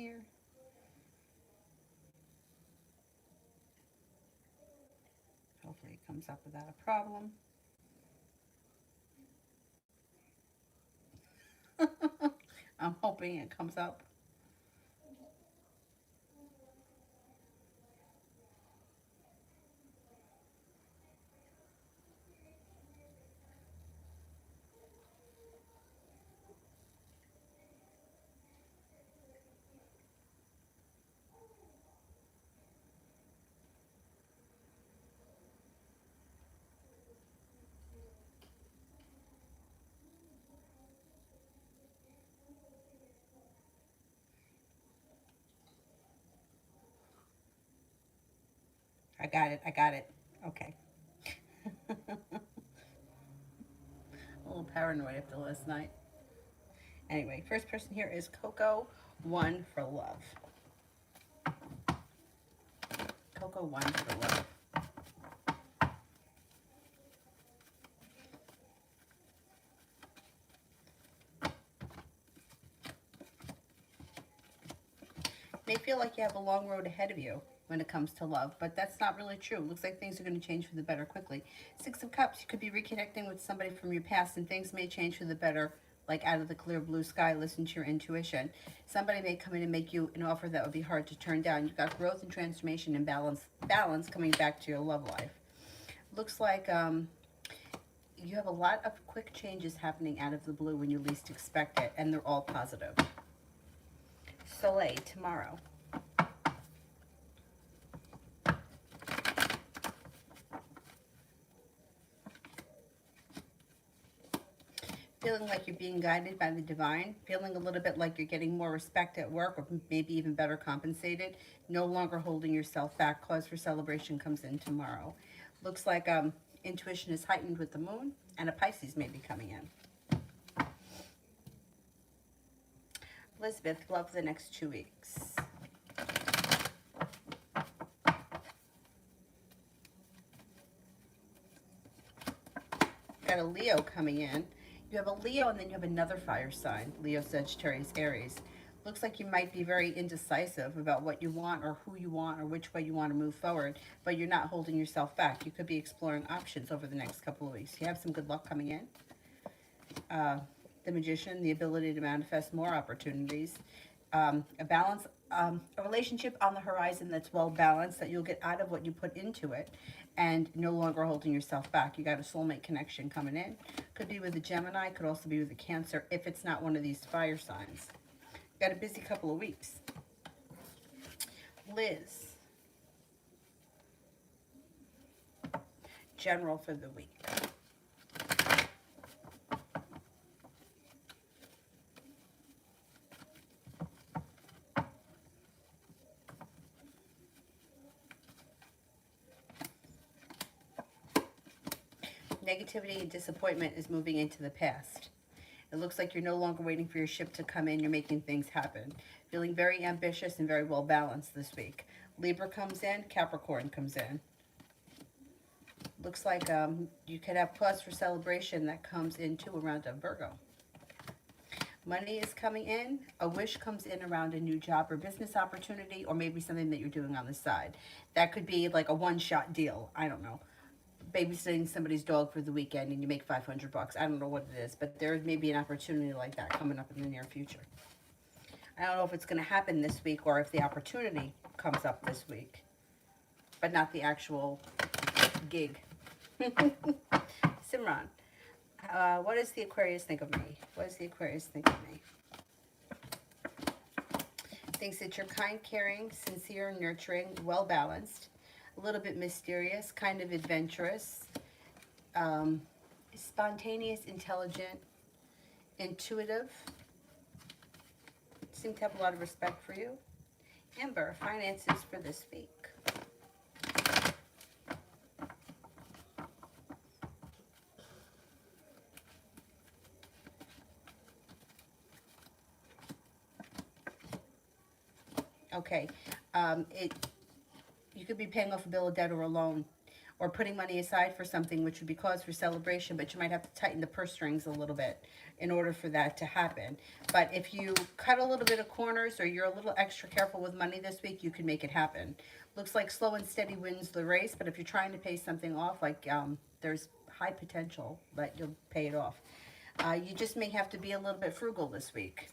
here. Hopefully it comes up without a problem. I'm hoping it comes up. I got it. I got it. Okay. A little paranoid after last night. Anyway, first person here is Coco One for Love. Coco One for Love. May feel like you have a long road ahead of you when it comes to love, but that's not really true. Looks like things are going to change for the better quickly. Six of Cups, you could be reconnecting with somebody from your past, and things may change for the better, like out of the clear blue sky. Listen to your intuition. Somebody may come in and make you an offer that would be hard to turn down. You've got growth and transformation and balance coming back to your love life. Looks like you have a lot of quick changes happening out of the blue when you least expect it, and they're all positive. Soleil tomorrow. Feeling like you're being guided by the divine, feeling a little bit like you're getting more respect at work, or maybe even better compensated, no longer holding yourself back. Cause for celebration comes in tomorrow. Looks like intuition is heightened with the moon, and a Pisces may be coming in. Elizabeth, love the next 2 weeks. Got a Leo coming in. You have a Leo and then you have another fire sign, Leo, Sagittarius, Aries. Looks like you might be very indecisive about what you want or who you want or which way you want to move forward, but you're not holding yourself back. You could be exploring options over the next couple of weeks. You have some good luck coming in. The Magician, the ability to manifest more opportunities. A balance, a relationship on the horizon that's well balanced, that you'll get out of what you put into it and no longer holding yourself back. You got a soulmate connection coming in. Could be with a Gemini, could also be with a Cancer if it's not one of these fire signs. Got a busy couple of weeks. Liz, general for the week. Negativity and disappointment is moving into the past. It looks like you're no longer waiting for your ship to come in. You're making things happen. Feeling very ambitious and very well balanced this week. Libra comes in. Capricorn comes in. Looks like you could have cause for celebration that comes into around a Virgo. Money is coming in. A wish comes in around a new job or business opportunity, or maybe something that you're doing on the side. That could be like a one-shot deal. I don't know. Babysitting somebody's dog for the weekend and you make $500. I don't know what it is, but there may be an opportunity like that coming up in the near future. I don't know if it's going to happen this week or if the opportunity comes up this week, but not the actual gig. Simran, what does the Aquarius think of me? What does the Aquarius think of me? Thinks that you're kind, caring, sincere, nurturing, well balanced, a little bit mysterious, kind of adventurous, spontaneous, intelligent, intuitive. Seem to have a lot of respect for you. Amber, finances for this week. Okay, you could be paying off a bill of debt or a loan, or putting money aside for something, which would be cause for celebration, but you might have to tighten the purse strings a little bit in order for that to happen. But if you cut a little bit of corners or you're a little extra careful with money this week, you can make it happen. Looks like slow and steady wins the race, but if you're trying to pay something off, like there's high potential that you'll pay it off. You just may have to be a little bit frugal this week.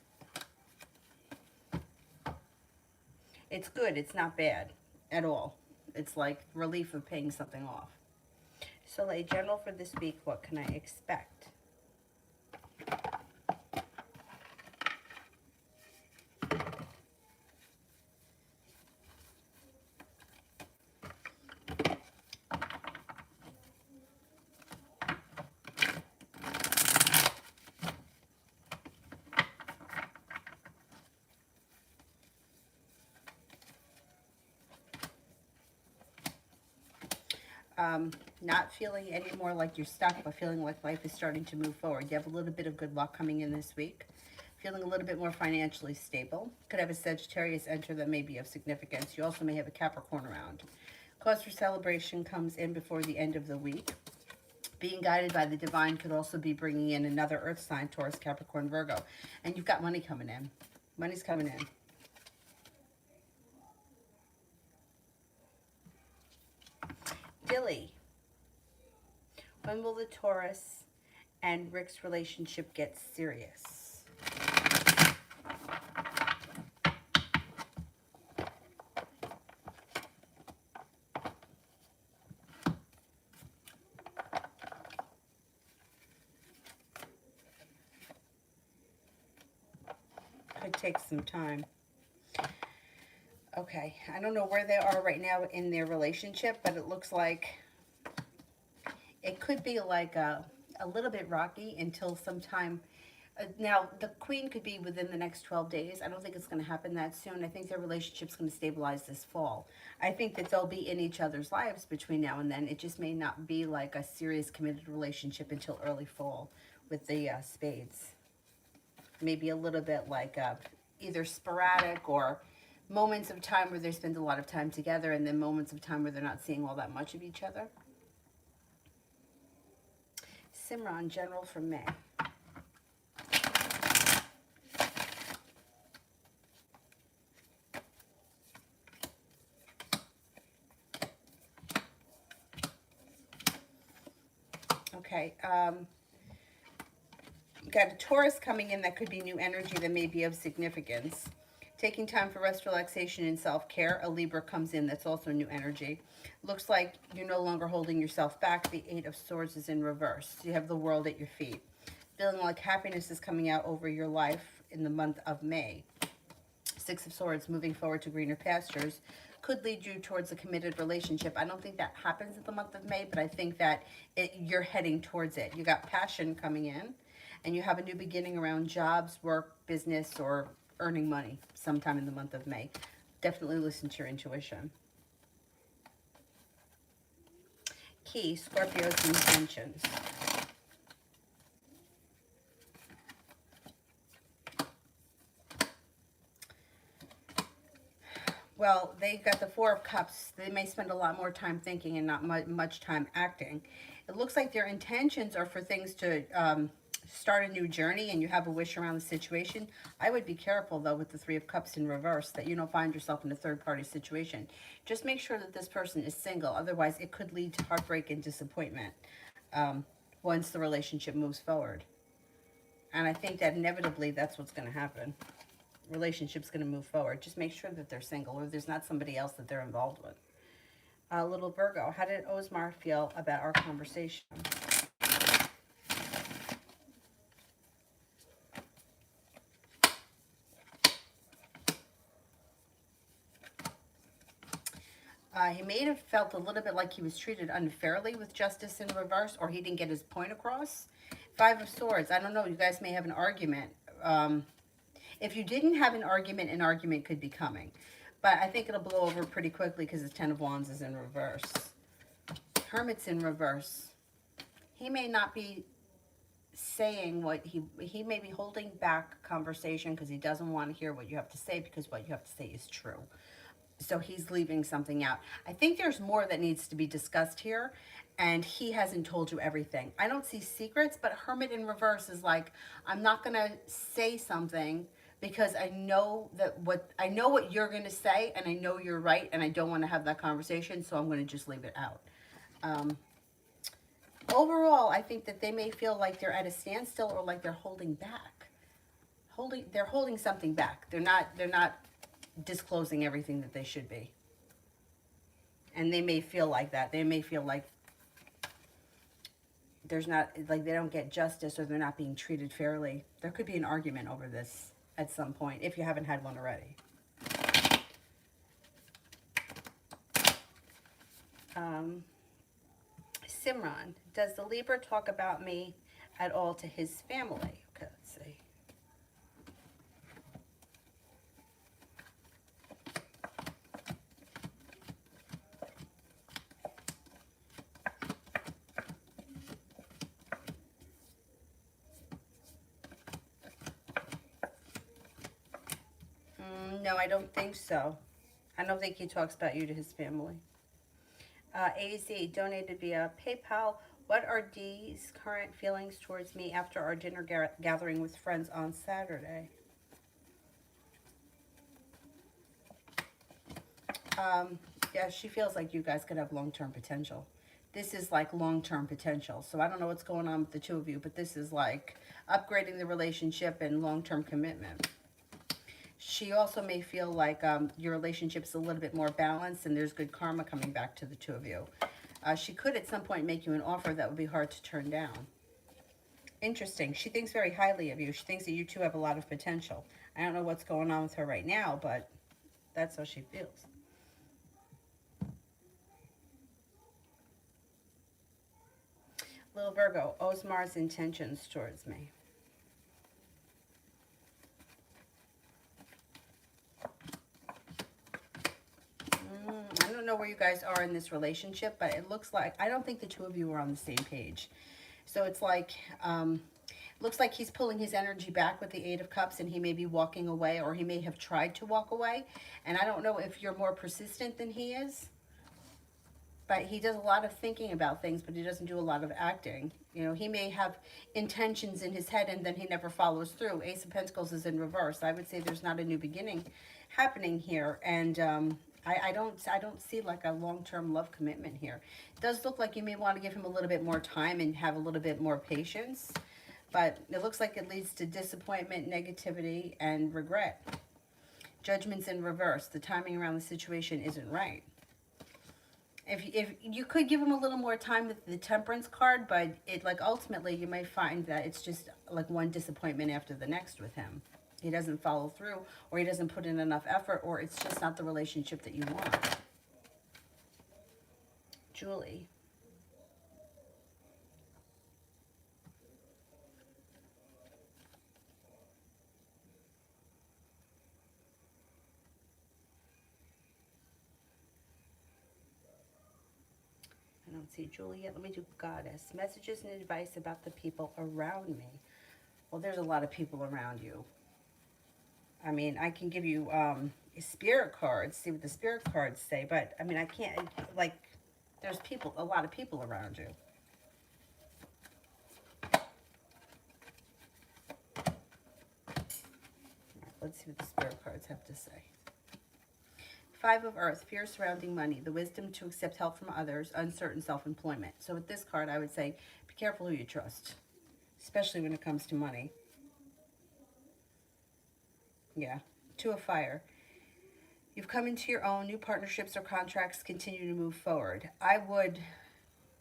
It's good. It's not bad at all. It's like relief of paying something off. Soleil general for this week, what can I expect? Not feeling any more like you're stuck, but feeling like life is starting to move forward. You have a little bit of good luck coming in this week. Feeling a little bit more financially stable. Could have a Sagittarius enter that may be of significance. You also may have a Capricorn around. Cause for celebration comes in before the end of the week. Being guided by the divine could also be bringing in another earth sign, Taurus, Capricorn, Virgo. And you've got money coming in. Money's coming in. Dilly. When will the Taurus and Rick's relationship get serious? Could take some time. Okay, I don't know where they are right now in their relationship, but it looks like it could be like a little bit rocky until sometime. Now, the Queen could be within the next 12 days. I don't think it's going to happen that soon. I think their relationship's going to stabilize this fall. I think that they'll be in each other's lives between now and then. It just may not be like a serious committed relationship until early fall with the spades. Maybe a little bit like either sporadic or moments of time where they spend a lot of time together and then moments of time where they're not seeing all that much of each other. Simran, general for May. Okay, got a Taurus coming in that could be new energy that may be of significance. Taking time for rest, relaxation, and self-care. A Libra comes in that's also new energy. Looks like you're no longer holding yourself back. The Eight of Swords is in reverse. You have the world at your feet. Feeling like happiness is coming out over your life in the month of May. Six of Swords, moving forward to greener pastures, could lead you towards a committed relationship. I don't think that happens in the month of May, but I think that you're heading towards it. You got passion coming in, and you have a new beginning around jobs, work, business, or earning money sometime in the month of May. Definitely listen to your intuition. Key, Scorpio's intentions. Well, they got the Four of Cups. They may spend a lot more time thinking and not much time acting. It looks like their intentions are for things to start a new journey, and you have a wish around the situation. I would be careful, though, with the Three of Cups in reverse, that you don't find yourself in a third-party situation. Just make sure that this person is single. Otherwise, it could lead to heartbreak and disappointment once the relationship moves forward. And I think that inevitably that's what's going to happen. Relationship's going to move forward. Just make sure that they're single or there's not somebody else that they're involved with. Little Virgo, how did Osmar feel about our conversation? He may have felt a little bit like he was treated unfairly with justice in reverse, or he didn't get his point across. Five of Swords, I don't know, you guys may have an argument. If you didn't have an argument could be coming. But I think it'll blow over pretty quickly because the Ten of Wands is in reverse. Hermit's in reverse. He may not be saying what he may be holding back conversation because he doesn't want to hear what you have to say, because what you have to say is true. So he's leaving something out. I think there's more that needs to be discussed here, and he hasn't told you everything. I don't see secrets, but Hermit in reverse is like, I'm not gonna say something because I know what you're gonna say, and I know you're right, and I don't want to have that conversation, so I'm gonna just leave it out. Um, Overall, I think that they may feel like they're at a standstill or like they're holding back. They're holding something back. They're not disclosing everything that they should be. And they may feel like that. They may feel like there's not, like they don't get justice or they're not being treated fairly. There could be an argument over this at some point if you haven't had one already. Simran, does the Libra talk about me at all to his family? Okay, let's see. No, I don't think so. I don't think he talks about you to his family. AZ donated via PayPal. What are D's current feelings towards me after our dinner gathering with friends on Saturday? Yeah, she feels like you guys could have long-term potential. This is like long-term potential. So I don't know what's going on with the two of you, but this is like upgrading the relationship and long-term commitment. She also may feel like your relationship's a little bit more balanced and there's good karma coming back to the two of you. She could at some point make you an offer that would be hard to turn down. Interesting. She thinks very highly of you. She thinks that you two have a lot of potential. I don't know what's going on with her right now, but that's how she feels. Little Virgo, Osmar's intentions towards me. I don't know where you guys are in this relationship, but it looks like, I don't think the two of you are on the same page. So it's like, looks like he's pulling his energy back with the Eight of Cups and he may be walking away, or he may have tried to walk away. And I don't know if you're more persistent than he is, but he does a lot of thinking about things, but he doesn't do a lot of acting. You know, he may have intentions in his head and then he never follows through. Ace of Pentacles is in reverse. I would say there's not a new beginning happening here. And I don't see like a long-term love commitment here. It does look like you may want to give him a little bit more time and have a little bit more patience, but it looks like it leads to disappointment, negativity, and regret. Judgment's in reverse. The timing around the situation isn't right. If you could give him a little more time with the Temperance card, but it like ultimately you might find that it's just like one disappointment after the next with him. He doesn't follow through, or he doesn't put in enough effort, or it's just not the relationship that you want. Julie. I don't see Julie yet. Let me do Goddess. Messages and advice about the people around me. Well, there's a lot of people around you. I mean, I can give you spirit cards, see what the spirit cards say, but I mean, I can't, like, there's people, a lot of people around you. Let's see what the spirit cards have to say. Five of Earth, fear surrounding money, the wisdom to accept help from others, uncertain self-employment. So with this card, I would say, be careful who you trust, especially when it comes to money. Yeah, Two of Fire. You've come into your own, new partnerships or contracts continue to move forward. I would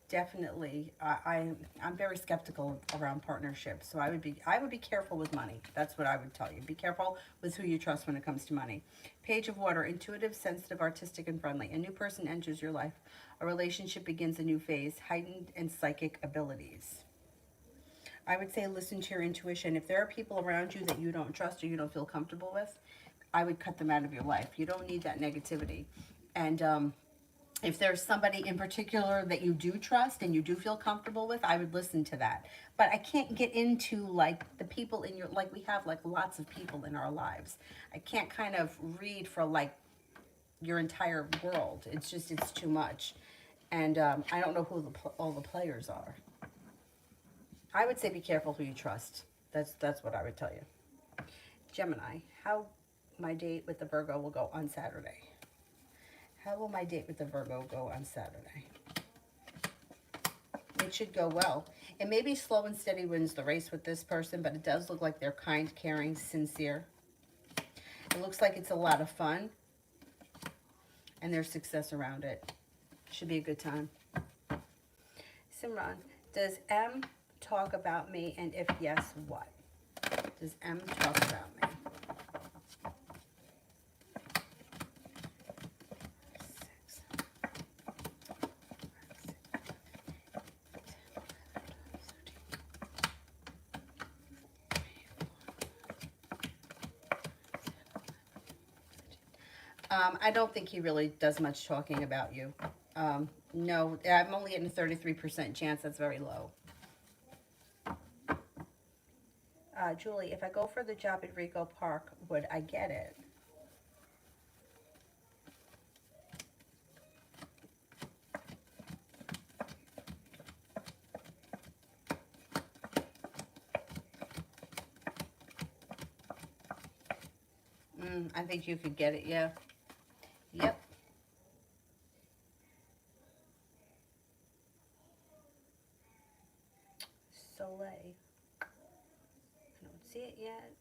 definitely, I'm very skeptical around partnerships, so I would be careful with money. That's what I would tell you. Be careful with who you trust when it comes to money. Page of Water, intuitive, sensitive, artistic, and friendly. A new person enters your life. A relationship begins a new phase. Heightened and psychic abilities. I would say listen to your intuition. If there are people around you that you don't trust or you don't feel comfortable with, I would cut them out of your life. You don't need that negativity. And if there's somebody in particular that you do trust and you do feel comfortable with, I would listen to that. But I can't get into like the people in your, like we have like lots of people in our lives. I can't kind of read for like your entire world. It's just, it's too much. And I don't know who all the players are. I would say be careful who you trust. That's what I would tell you. Gemini, how my date with the Virgo will go on Saturday. How will my date with the Virgo go on Saturday? It should go well. It may be slow and steady wins the race with this person, but it does look like they're kind, caring, sincere. It looks like it's a lot of fun, and there's success around it. Should be a good time. Simran, does M talk about me, and if yes, what? Does M talk about me? I don't think he really does much talking about you. No, I'm only getting a 33% chance. That's very low. Julie, if I go for the job at Rico Park, would I get it? I think you could get it, yeah. Yep. Soleil. I don't see it yet.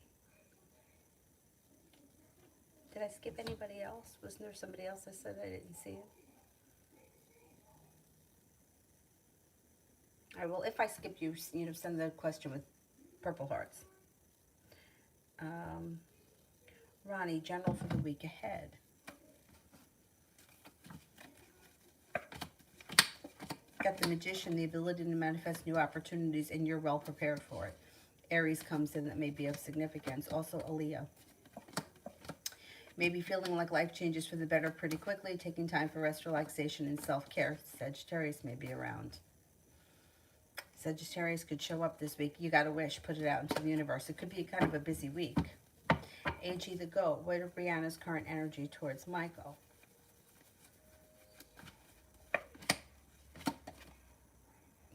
Did I skip anybody else? Wasn't there somebody else I said I didn't see it? All right, well, if I skip you, send the question with purple hearts. Ronnie, general for the week ahead. Got the Magician, the ability to manifest new opportunities, and you're well prepared for it. Aries comes in that may be of significance. Also, a Leo. Maybe feeling like life changes for the better pretty quickly, taking time for rest, relaxation, and self-care. Sagittarius may be around. Sagittarius could show up this week. You got a wish, put it out into the universe. It could be kind of a busy week. AG the Goat, what are Brianna's current energy towards Michael?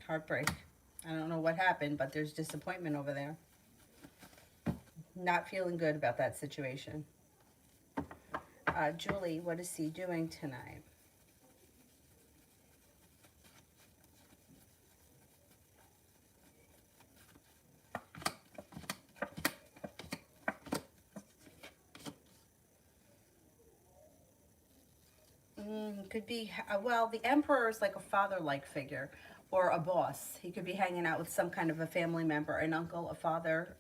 Heartbreak. I don't know what happened, but there's disappointment over there. Not feeling good about that situation. Julie, what is he doing tonight? Could be, well, the Emperor is like a father-like figure or a boss. He could be hanging out with some kind of a family member, an uncle, a father,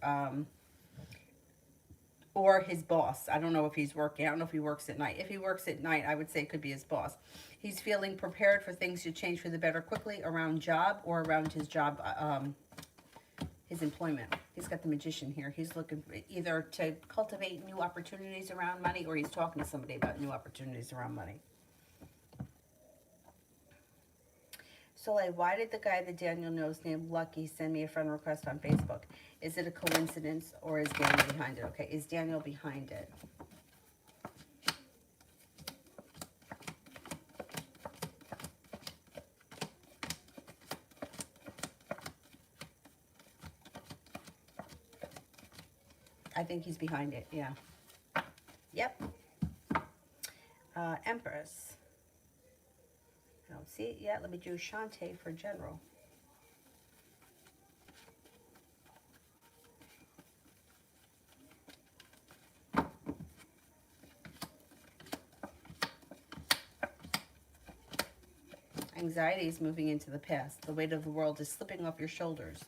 or his boss. I don't know if he's working. I don't know if he works at night. If he works at night, I would say it could be his boss. He's feeling prepared for things to change for the better quickly around job or around his job, his employment. He's got the Magician here. He's looking either to cultivate new opportunities around money, or he's talking to somebody about new opportunities around money. Soleil, why did the guy that Daniel knows named Lucky send me a friend request on Facebook? Is it a coincidence, or is Daniel behind it? Okay, is Daniel behind it? I think he's behind it, yeah. Yep. Empress. I don't see it yet. Let me do Shantae for general. Anxiety is moving into the past. The weight of the world is slipping off your shoulders.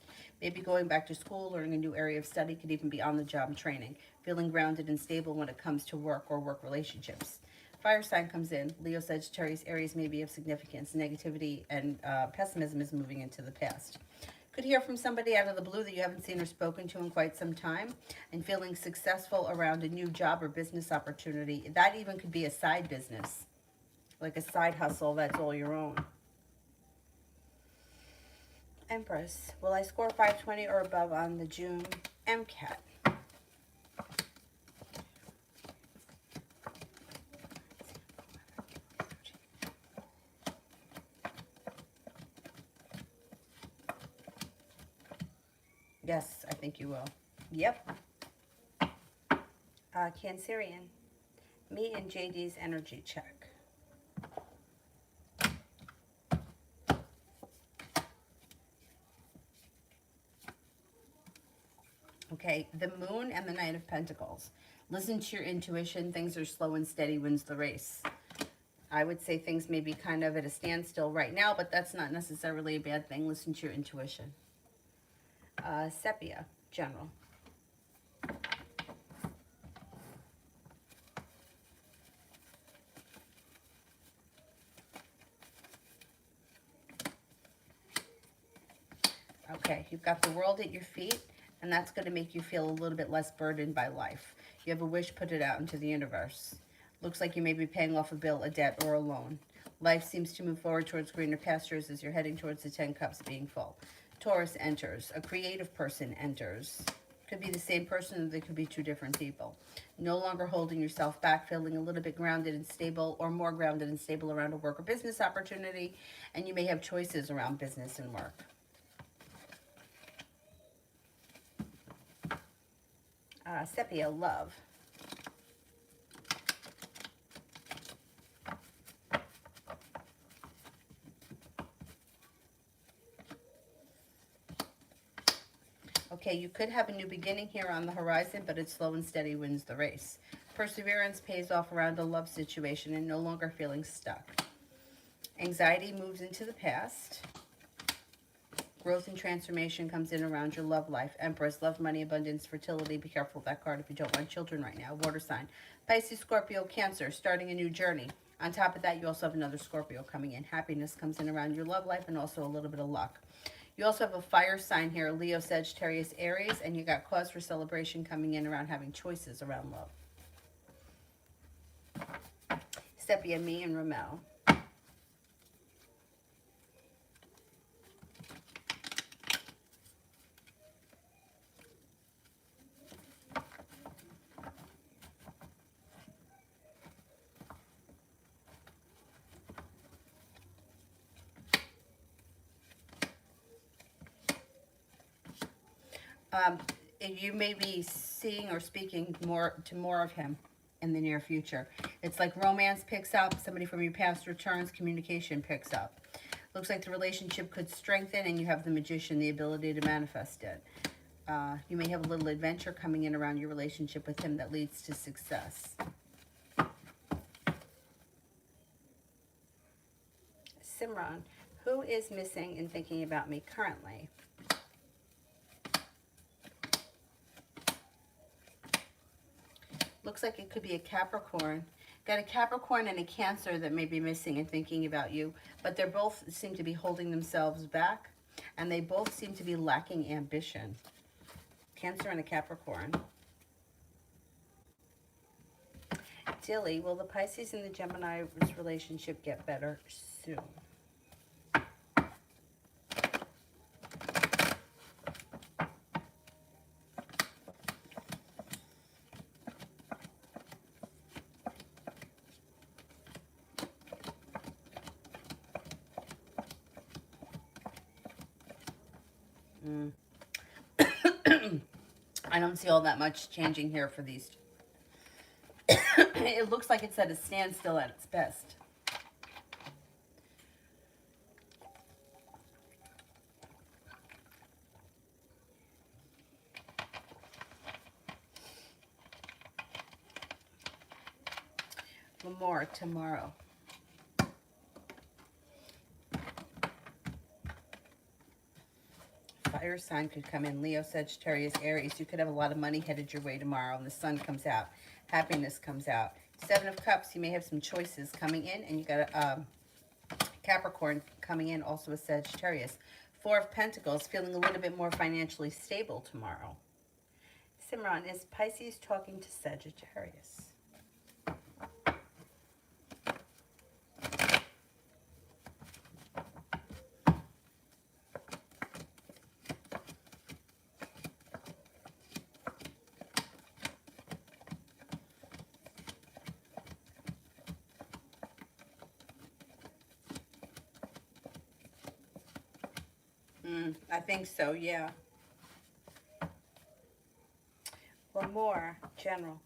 Maybe going back to school, learning a new area of study, could even be on-the-job training. Feeling grounded and stable when it comes to work or work relationships. Fire sign comes in. Leo, Sagittarius, Aries may be of significance. Negativity and pessimism is moving into the past. Could hear from somebody out of the blue that you haven't seen or spoken to in quite some time, and feeling successful around a new job or business opportunity. That even could be a side business, like a side hustle that's all your own. Empress, will I score 520 or above on the June MCAT? Yes, I think you will. Yep. Cancerian. Me and JD's energy check. Okay, the Moon and the Knight of Pentacles. Listen to your intuition. Things are slow and steady wins the race. I would say things may be kind of at a standstill right now, but that's not necessarily a bad thing. Listen to your intuition. Sepia, General. Okay, you've got the world at your feet, and that's going to make you feel a little bit less burdened by life. You have a wish, put it out into the universe. Looks like you may be paying off a bill, a debt, or a loan. Life seems to move forward towards greener pastures as you're heading towards the 10 cups being full. Taurus enters. A creative person enters. Could be the same person, or they could be two different people. No longer holding yourself back, feeling a little bit grounded and stable, or more grounded and stable around a work or business opportunity, and you may have choices around business and work. Sepia, love. Okay, you could have a new beginning here on the horizon, but it's slow and steady wins the race. Perseverance pays off around a love situation and no longer feeling stuck. Anxiety moves into the past. Growth and transformation comes in around your love life. Empress, love, money, abundance, fertility. Be careful with that card if you don't want children right now. Water sign. Pisces, Scorpio, Cancer, starting a new journey. On top of that, you also have another Scorpio coming in. Happiness comes in around your love life and also a little bit of luck. You also have a fire sign here, Leo, Sagittarius, Aries, and you got cause for celebration coming in around having choices around love. Sepia, me, and Ramel. You may be seeing or speaking more of him in the near future. It's like romance picks up, somebody from your past returns, communication picks up. Looks like the relationship could strengthen, and you have the Magician, the ability to manifest it. You may have a little adventure coming in around your relationship with him that leads to success. Simran, who is missing and thinking about me currently? Looks like it could be a Capricorn. Got a Capricorn and a Cancer that may be missing and thinking about you, but they both seem to be holding themselves back, and they both seem to be lacking ambition. Cancer and a Capricorn. Dilly, will the Pisces and the Gemini's relationship get better soon? I don't see all that much changing here for these. It looks like it's at a standstill at its best. More tomorrow. Fire sign could come in. Leo, Sagittarius, Aries. You could have a lot of money headed your way tomorrow, and the sun comes out. Happiness comes out. Seven of Cups. You may have some choices coming in, and you got a Capricorn coming in, also a Sagittarius. Four of Pentacles. Feeling a little bit more financially stable tomorrow. Simran, is Pisces talking to Sagittarius? I think so, yeah. more general.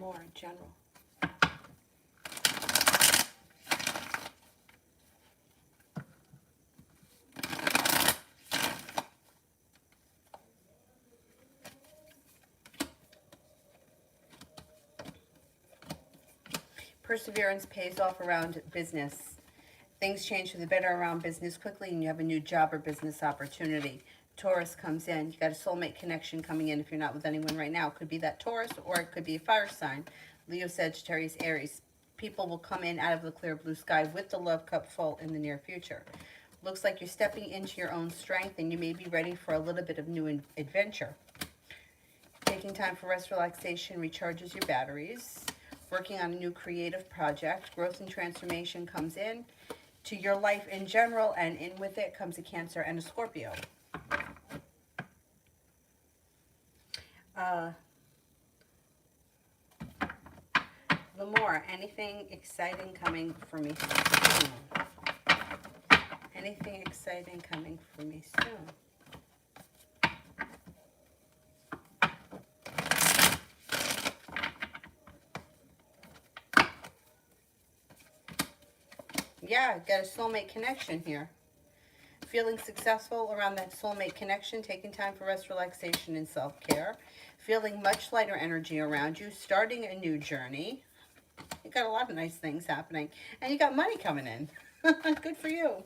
More general. Perseverance pays off around business. Things change for the better around business quickly, and you have a new job or business opportunity. Taurus comes in. You got a soulmate connection coming in if you're not with anyone right now. It could be that Taurus, or it could be a fire sign. Leo, Sagittarius, Aries. People will come in out of the clear blue sky with the love cup full in the near future. Looks like you're stepping into your own strength, and you may be ready for a little bit of new adventure. Taking time for rest, relaxation recharges your batteries. Working on a new creative project. Growth and transformation comes in to your life in general, and in with it comes a Cancer and a Scorpio. Lamore, anything exciting coming for me soon? Anything exciting coming for me soon? Yeah, got a soulmate connection here. Feeling successful around that soulmate connection, taking time for rest, relaxation, and self-care. Feeling much lighter energy around you, starting a new journey. You got a lot of nice things happening. And you got money coming in. Good for you.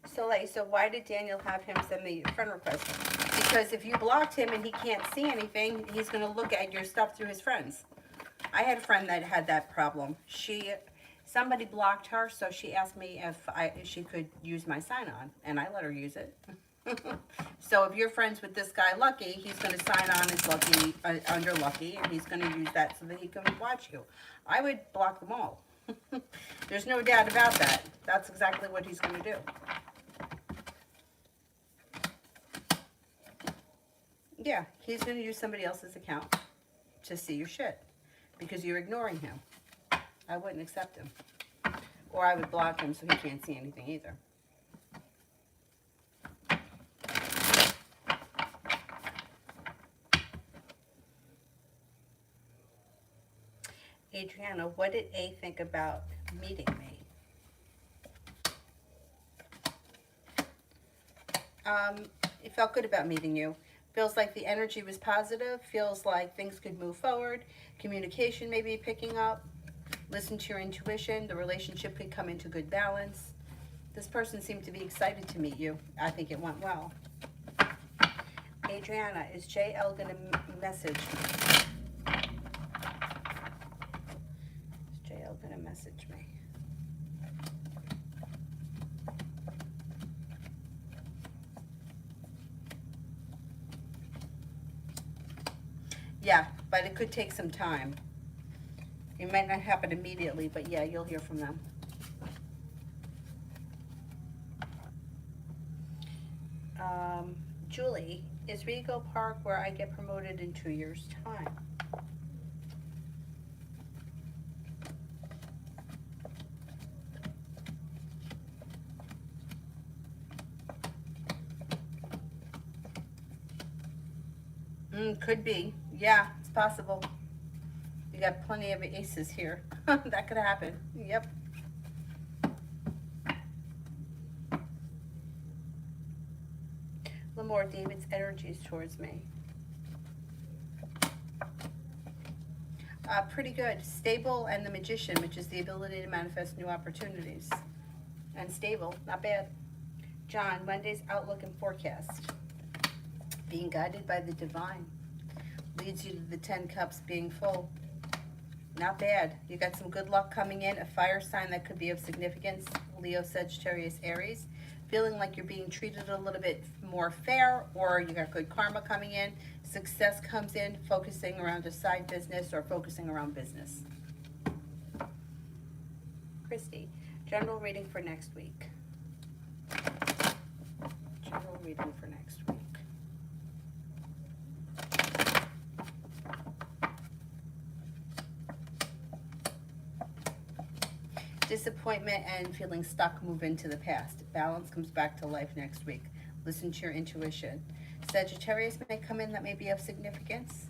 So, why did Daniel have him send me a friend request? Because if you blocked him and he can't see anything, he's going to look at your stuff through his friends. I had a friend that had that problem. Somebody blocked her, so she asked me if she could use my sign-on, and I let her use it. So if you're friends with this guy, Lucky, he's going to sign on as Lucky, under Lucky, and he's going to use that so that he can watch you. I would block them all. There's no doubt about that. That's exactly what he's going to do. Yeah, he's going to use somebody else's account to see your shit because you're ignoring him. I wouldn't accept him. Or I would block him so he can't see anything either. Adriana, what did A think about meeting me? It felt good about meeting you. Feels like the energy was positive. Feels like things could move forward. Communication may be picking up. Listen to your intuition. The relationship could come into good balance. This person seemed to be excited to meet you. I think it went well. Adriana, is JL going to message me? Is JL going to message me? Yeah, but it could take some time. It might not happen immediately, but yeah, you'll hear from them. Julie, is Rego Park where I get promoted in 2 years' time? Could be. Yeah, it's possible. You got plenty of aces here. That could happen. Yep. Lamore, David's energies towards me. Pretty good. Stable and the Magician, which is the ability to manifest new opportunities. And stable, not bad. John, Monday's outlook and forecast. Being guided by the divine. Leads you to the 10 cups being full. Not bad. You got some good luck coming in. A fire sign that could be of significance. Leo, Sagittarius, Aries. Feeling like you're being treated a little bit more fair, or you got good karma coming in. Success comes in, focusing around a side business or focusing around business. Christy, general reading for next week. General reading for next week. Disappointment and feeling stuck move into the past. Balance comes back to life next week. Listen to your intuition. Sagittarius may come in that may be of significance.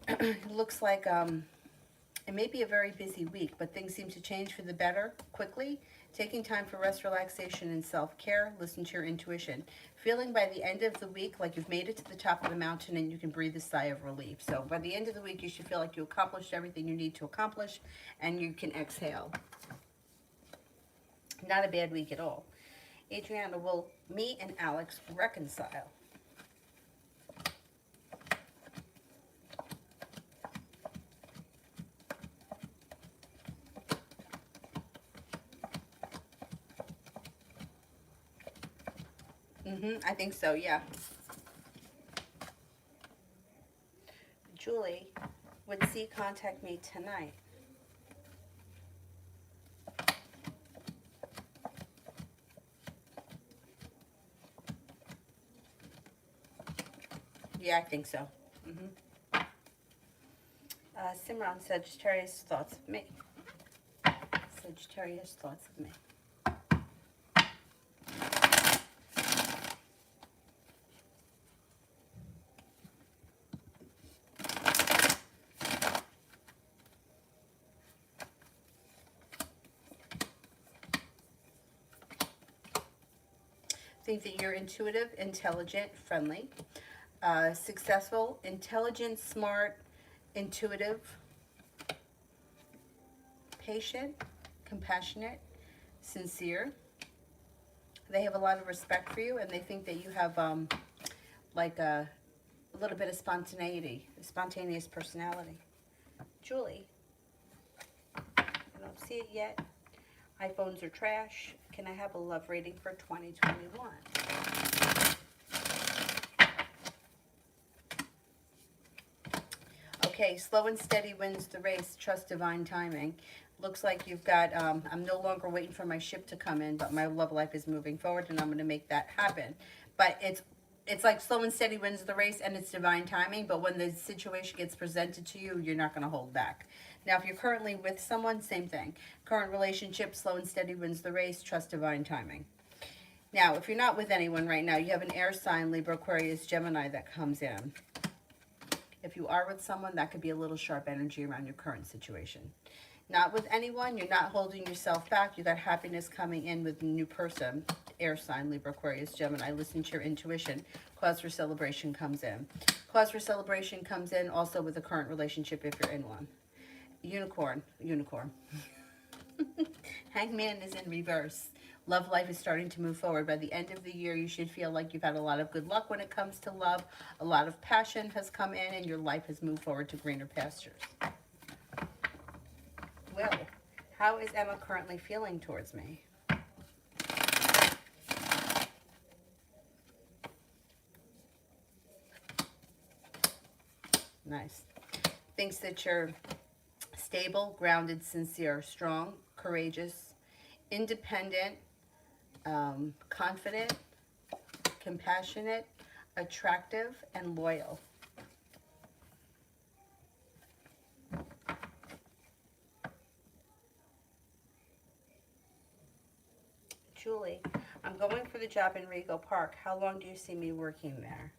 It looks like it may be a very busy week, but things seem to change for the better quickly. Taking time for rest, relaxation, and self-care. Listen to your intuition. Feeling by the end of the week like you've made it to the top of the mountain and you can breathe a sigh of relief. So by the end of the week, you should feel like you accomplished everything you need to accomplish and you can exhale. Not a bad week at all. Adriana, will me and Alex reconcile? I think so, yeah. Julie, would C contact me tonight? Yeah, I think so. Simran, Sagittarius thoughts of me. Sagittarius thoughts of me. Think that you're intuitive, intelligent, friendly, successful, intelligent, smart, intuitive, patient, compassionate, sincere. They have a lot of respect for you, and they think that you have like a little bit of spontaneity, a spontaneous personality. Julie, I don't see it yet. iPhones are trash. Can I have a love rating for 2021? Okay, slow and steady wins the race. Trust divine timing. Looks like you've got, I'm no longer waiting for my ship to come in, but my love life is moving forward, and I'm going to make that happen. But it's like slow and steady wins the race, and it's divine timing, but when the situation gets presented to you, you're not going to hold back. Now, if you're currently with someone, same thing. Current relationship, slow and steady wins the race, trust divine timing. Now, if you're not with anyone right now, you have an air sign, Libra, Aquarius, Gemini that comes in. If you are with someone, that could be a little sharp energy around your current situation. Not with anyone, you're not holding yourself back. You got happiness coming in with a new person. Air sign, Libra, Aquarius, Gemini. Listen to your intuition. Cause for celebration comes in. Cause for celebration comes in also with a current relationship if you're in one. Unicorn. Hangman is in reverse. Love life is starting to move forward. By the end of the year, you should feel like you've had a lot of good luck when it comes to love. A lot of passion has come in, and your life has moved forward to greener pastures. Well, how is Emma currently feeling towards me? Nice. Thinks that you're stable, grounded, sincere, strong, courageous, independent, confident, compassionate, attractive, and loyal. Julie, I'm going for the job in Rego Park. How long do you see me working there?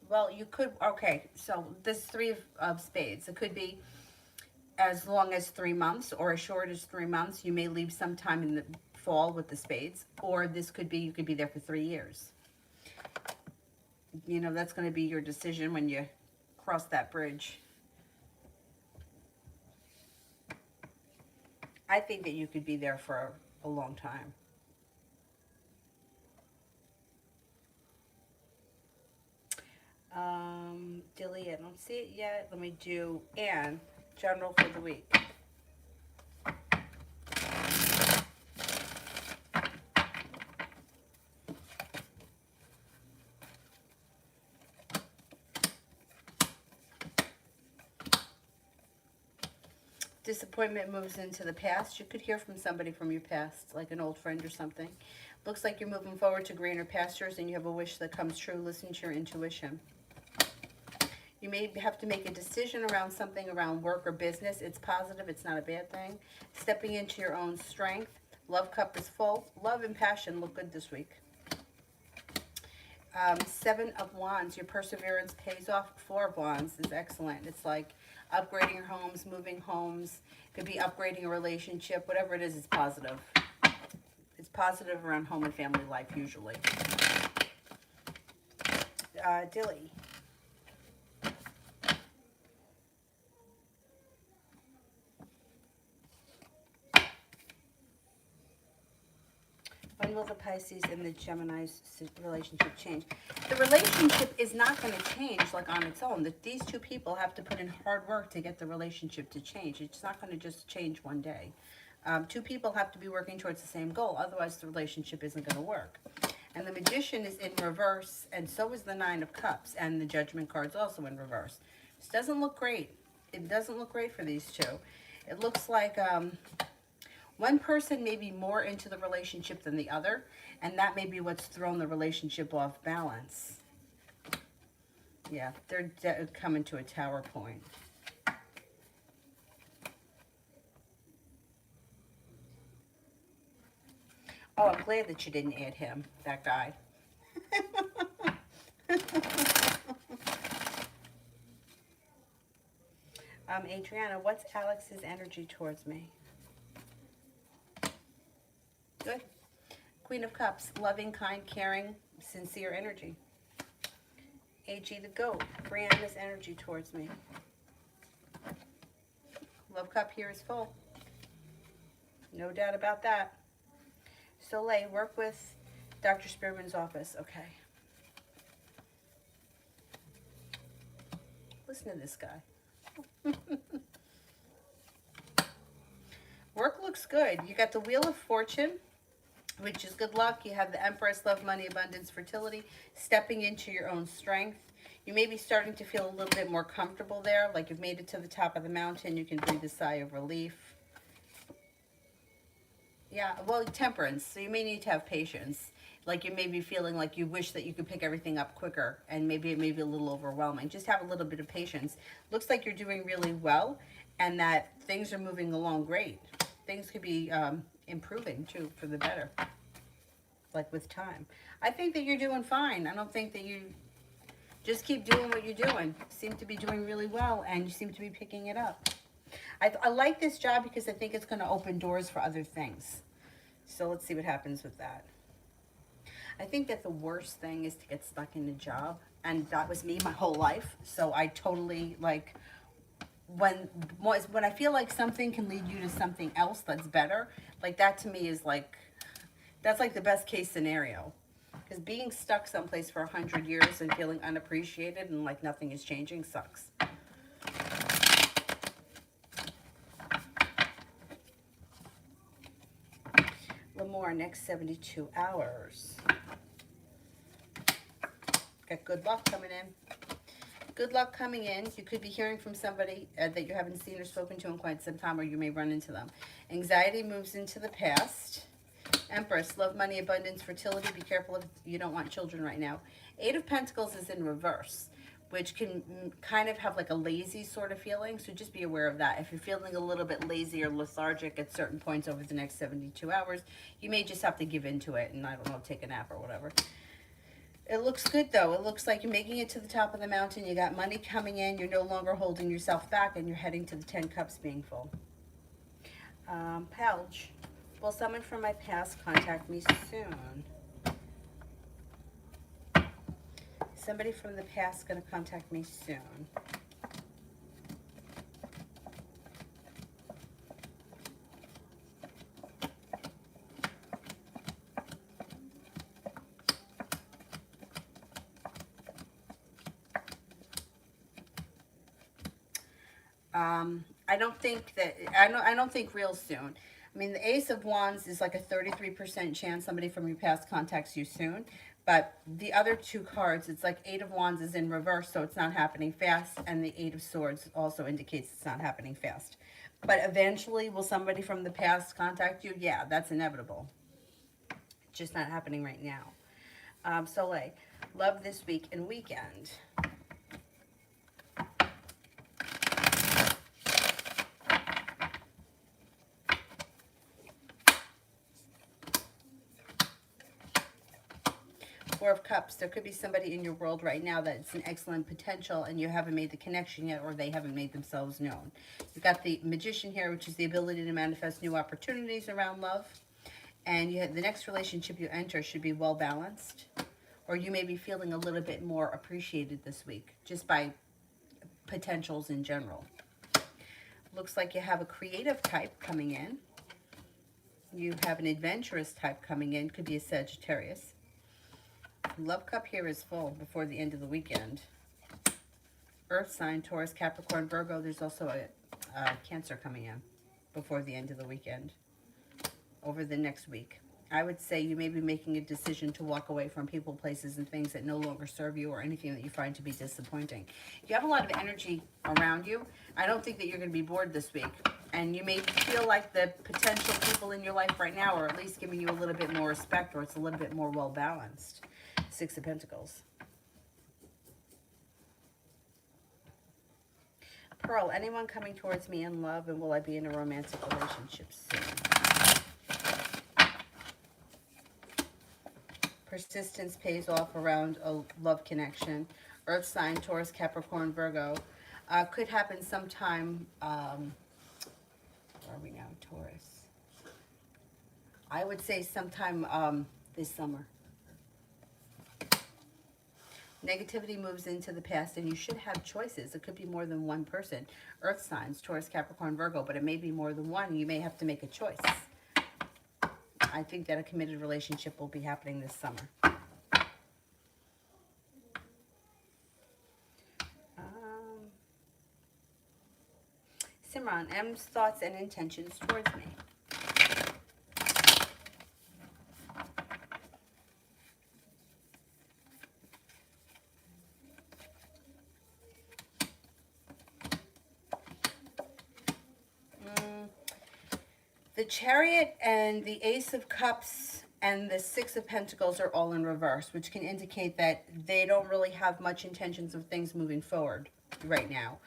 Well, you could, okay, so this three of spades. It could be as long as 3 months or as short as 3 months. You may leave sometime in the fall with the spades. Or this could be, you could be there for 3 years. You know, that's going to be your decision when you cross that bridge. I think that you could be there for a long time. Dilly, I don't see it yet. Let me do Anne, general for the week. Disappointment moves into the past. You could hear from somebody from your past, like an old friend or something. Looks like you're moving forward to greener pastures and you have a wish that comes true. Listen to your intuition. You may have to make a decision around something around work or business. It's positive. It's not a bad thing. Stepping into your own strength. Love cup is full. Love and passion look good this week. Seven of Wands, your perseverance pays off. Four of Wands is excellent. It's like upgrading your homes, moving homes. Could be upgrading a relationship. Whatever it is, it's positive. It's positive around home and family life usually. Dilly. When will the Pisces and the Gemini's relationship change? The relationship is not going to change like on its own. These two people have to put in hard work to get the relationship to change. It's not going to just change one day. Two people have to be working towards the same goal. Otherwise, the relationship isn't going to work. And the Magician is in reverse, and so is the Nine of Cups, and the Judgment card's also in reverse. This doesn't look great. It doesn't look great for these two. It looks like one person may be more into the relationship than the other, and that may be what's thrown the relationship off balance. Yeah, they're coming to a tower point. Oh, I'm glad that you didn't add him, that guy. Adriana, what's Alex's energy towards me? Good. Queen of Cups, loving, kind, caring, sincere energy. AG the Goat, Brianna's energy towards me. Love cup here is full. No doubt about that. Soleil, work with Dr. Spearman's office. Okay. Listen to this guy. Work looks good. You got the Wheel of Fortune, which is good luck. You have the Empress, love, money, abundance, fertility, stepping into your own strength. You may be starting to feel a little bit more comfortable there, like you've made it to the top of the mountain. You can breathe a sigh of relief. Yeah, well, temperance. So you may need to have patience. Like you may be feeling like you wish that you could pick everything up quicker, and maybe it may be a little overwhelming. Just have a little bit of patience. Looks like you're doing really well, and that things are moving along great. Things could be improving, too, for the better, like with time. I think that you're doing fine. I don't think that you... Just keep doing what you're doing. You seem to be doing really well, and you seem to be picking it up. I like this job because I think it's going to open doors for other things. So let's see what happens with that. I think that the worst thing is to get stuck in a job, and that was me my whole life. So I totally, like, when I feel like something can lead you to something else that's better, like that to me is like, that's like the best case scenario. Because being stuck someplace for 100 years and feeling unappreciated and like nothing is changing sucks. More next 72 hours. Got good luck coming in. Good luck coming in. You could be hearing from somebody that you haven't seen or spoken to in quite some time, or you may run into them. Anxiety moves into the past. Empress, love, money, abundance, fertility. Be careful if you don't want children right now. Eight of Pentacles is in reverse, which can kind of have like a lazy sort of feeling. So just be aware of that. If you're feeling a little bit lazy or lethargic at certain points over the next 72 hours, you may just have to give into it and, I don't know, take a nap or whatever. It looks good, though. It looks like you're making it to the top of the mountain. You got money coming in. You're no longer holding yourself back, and you're heading to the 10 Cups being full. Pelge. Will someone from my past contact me soon? Somebody from the past is going to contact me soon. I don't think real soon. I mean, the Ace of Wands is like a 33% chance somebody from your past contacts you soon. But the other two cards, it's like Eight of Wands is in reverse, so it's not happening fast. And the Eight of Swords also indicates it's not happening fast. But eventually, will somebody from the past contact you? Yeah, that's inevitable. It's just not happening right now. Soleil, love this week and weekend. Four of Cups. There could be somebody in your world right now that's an excellent potential and you haven't made the connection yet, or they haven't made themselves known. You've got the Magician here, which is the ability to manifest new opportunities around love. And you have, the next relationship you enter should be well balanced. Or you may be feeling a little bit more appreciated this week, just by potentials in general. Looks like you have a creative type coming in. You have an adventurous type coming in. Could be a Sagittarius. Love cup here is full before the end of the weekend. Earth sign, Taurus, Capricorn, Virgo. There's also a Cancer coming in before the end of the weekend. Over the next week. I would say you may be making a decision to walk away from people, places, and things that no longer serve you, or anything that you find to be disappointing. You have a lot of energy around you. I don't think that you're going to be bored this week. And you may feel like the potential people in your life right now are at least giving you a little bit more respect, or it's a little bit more well balanced. Six of Pentacles. Pearl, anyone coming towards me in love, and will I be in a romantic relationship soon? Persistence pays off around a love connection. Earth sign, Taurus, Capricorn, Virgo. Could happen sometime, where are we now? Taurus. I would say sometime this summer. Negativity moves into the past, and you should have choices. It could be more than one person. Earth signs, Taurus, Capricorn, Virgo, but it may be more than one. You may have to make a choice. I think that a committed relationship will be happening this summer. Simran, M's thoughts and intentions towards me. The Chariot and the Ace of Cups and the Six of Pentacles are all in reverse, which can indicate that they don't really have much intentions of things moving forward right now.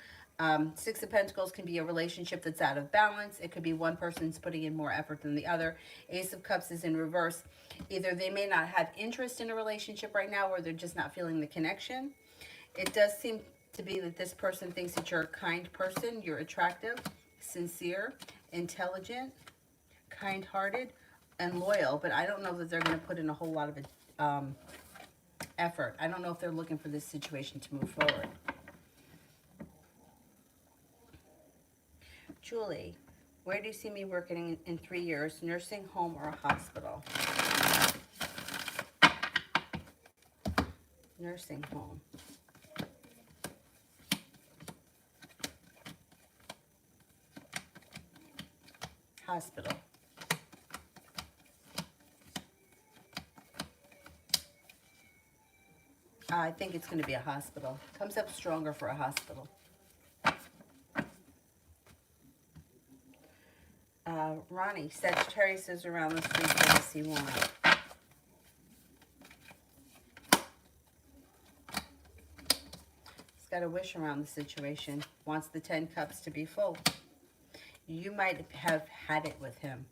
Six of Pentacles can be a relationship that's out of balance. It could be one person's putting in more effort than the other. Ace of Cups is in reverse. Either they may not have interest in a relationship right now, or they're just not feeling the connection. It does seem to be that this person thinks that you're a kind person. You're attractive, sincere, intelligent, kind-hearted, and loyal, but I don't know that they're going to put in a whole lot of effort. I don't know if they're looking for this situation to move forward. Julie, where do you see me working in 3 years? Nursing home or a hospital? Nursing home. Hospital. I think it's going to be a hospital. Comes up stronger for a hospital. Ronnie, Sagittarius is around this week. What does he want? He's got a wish around the situation. Wants the 10 cups to be full. You might have had it with him.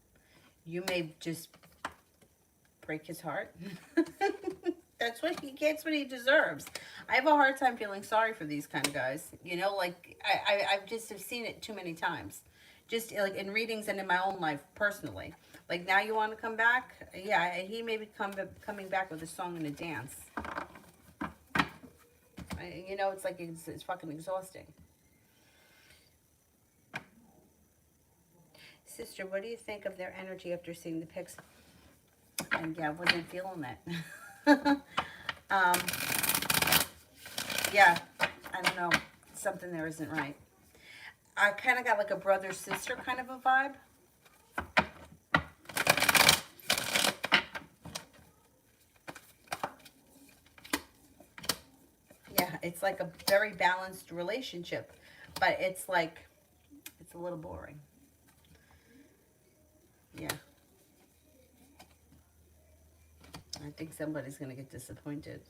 You may just break his heart. That's what he gets, what he deserves. I have a hard time feeling sorry for these kind of guys. You know, like, I've just have seen it too many times. Just like in readings and in my own life personally. Like, now you want to come back? Yeah, he may be coming back with a song and a dance. You know, it's like it's fucking exhausting. Sister, what do you think of their energy after seeing the pics? And yeah, I wasn't feeling that. Yeah, I don't know. Something there isn't right. I kind of got like a brother-sister kind of a vibe. Yeah, it's like a very balanced relationship, but it's like, it's a little boring. Yeah. I think somebody's going to get disappointed,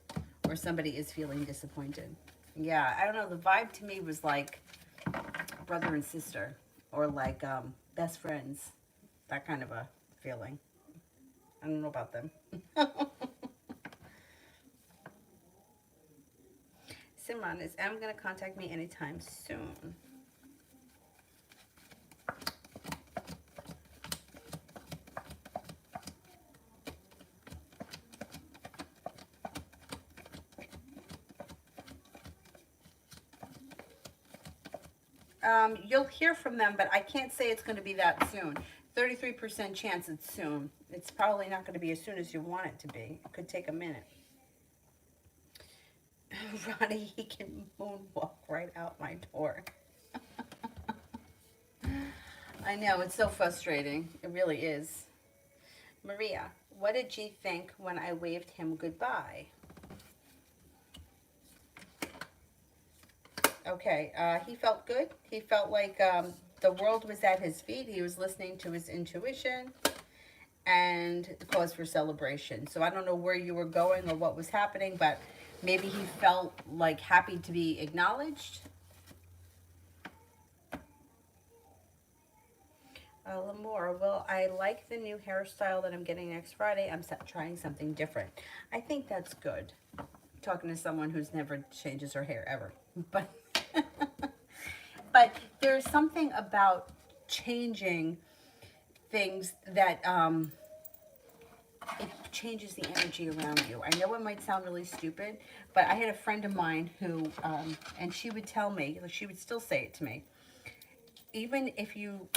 or somebody is feeling disappointed. Yeah, I don't know. The vibe to me was like brother and sister, or like best friends. That kind of a feeling. I don't know about them. Simran, is M going to contact me anytime soon? You'll hear from them, but I can't say it's going to be that soon. 33% chance it's soon. It's probably not going to be as soon as you want it to be. It could take a minute. Ronnie, he can moonwalk right out my door. I know, it's so frustrating. It really is. Maria, what did G think when I waved him goodbye? Okay, he felt good. He felt like the world was at his feet. He was listening to his intuition and cause for celebration. So I don't know where you were going or what was happening, but maybe he felt like happy to be acknowledged. Lamore, well, I like the new hairstyle that I'm getting next Friday. I'm trying something different. I think that's good. Talking to someone who's never changes her hair ever. But but there's something about changing things that it changes the energy around you. I know it might sound really stupid, but I had a friend of mine who, and she would tell me, she would still say it to me, even if you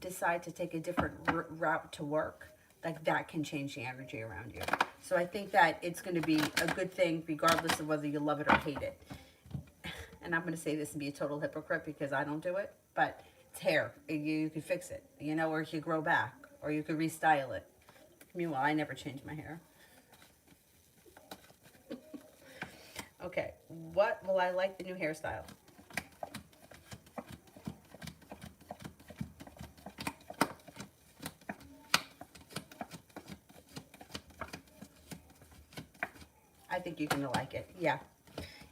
decide to take a different route to work, like that can change the energy around you. So I think that it's going to be a good thing regardless of whether you love it or hate it. And I'm going to say this and be a total hypocrite because I don't do it, but it's hair. You can fix it, you know, or you could grow back, or you could restyle it. Meanwhile, I never change my hair. Okay, what will I like the new hairstyle? I think you're gonna like it. Yeah,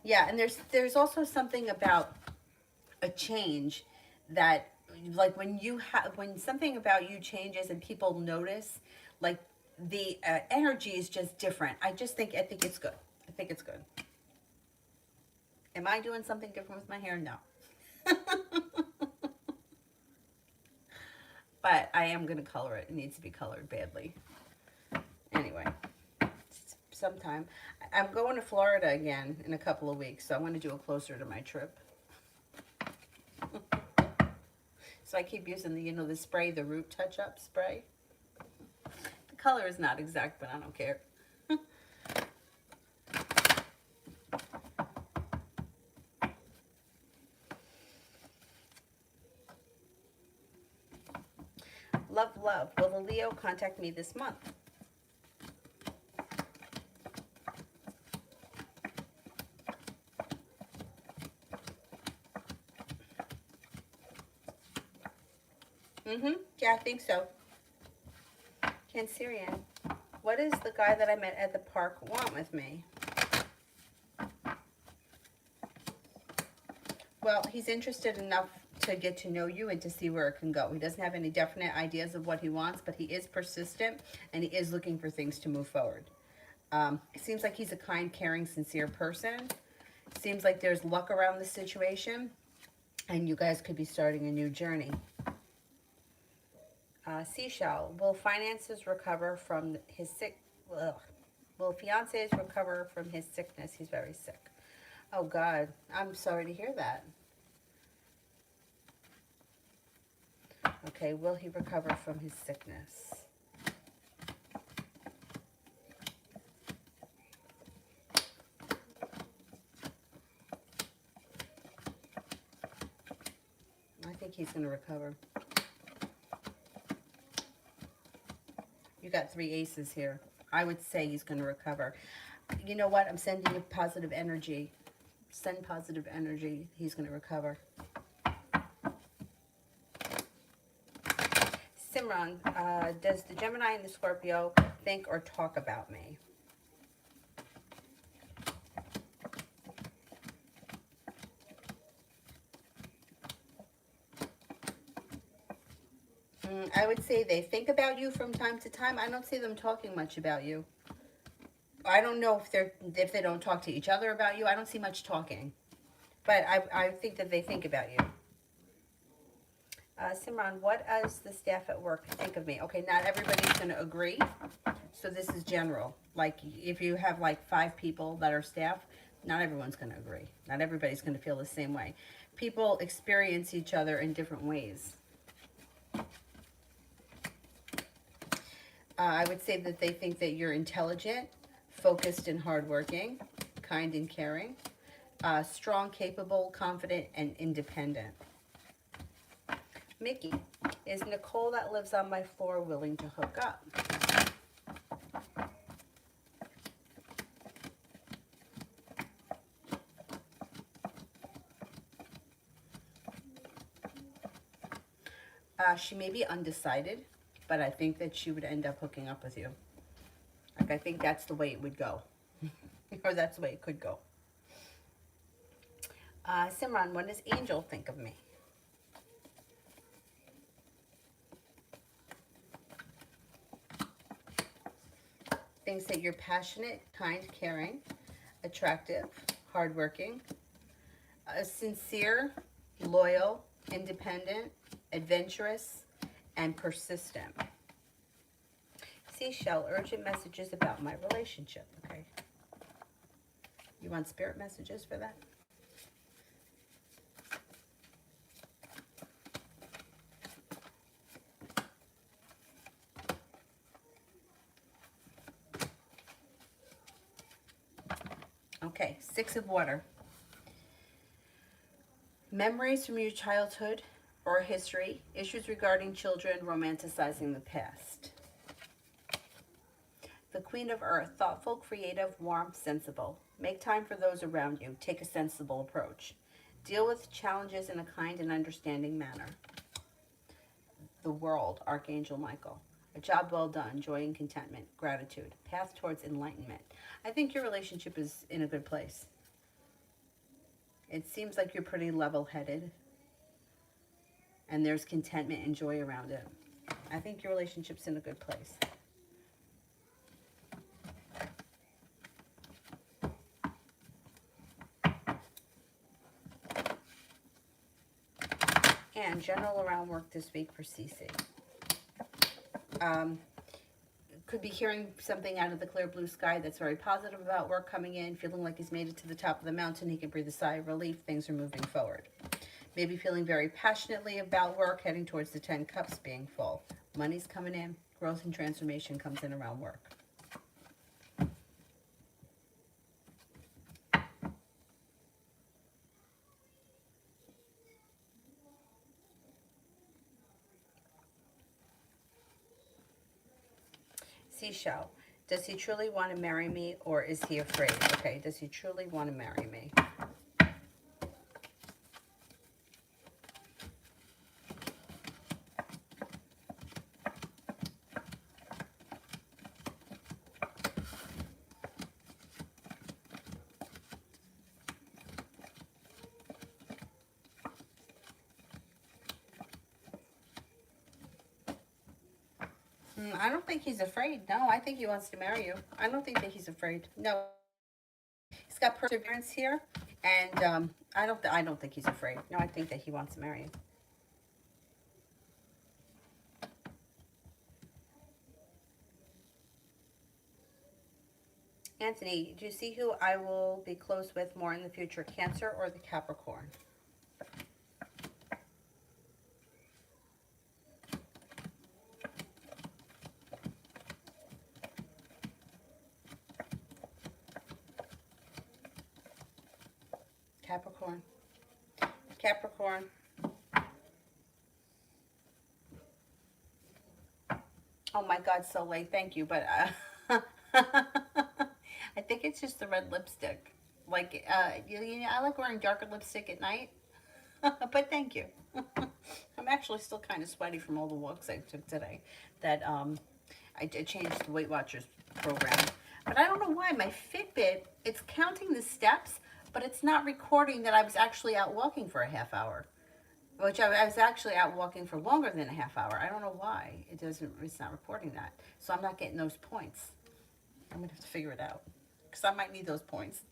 yeah. And there's also something about a change that, like, when something about you changes and people notice, like the energy is just different. I think it's good. I think it's good. Am I doing something different with my hair? No. But I am gonna color it. It needs to be colored badly. Anyway. Sometime. I'm going to Florida again in a couple of weeks, so I want to do it closer to my trip. So I keep using the spray, the root touch-up spray. The color is not exact, but I don't care. Love, love. Will the Leo contact me this month? Yeah, I think so. Cancerian, what does the guy that I met at the park want with me? Well, he's interested enough to get to know you and to see where it can go. He doesn't have any definite ideas of what he wants, but he is persistent and he is looking for things to move forward. It seems like he's a kind, caring, sincere person. Seems like there's luck around the situation and you guys could be starting a new journey. Seashell, will finances recover from his sick? Ugh. Will fiancés recover from his sickness? He's very sick. Oh God, I'm sorry to hear that. Okay, will he recover from his sickness? I think he's going to recover. You got 3 aces here. I would say he's going to recover. You know what? I'm sending you positive energy. Send positive energy. He's going to recover. Simran, does the Gemini and the Scorpio think or talk about me? I would say they think about you from time to time. I don't see them talking much about you. I don't know if they don't talk to each other about you. I don't see much talking, but I think that they think about you. Simran, what does the staff at work think of me? Okay, not everybody's going to agree. So this is general. Like if you have like 5 people that are staff, not everyone's going to agree. Not everybody's going to feel the same way. People experience each other in different ways. I would say that they think that you're intelligent, focused and hardworking, kind and caring, strong, capable, confident, and independent. Mickey, is Nicole that lives on my floor willing to hook up? She may be undecided, but I think that she would end up hooking up with you. Like, I think that's the way it would go. Or that's the way it could go. Simran, what does Angel think of me? Thinks that you're passionate, kind, caring, attractive, hardworking, sincere, loyal, independent, adventurous, and persistent. Seashell, urgent messages about my relationship. Okay. You want spirit messages for that? Okay, 6 of water. Memories from your childhood or history, issues regarding children, romanticizing the past. The Queen of Earth, thoughtful, creative, warm, sensible. Make time for those around you. Take a sensible approach. Deal with challenges in a kind and understanding manner. The World, Archangel Michael. A job well done, joy and contentment, gratitude, path towards enlightenment. I think your relationship is in a good place. It seems like you're pretty level-headed, and there's contentment and joy around it. I think your relationship's in a good place. And general around work this week for Cece. Could be hearing something out of the clear blue sky that's very positive about work coming in, feeling like he's made it to the top of the mountain, he can breathe a sigh of relief, things are moving forward. Maybe feeling very passionately about work, heading towards the 10 cups being full. Money's coming in, growth and transformation comes in around work. Seashell, does he truly want to marry me or is he afraid? Okay, does he truly want to marry me? I don't think he's afraid. No, I think he wants to marry you. I don't think that he's afraid. No, he's got perseverance here, and I don't think he's afraid. No, I think that he wants to marry you. Anthony, do you see who I will be close with more in the future, Cancer or the Capricorn? Capricorn. Capricorn. Oh my God, so late. Thank you, but I think it's just the red lipstick. Like, I like wearing darker lipstick at night, but thank you. I'm actually still kind of sweaty from all the walks I took today. That I did change the Weight Watchers program, but I don't know why my Fitbit, it's counting the steps, but it's not recording that I was actually out walking for a half hour, which I was actually out walking for longer than a half hour. I don't know why it's not reporting that. So I'm not getting those points. I'm gonna have to figure it out. because I might need those points.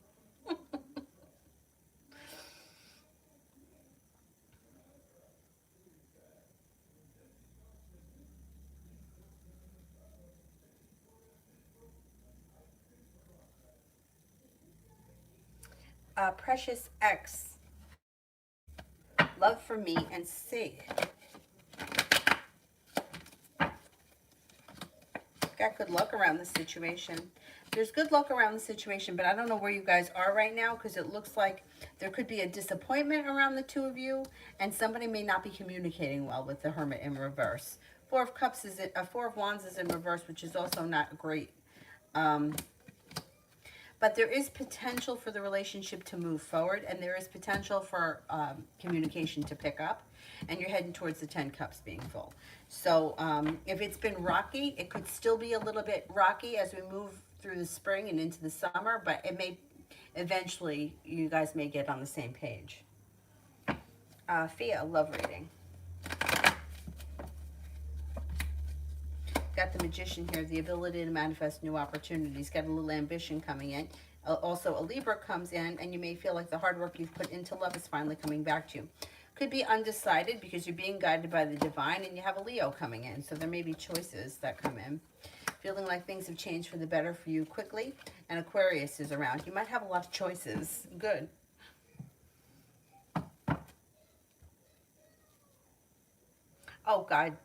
Precious X, love for me and see. Got good luck around the situation. There's good luck around the situation, but I don't know where you guys are right now because it looks like there could be a disappointment around the two of you, and somebody may not be communicating well with the Hermit in reverse. Four of Cups is Four of Wands is in reverse, which is also not great. Um, But there is potential for the relationship to move forward, and there is potential for communication to pick up, and you're heading towards the 10 cups being full. So if it's been rocky, it could still be a little bit rocky as we move through the spring and into the summer, but it may eventually, you guys may get on the same page. Fia, love reading. Got the Magician here, the ability to manifest new opportunities. Got a little ambition coming in. Also, a Libra comes in, and you may feel like the hard work you've put into love is finally coming back to you. Could be undecided because you're being guided by the divine, and you have a Leo coming in. So there may be choices that come in. Feeling like things have changed for the better for you quickly, and Aquarius is around. You might have a lot of choices. Good. Oh, God.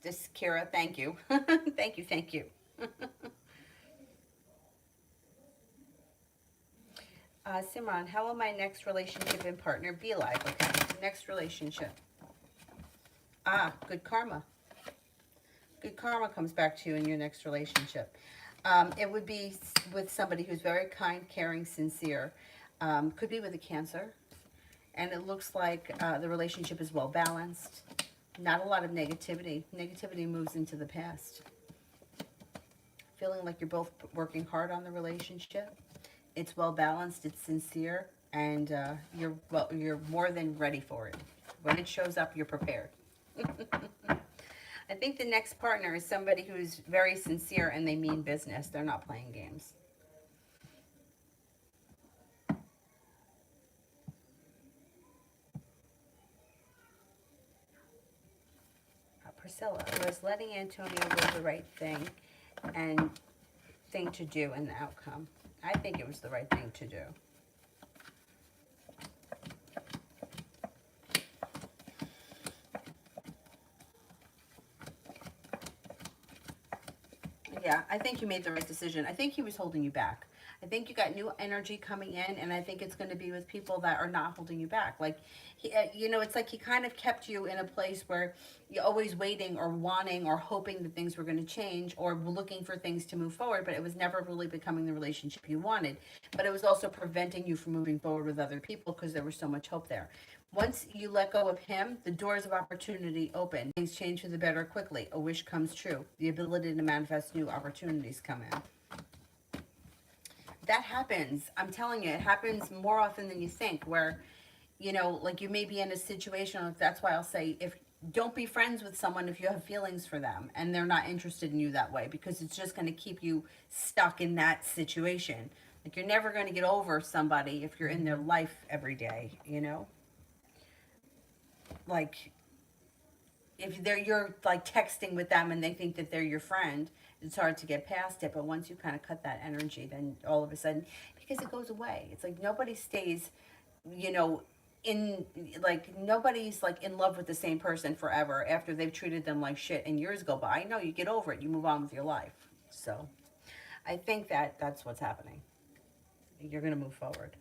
This, Kira, thank you. Thank you, thank you. Simran, how will my next relationship and partner be like? Okay, next relationship. Good karma. Good karma comes back to you in your next relationship. It would be with somebody who's very kind, caring, sincere. Could be with a Cancer. And it looks like the relationship is well balanced. Not a lot of negativity. Negativity moves into the past. Feeling like you're both working hard on the relationship. It's well balanced, it's sincere, and you're more than ready for it. When it shows up, you're prepared. I think the next partner is somebody who's very sincere and they mean business. They're not playing games. Priscilla, was letting Antonio do the right thing and thing to do in the outcome. I think it was the right thing to do. Yeah, I think you made the right decision. I think he was holding you back. I think you got new energy coming in, and I think it's going to be with people that are not holding you back. Like, it's like he kind of kept you in a place where you're always waiting or wanting or hoping that things were going to change or looking for things to move forward, but it was never really becoming the relationship you wanted. But it was also preventing you from moving forward with other people because there was so much hope there. Once you let go of him, the doors of opportunity open. Things change for the better quickly. A wish comes true. The ability to manifest new opportunities come in. That happens. I'm telling you, it happens more often than you think where, like you may be in a situation, that's why I'll say, don't be friends with someone if you have feelings for them and they're not interested in you that way, because it's just going to keep you stuck in that situation. Like you're never going to get over somebody if you're in their life every day, Like if you're like texting with them and they think that they're your friend, it's hard to get past it. But once you kind of cut that energy, then all of a sudden, because it goes away, it's like nobody stays, in like nobody's like in love with the same person forever after they've treated them like shit and years go by. No, you get over it, you move on with your life. So I think that's what's happening. You're going to move forward.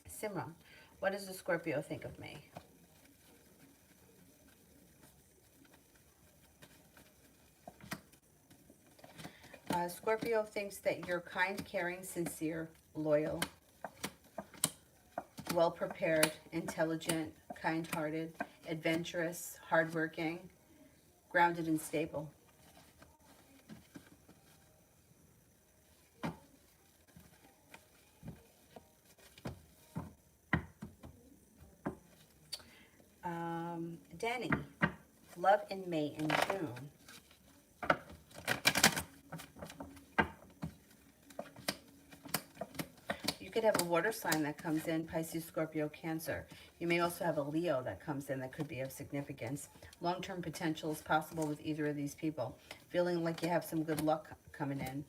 Simran, what does the Scorpio think of me? Scorpio thinks that you're kind, caring, sincere, loyal, well-prepared, intelligent, kind-hearted, adventurous, hardworking, grounded, and stable. Danny, love in May and June. could have a water sign that comes in, Pisces, Scorpio, Cancer. You may also have a Leo that comes in that could be of significance. Long-term potential is possible with either of these people. Feeling like you have some good luck coming in.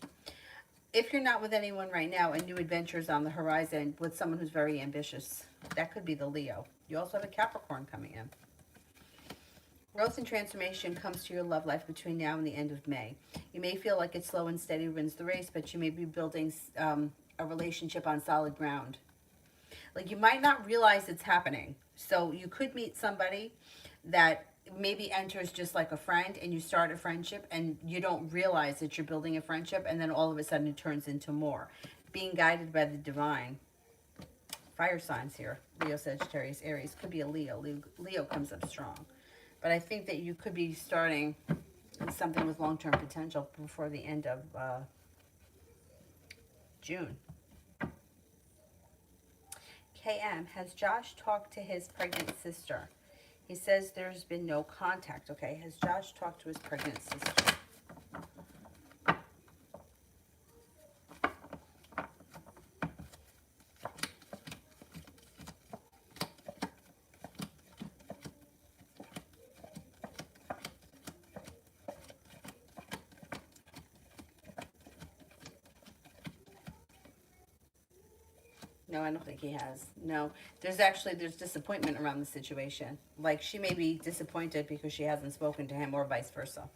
If you're not with anyone right now, a new adventure is on the horizon with someone who's very ambitious. That could be the Leo. You also have a Capricorn coming in. Growth and transformation comes to your love life between now and the end of May. You may feel like it's slow and steady wins the race, but you may be building a relationship on solid ground. Like, you might not realize it's happening. So you could meet somebody that maybe enters just like a friend, and you start a friendship and you don't realize that you're building a friendship, and then all of a sudden it turns into more. Being guided by the divine. Fire signs here. Leo, Sagittarius, Aries. Could be a Leo. Leo comes up strong. But I think that you could be starting something with long-term potential before the end of June. KM, has Josh talked to his pregnant sister? He says there's been no contact. Okay, has Josh talked to his pregnant sister? No, I don't think he has. No, there's disappointment around the situation. Like, she may be disappointed because she hasn't spoken to him, or vice versa.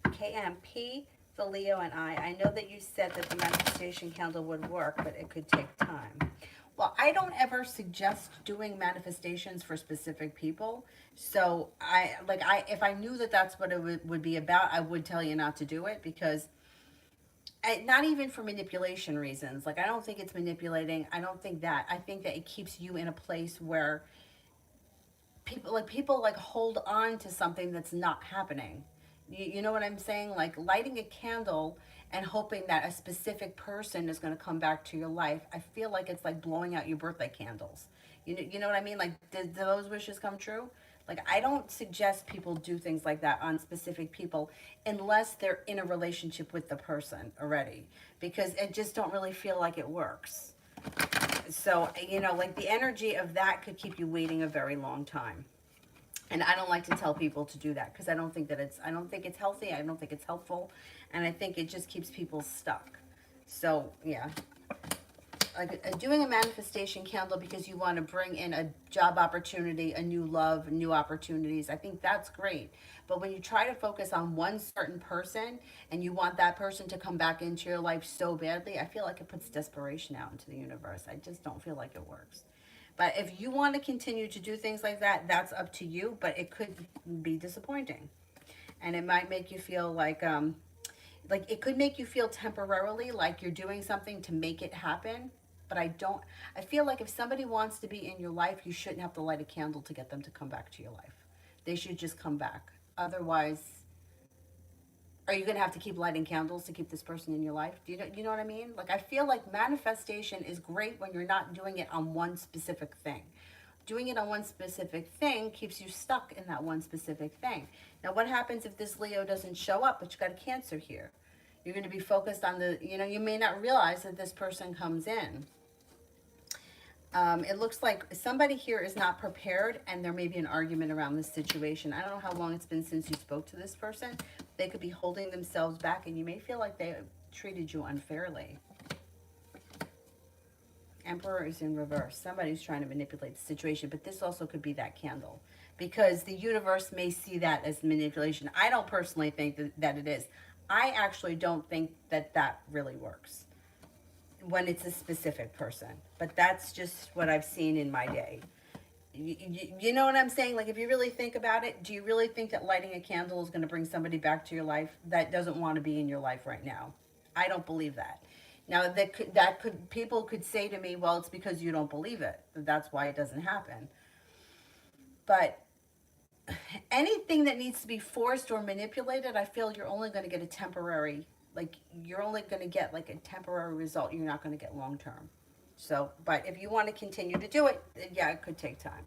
KMP, the Leo, and I know that you said that the manifestation candle would work, but it could take time. Well, I don't ever suggest doing manifestations for specific people. So if I knew that that's what it would be about, I would tell you not to do it, because not even for manipulation reasons. Like, I don't think it's manipulating. I don't think that. I think that it keeps you in a place where people hold on to something that's not happening. You know what I'm saying? Like, lighting a candle and hoping that a specific person is going to come back to your life. I feel like it's like blowing out your birthday candles. You know what I mean? Like, did those wishes come true? Like, I don't suggest people do things like that on specific people unless they're in a relationship with the person already, because I just don't really feel like it works. So, like, the energy of that could keep you waiting a very long time. And I don't like to tell people to do that, because I don't think it's healthy. I don't think it's helpful. And I think it just keeps people stuck. So, yeah. Like, doing a manifestation candle because you want to bring in a job opportunity, a new love, new opportunities, I think that's great. But when you try to focus on one certain person and you want that person to come back into your life so badly, I feel like it puts desperation out into the universe. I just don't feel like it works. But if you want to continue to do things like that, that's up to you, but it could be disappointing. And it might make you feel like it could make you feel temporarily like you're doing something to make it happen. But I feel like if somebody wants to be in your life, you shouldn't have to light a candle to get them to come back to your life. They should just come back. Otherwise, are you going to have to keep lighting candles to keep this person in your life? You know what I mean? Like, I feel like manifestation is great when you're not doing it on one specific thing. Doing it on one specific thing keeps you stuck in that one specific thing. Now, what happens if this Leo doesn't show up, but you got a Cancer here? You're going to be focused on you may not realize that this person comes in. It looks like somebody here is not prepared, and there may be an argument around this situation. I don't know how long it's been since you spoke to this person. They could be holding themselves back, and you may feel like they treated you unfairly. Emperor is in reverse. Somebody's trying to manipulate the situation, but this also could be that candle, because the universe may see that as manipulation. I don't personally think that it is. I actually don't think that really works when it's a specific person, but that's just what I've seen in my day. You know what I'm saying? Like, if you really think about it, do you really think that lighting a candle is going to bring somebody back to your life that doesn't want to be in your life right now? I don't believe that. Now, people could say to me, well, it's because you don't believe it. That's why it doesn't happen. But anything that needs to be forced or manipulated, I feel you're only going to get a temporary, you're only going to get like a temporary result. You're not going to get long term. So, but if you want to continue to do it, yeah, it could take time.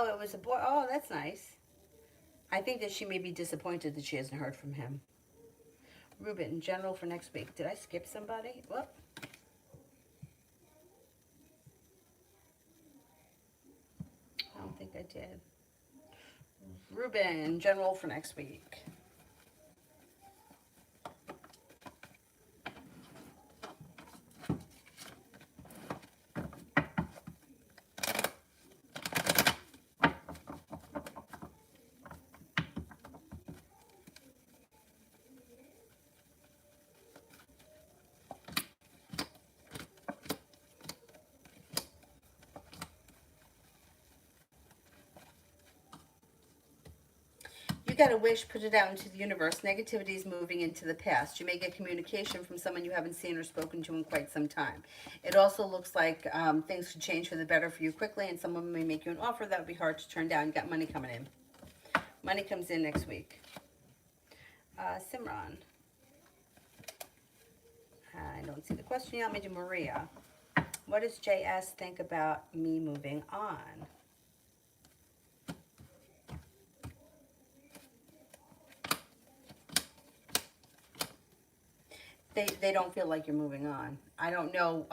Oh, it was a boy. Oh, that's nice. I think that she may be disappointed that she hasn't heard from him. Ruben, general for next week. Did I skip somebody? Whoop. I don't think I did. Ruben, general for next week. You got a wish, put it out into the universe. Negativity is moving into the past. You may get communication from someone you haven't seen or spoken to in quite some time. It also looks like things could change for the better for you quickly, and someone may make you an offer that would be hard to turn down. You got money coming in. Money comes in next week. Simran. I don't see the question yet. Let me do Maria. What does JS think about me moving on? They don't feel like you're moving on. I don't know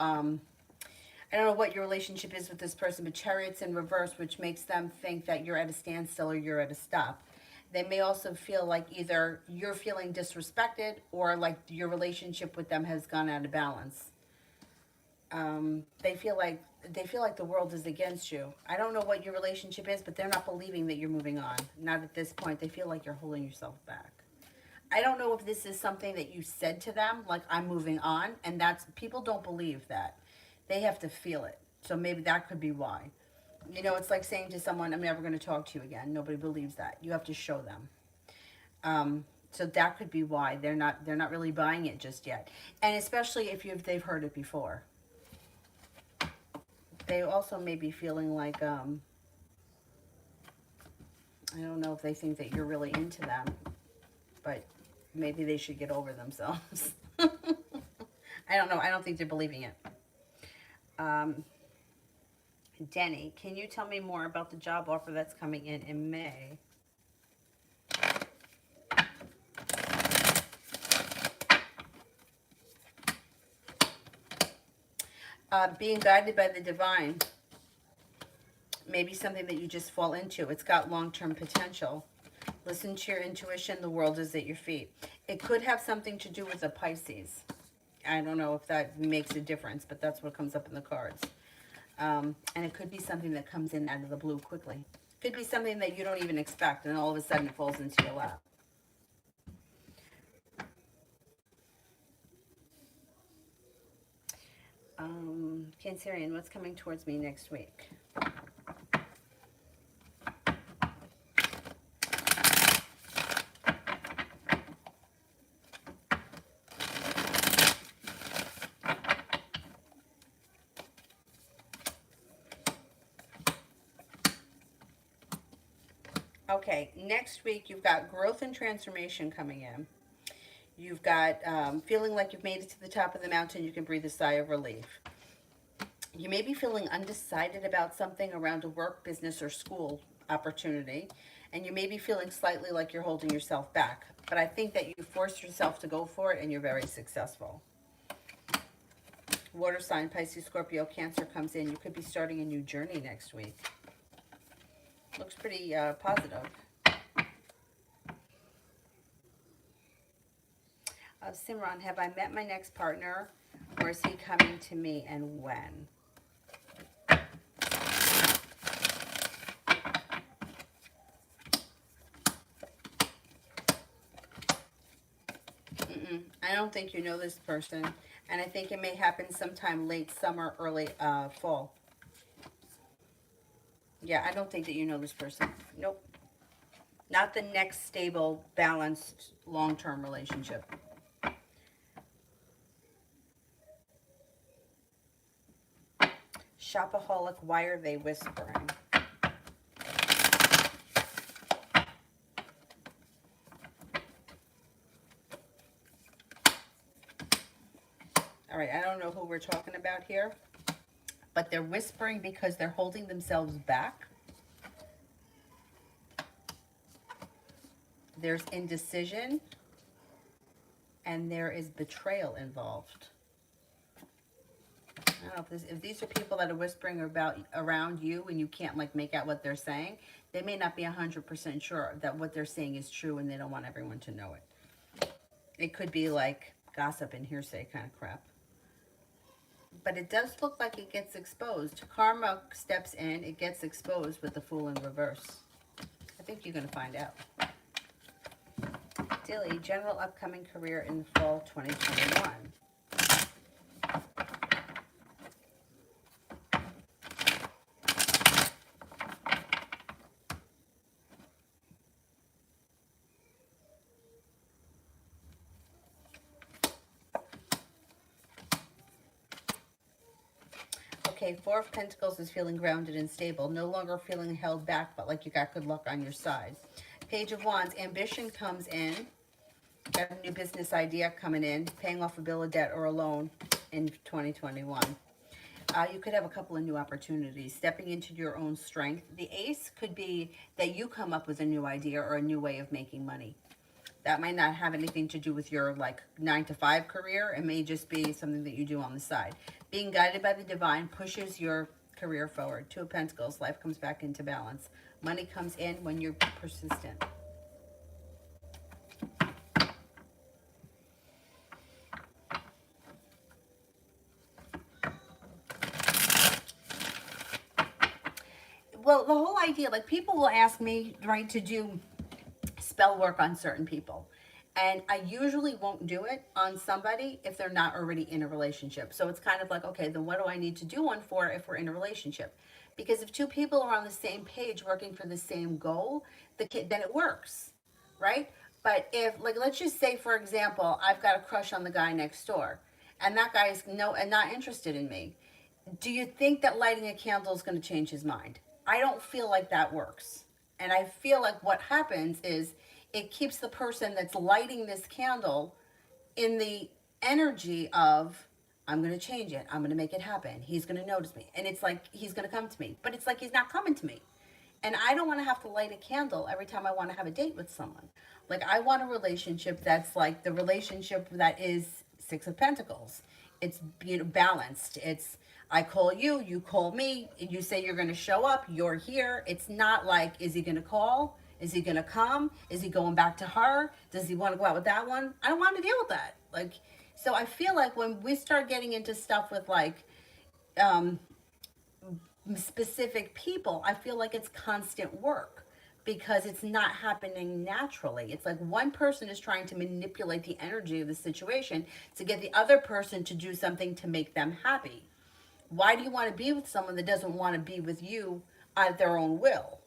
what your relationship is with this person, but Chariot's in reverse, which makes them think that you're at a standstill or you're at a stop. They may also feel like either you're feeling disrespected or like your relationship with them has gone out of balance. They feel like the world is against you. I don't know what your relationship is, but they're not believing that you're moving on. Not at this point. They feel like you're holding yourself back. I don't know if this is something that you said to them, like I'm moving on, and that's people don't believe that. They have to feel it. So maybe that could be why. You know, it's like saying to someone, I'm never going to talk to you again. Nobody believes that. You have to show them. So that could be why they're not really buying it just yet. And especially if they've heard it before. They also may be feeling like, I don't know if they think that you're really into them, but maybe they should get over themselves. I don't know. I don't think they're believing it. Denny, can you tell me more about the job offer that's coming in May? Being guided by the divine. Maybe something that you just fall into. It's got long-term potential. Listen to your intuition. The world is at your feet. It could have something to do with a Pisces. I don't know if that makes a difference, but that's what comes up in the cards. And it could be something that comes in out of the blue quickly. Could be something that you don't even expect, and all of a sudden it falls into your lap. Cancerian, what's coming towards me next week? Okay, next week you've got growth and transformation coming in. You've got feeling like you've made it to the top of the mountain. You can breathe a sigh of relief. You may be feeling undecided about something around a work, business, or school opportunity, and you may be feeling slightly like you're holding yourself back. But I think that you forced yourself to go for it, and you're very successful. Water sign, Pisces, Scorpio, Cancer comes in. You could be starting a new journey next week. Looks pretty positive. Simran, have I met my next partner, or is he coming to me, and when? I don't think you know this person, and I think it may happen sometime late summer, early fall. Yeah, I don't think that you know this person. Nope. Not the next stable, balanced, long-term relationship. Shopaholic, why are they whispering? All right, I don't know who we're talking about here, but they're whispering because they're holding themselves back. There's indecision, and there is betrayal involved. I don't know if these are people that are whispering about around you and you can't like make out what they're saying. They may not be 100% sure that what they're saying is true and they don't want everyone to know it. It could be like gossip and hearsay kind of crap. But it does look like it gets exposed. Karma steps in, it gets exposed with the Fool in reverse. I think you're going to find out. Dilly, general upcoming career in fall 2021. Okay, Four of Pentacles is feeling grounded and stable. No longer feeling held back, but like you got good luck on your side. Page of Wands, ambition comes in. Got a new business idea coming in. Paying off a bill of debt or a loan in 2021. You could have a couple of new opportunities. Stepping into your own strength. The Ace could be that you come up with a new idea or a new way of making money. That might not have anything to do with your like 9-to-5 career. It may just be something that you do on the side. Being guided by the divine pushes your career forward. Two of Pentacles, life comes back into balance. Money comes in when you're persistent. Well, the whole idea, like people will ask me, right, to do spell work on certain people. And I usually won't do it on somebody if they're not already in a relationship. So it's kind of like, okay, then what do I need to do one for if we're in a relationship? Because if two people are on the same page working for the same goal, then it works, right? But if, like, let's just say, for example, I've got a crush on the guy next door, and that guy is not interested in me. Do you think that lighting a candle is going to change his mind? I don't feel like that works. And I feel like what happens is it keeps the person that's lighting this candle in the energy of, I'm going to change it. I'm going to make it happen. He's going to notice me. And it's like, he's going to come to me. But it's like, he's not coming to me. And I don't want to have to light a candle every time I want to have a date with someone. Like, I want a relationship that's like the relationship that is Six of Pentacles. It's balanced. It's, I call you, you call me, you say you're going to show up, you're here. It's not like, is he going to call? Is he going to come? Is he going back to her? Does he want to go out with that one? I don't want to deal with that. Like, so I feel like when we start getting into stuff with like, specific people, I feel like it's constant work because it's not happening naturally. It's like one person is trying to manipulate the energy of the situation to get the other person to do something to make them happy. Why do you want to be with someone that doesn't want to be with you at their own will?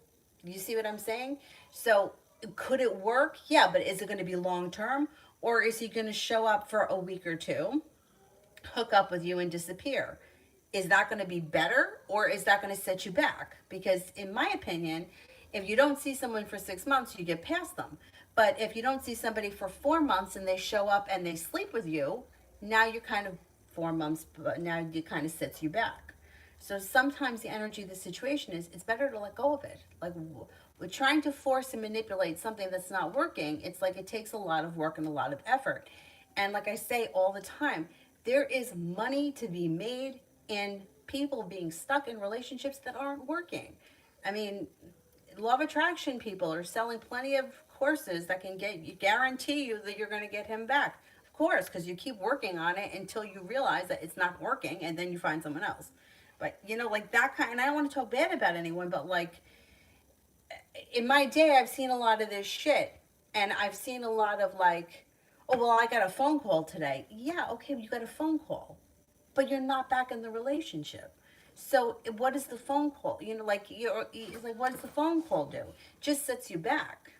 You see what I'm saying? So could it work? Yeah, but is it going to be long term? Or is he going to show up for a week or two, hook up with you and disappear? Is that going to be better or is that going to set you back? Because in my opinion, if you don't see someone for 6 months, you get past them. But if you don't see somebody for 4 months and they show up and they sleep with you, now you're kind of 4 months, but now it kind of sets you back. So sometimes the energy of the situation is it's better to let go of it. Like we're trying to force and manipulate something that's not working. It's like it takes a lot of work and a lot of effort. And like I say all the time, there is money to be made in people being stuck in relationships that aren't working. I mean, law of attraction people are selling plenty of courses that can guarantee you that you're going to get him back. Of course, because you keep working on it until you realize that it's not working and then you find someone else. But, you know, like that kind, and I don't want to talk bad about anyone, but like in my day, I've seen a lot of this shit. And I've seen a lot of like, oh, well, I got a phone call today. Yeah, okay, you got a phone call. But you're not back in the relationship. So what is the phone call? You know, like it's like, what does the phone call do? Just sets you back.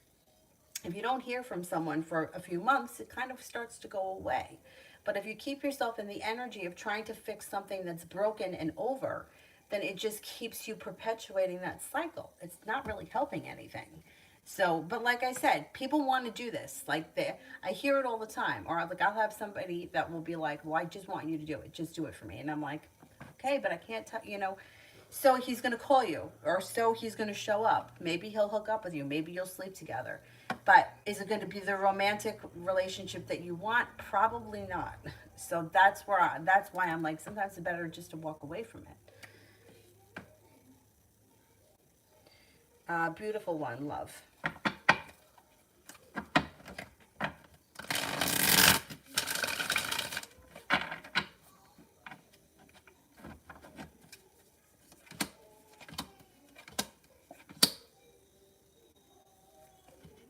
If you don't hear from someone for a few months, it kind of starts to go away. But if you keep yourself in the energy of trying to fix something that's broken and over, then it just keeps you perpetuating that cycle. It's not really helping anything. So, but like I said, people want to do this. Like I hear it all the time. Or like I'll have somebody that will be like, well, I just want you to do it. Just do it for me. And I'm like, okay, but I can't tell, you know, So he's going to call you, or so he's going to show up. Maybe he'll hook up with you. Maybe you'll sleep together. But is it going to be the romantic relationship that you want? Probably not. So that's why I'm like, sometimes it's better just to walk away from it. Beautiful one, love.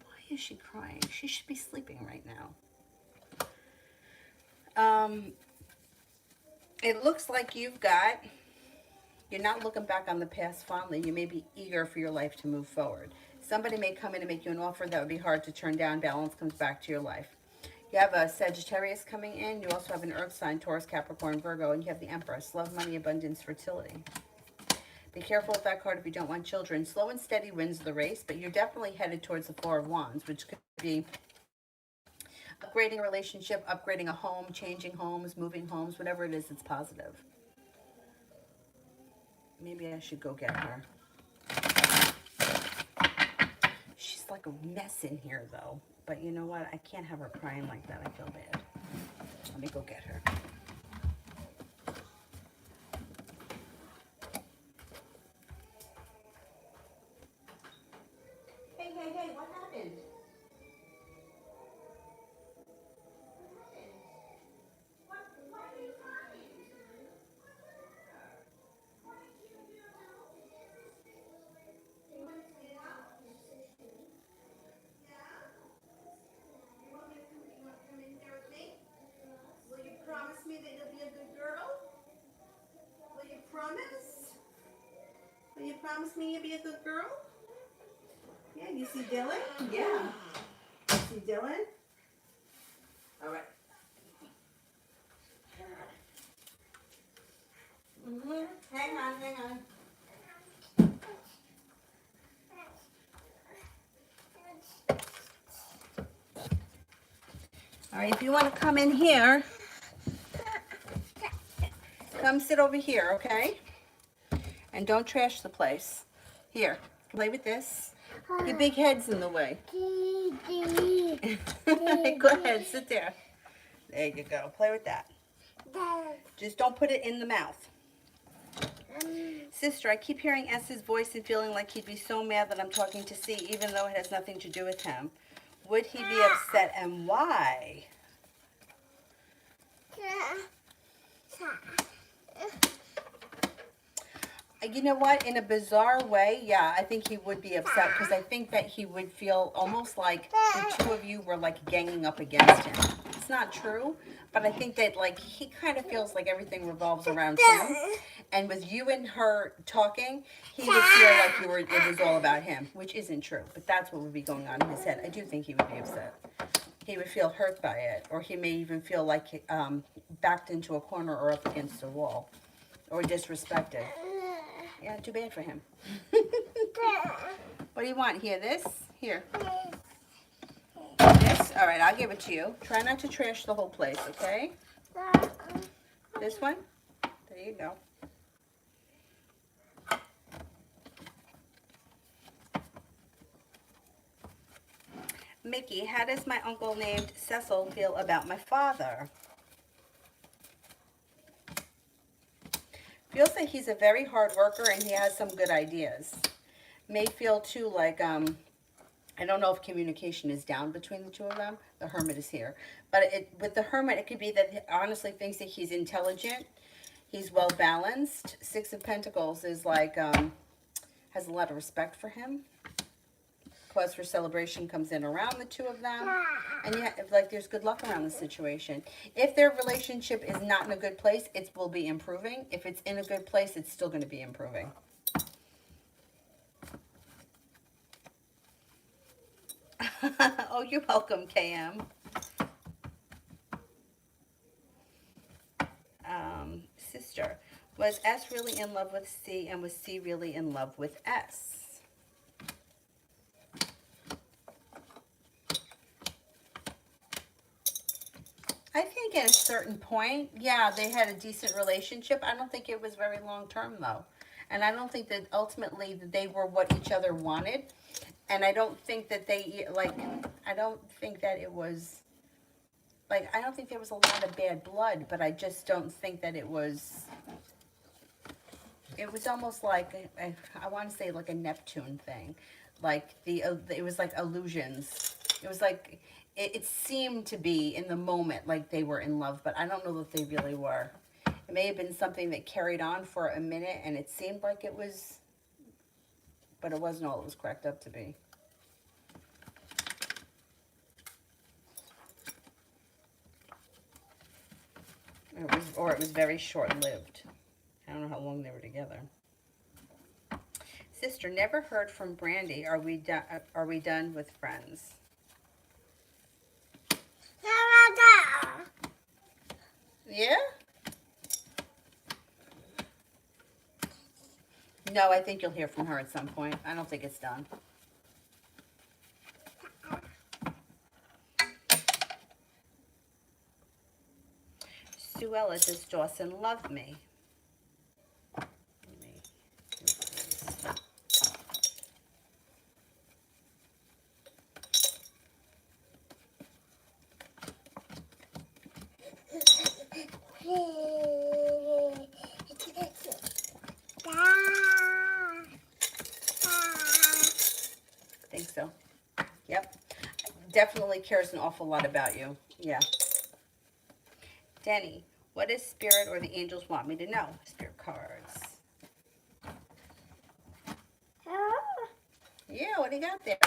Why is she crying? She should be sleeping right now. It looks like you're not looking back on the past fondly. You may be eager for your life to move forward. Somebody may come in and make you an offer that would be hard to turn down. Balance comes back to your life. You have a Sagittarius coming in. You also have an Earth sign, Taurus, Capricorn, Virgo, and you have the Empress. Love, money, abundance, fertility. Be careful with that card if you don't want children. Slow and steady wins the race, but you're definitely headed towards the Four of Wands, which could be upgrading a relationship, upgrading a home, changing homes, moving homes, whatever it is, it's positive. Maybe I should go get her. She's like a mess in here, though. But you know what? I can't have her crying like that. I feel bad. Let me go get her. Hey, what happened? Promise me that you'll be a good girl? Will you promise? Will you promise me you'll be a good girl? Yeah, you see Dylan? Yeah. You see Dylan? All right. Hang on. All right, if you want to come in here, come sit over here, okay? And don't trash the place. Here, play with this. Your big head's in the way. Go ahead, sit there. There you go. Play with that. Just don't put it in the mouth. Sister, I keep hearing S's voice and feeling like he'd be so mad that I'm talking to C, even though it has nothing to do with him. Would he be upset, and why? You know what? In a bizarre way, yeah, I think he would be upset because I think that he would feel almost like the two of you were like ganging up against him. It's not true, but I think that like he kind of feels like everything revolves around him. And with you and her talking, he would feel like it was all about him, which isn't true. But that's what would be going on in his head. I do think he would be upset. He would feel hurt by it, or he may even feel like backed into a corner or up against a wall, or disrespected. Yeah, too bad for him. What do you want? Here, this? Here. This? All right, I'll give it to you. Try not to trash the whole place, okay? This one? There you go. Mickey, how does my uncle named Cecil feel about my father? Feels like he's a very hard worker and he has some good ideas. May feel too like, I don't know if communication is down between the two of them. The Hermit is here. But with the Hermit, it could be that he honestly thinks that he's intelligent. He's well balanced. Six of Pentacles is like, has a lot of respect for him. Cause for celebration comes in around the two of them. And yeah, like there's good luck around the situation. If their relationship is not in a good place, it will be improving. If it's in a good place, it's still going to be improving. Oh, you're welcome, KM. Sister, was S really in love with C, and was C really in love with S? I think at a certain point, yeah, they had a decent relationship. I don't think it was very long term, though. And I don't think that ultimately that they were what each other wanted. And I don't think that they, like, I don't think that it was, like, I don't think there was a lot of bad blood, but I just don't think that it was almost like, I want to say like a Neptune thing. Like, it was like illusions. It was like, it seemed to be in the moment like they were in love, but I don't know that they really were. It may have been something that carried on for a minute and it seemed like it was, but it wasn't all it was cracked up to be. Or it was very short-lived. I don't know how long they were together. Sister, never heard from Brandy. Are we done with friends? Yeah? No, I think you'll hear from her at some point. I don't think it's done. Suella, does Dawson love me? 'Cause think so. Yep. Definitely cares an awful lot about you. Yeah. Denny, what does Spirit or the angels want me to know? Spirit cards. Yeah, what do you got there?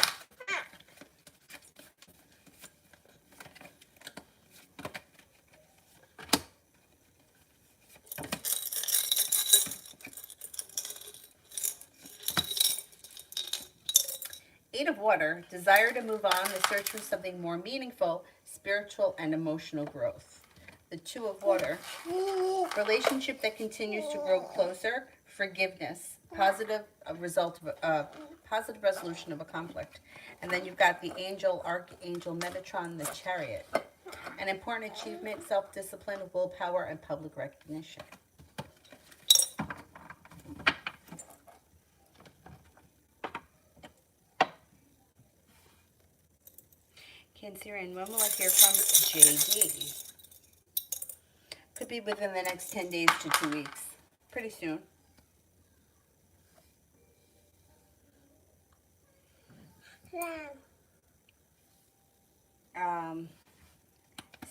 Eight of Water, desire to move on, the search for something more meaningful, spiritual and emotional growth. The Two of Water, relationship that continues to grow closer, forgiveness, positive resolution of a conflict. And then you've got the Angel, Archangel Metatron, the Chariot. An important achievement, self-discipline, willpower, and public recognition. Cancerian, when will I hear from JD? Could be within the next 10 days to 2 weeks. Pretty soon.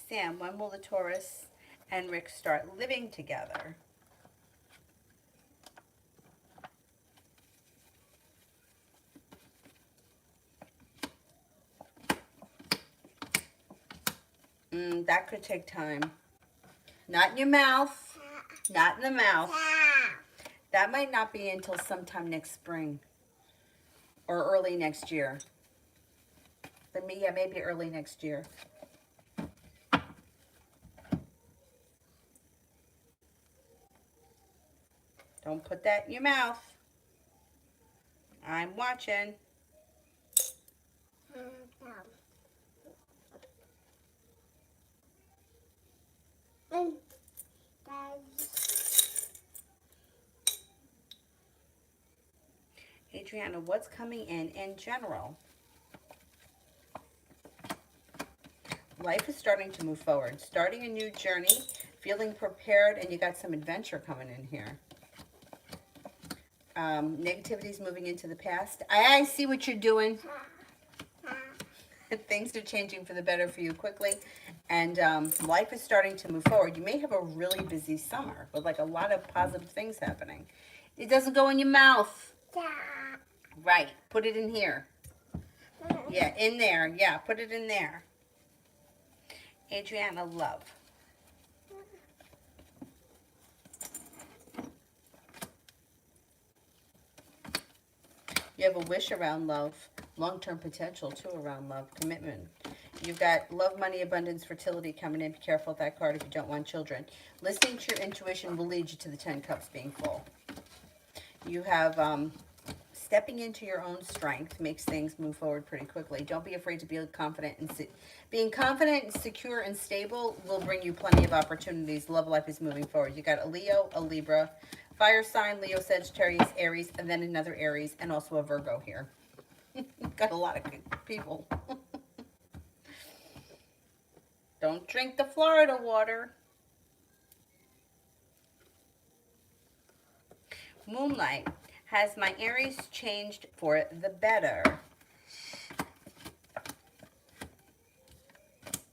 Sam, when will the Taurus and Rick start living together? That could take time. Not in your mouth. Not in the mouth. That might not be until sometime next spring. Or early next year. Yeah, maybe early next year. Don't put that in your mouth. I'm watching. Adriana, what's coming in general? Life is starting to move forward. Starting a new journey, feeling prepared, and you got some adventure coming in here. Negativity is moving into the past. I see what you're doing. Things are changing for the better for you quickly. And life is starting to move forward. You may have a really busy summer with like a lot of positive things happening. It doesn't go in your mouth. Right. Put it in here. Yeah, in there. Yeah, put it in there. Adriana, love. You have a wish around love. Long-term potential, too, around love. Commitment. You've got love, money, abundance, fertility coming in. Be careful with that card if you don't want children. Listening to your intuition will lead you to the 10 Cups being full. You have stepping into your own strength makes things move forward pretty quickly. Don't be afraid to be confident. Being confident, and secure, and stable will bring you plenty of opportunities. Love life is moving forward. You got a Leo, a Libra, Fire sign, Leo, Sagittarius, Aries, and then another Aries, and also a Virgo here. Got a lot of people. Don't drink the Florida water. Moonlight. Has my Aries changed for the better?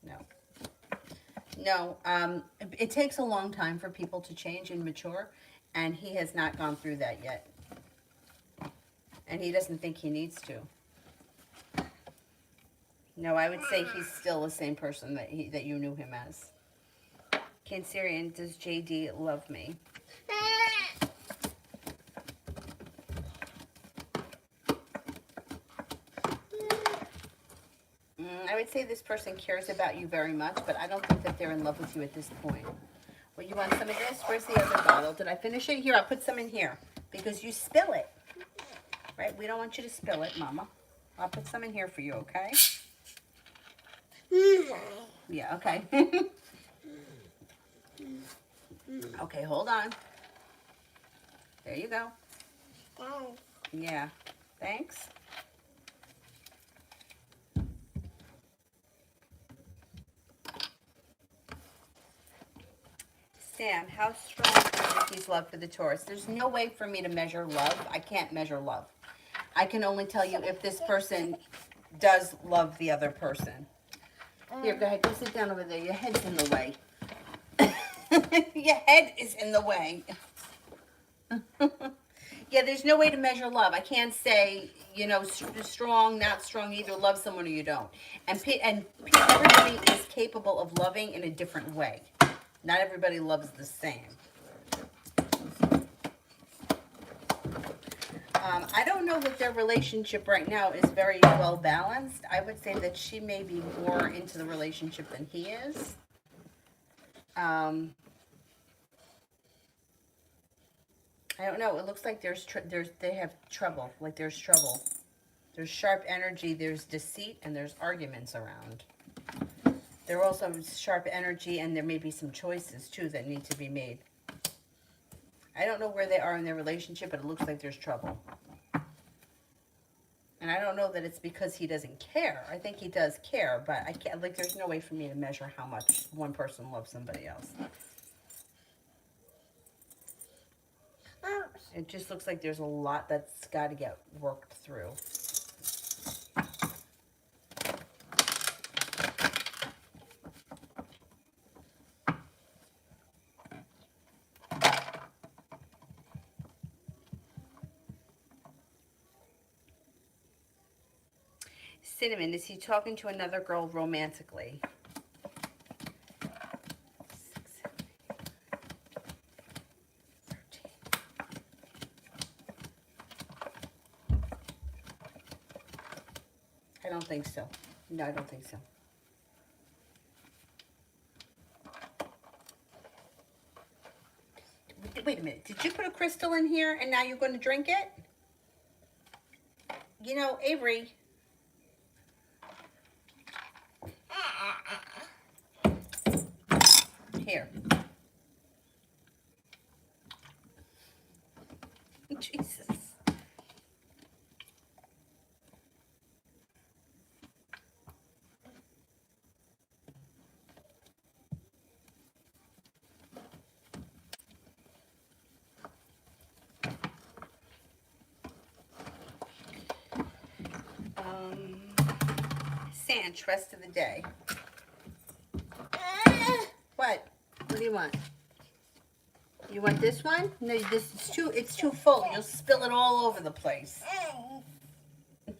No. No. It takes a long time for people to change and mature, and he has not gone through that yet. And he doesn't think he needs to. No, I would say he's still the same person that you knew him as. Cancerian, does JD love me? I would say this person cares about you very much, but I don't think that they're in love with you at this point. Well, you want some of this? Where's the other bottle? Did I finish it? Here, I'll put some in here because you spill it. Right? We don't want you to spill it, Mama. I'll put some in here for you, okay? Yeah, okay. Okay, hold on. There you go. Yeah, thanks. Sam, how strong is Vicky's love for the Taurus? There's no way for me to measure love. I can't measure love. I can only tell you if this person does love the other person. Here, go ahead. Go sit down over there. Your head's in the way. Your head is in the way. Yeah, there's no way to measure love. I can't say, you know, strong, not strong. You either love someone or you don't. And everybody is capable of loving in a different way. Not everybody loves the same. I don't know that their relationship right now is very well balanced. I would say that she may be more into the relationship than he is. I don't know. It looks like they have trouble. Like there's trouble. There's sharp energy. There's deceit, and there's arguments around. There also sharp energy, and there may be some choices too that need to be made. I don't know where they are in their relationship, but it looks like there's trouble. And I don't know that it's because he doesn't care. I think he does care, but I can't. Like, there's no way for me to measure how much one person loves somebody else. It just looks like there's a lot that's got to get worked through. Cinnamon, is he talking to another girl romantically? 6, 7, 13. I don't think so. No, I don't think so. Wait a minute. Did you put a crystal in here and now you're going to drink it? You know, Avery. Here. Jesus. Sanch, rest of the day. What? What do you want? You want this one? No, this is it's too full. You'll spill it all over the place. Let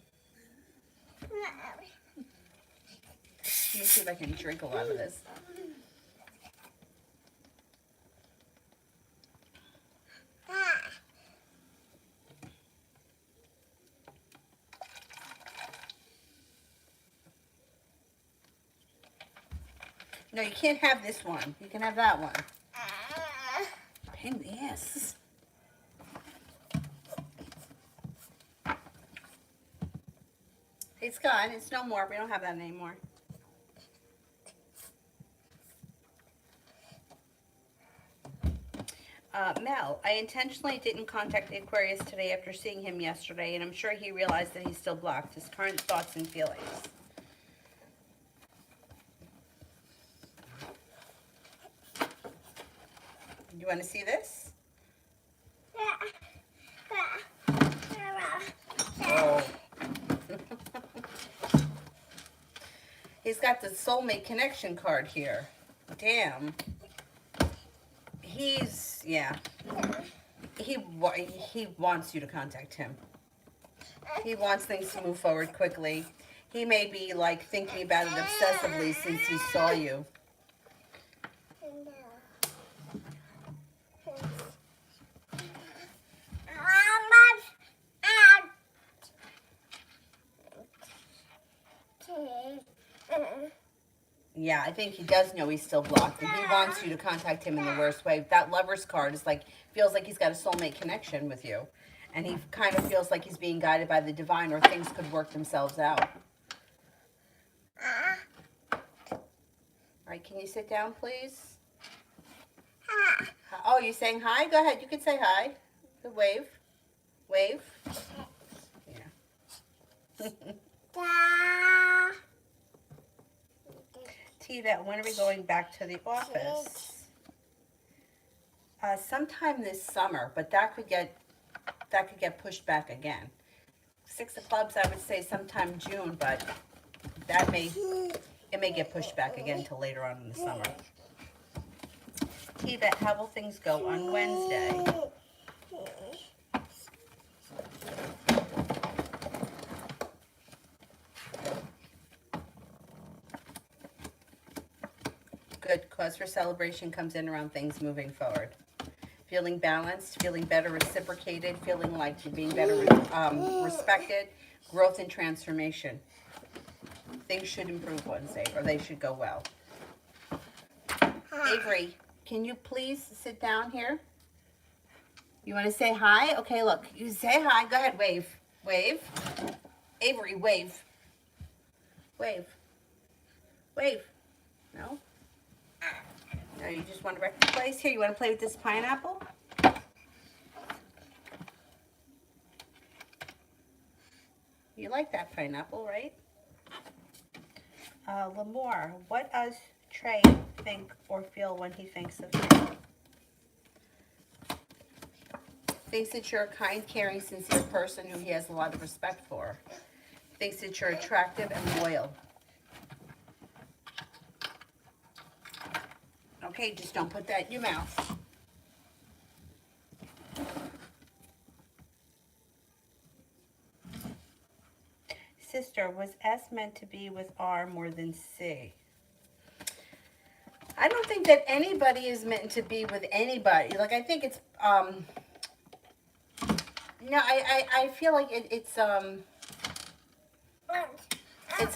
me see if I can drink a lot of this. No, you can't have this one. You can have that one. Pain in the ass. It's gone. It's no more. We don't have that anymore. Mel, I intentionally didn't contact Aquarius today after seeing him yesterday, and I'm sure he realized that he's still blocked. His current thoughts and feelings. You want to see this? Oh. He's got the soulmate connection card here. Damn. He's, yeah. He wants you to contact him. He wants things to move forward quickly. He may be like thinking about it obsessively since he saw you. Yeah, I think he does know he's still blocked, and he wants you to contact him in the worst way. That Lover's card is like, feels like he's got a soulmate connection with you, and he kind of feels like he's being guided by the divine, or things could work themselves out. All right, can you sit down, please? Oh, you saying hi? Go ahead, you can say hi. Good wave. Wave. Yeah. That when are we going back to the office? Sometime this summer, but that could get pushed back again. 6 of clubs, I would say sometime June, but it may get pushed back again until later on in the summer. Yvette, how will things go on Wednesday? Good. Cause for celebration comes in around things moving forward. Feeling balanced, feeling better reciprocated, feeling like you're being better respected, growth and transformation. Things should improve Wednesday, or they should go well. Avery, can you please sit down here? You want to say hi? Okay, look, you say hi. Go ahead, wave. Wave. Avery, wave. Wave. Wave. No? No, you just want to wreck the place? Here, you want to play with this pineapple? You like that pineapple, right? Lamore, what does Trey think or feel when he thinks of you? Thinks that you're a kind, caring, sincere person who he has a lot of respect for. Thinks that you're attractive and loyal. Okay, just don't put that in your mouth. Sister, was S meant to be with R more than C? I don't think that anybody is meant to be with anybody. Like, I think it's, no, I feel like it's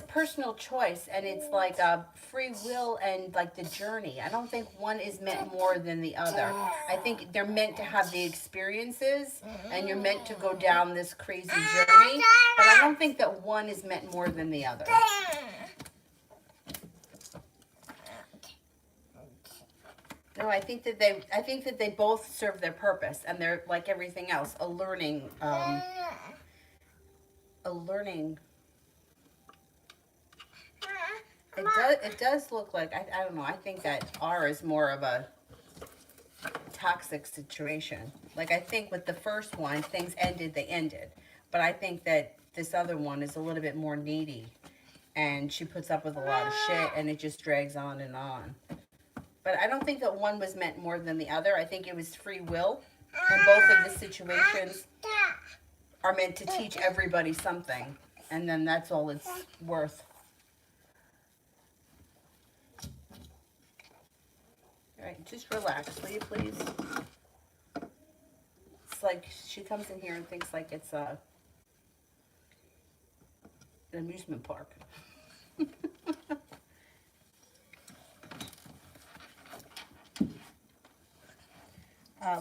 personal choice, and it's like free will and like the journey. I don't think one is meant more than the other. I think they're meant to have the experiences, and you're meant to go down this crazy journey, but I don't think that one is meant more than the other. No, I think that they both serve their purpose, and they're like everything else, a learning. It does look like, I don't know, I think that R is more of a toxic situation. Like, I think with the first one, things ended, they ended. But I think that this other one is a little bit more needy, and she puts up with a lot of shit, and it just drags on and on. But I don't think that one was meant more than the other. I think it was free will, and both of the situations are meant to teach everybody something, and then that's all it's worth. All right, just relax, will you please? It's like she comes in here and thinks like it's an amusement park.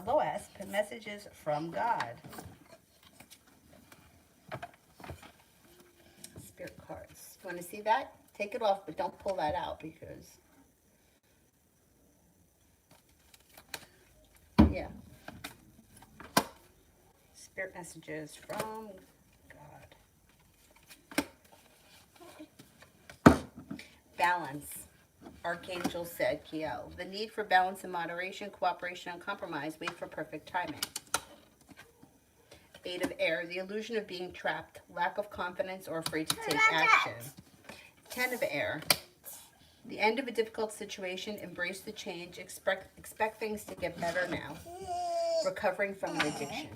Loas, messages from God. Spirit cards. You want to see that? Take it off, but don't pull that out because... Yeah. Spirit messages from God. Balance. Archangel said, Kiel. The need for balance and moderation, cooperation, and compromise. Wait for perfect timing. Eight of Air. The illusion of being trapped. Lack of confidence or afraid to take action. 10 of Air. The end of a difficult situation. Embrace the change. Expect things to get better now. Recovering from an addiction.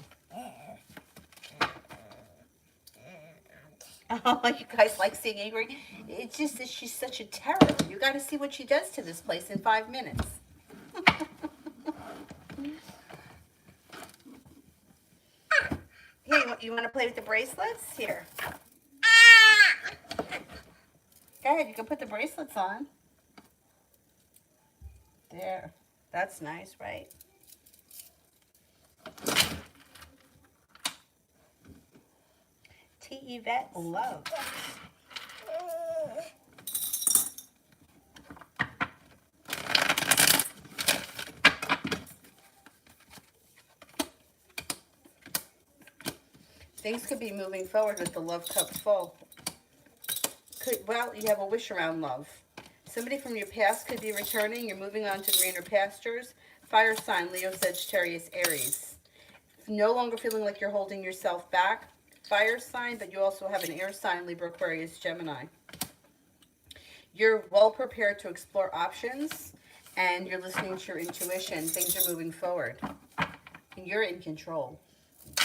Oh, you guys like seeing angry? It's just that she's such a terror. You got to see what she does to this place in 5 minutes. Here, you want to play with the bracelets? Here. Go ahead, you can put the bracelets on. There. That's nice, right? T. Yvette Love. Things could be moving forward with the love cup full. Well, you have a wish around love. Somebody from your past could be returning. You're moving on to greener pastures. Fire sign, Leo, Sagittarius, Aries. No longer feeling like you're holding yourself back. Fire sign, but you also have an air sign, Libra, Aquarius, Gemini. You're well prepared to explore options, and you're listening to your intuition. Things are moving forward. And you're in control.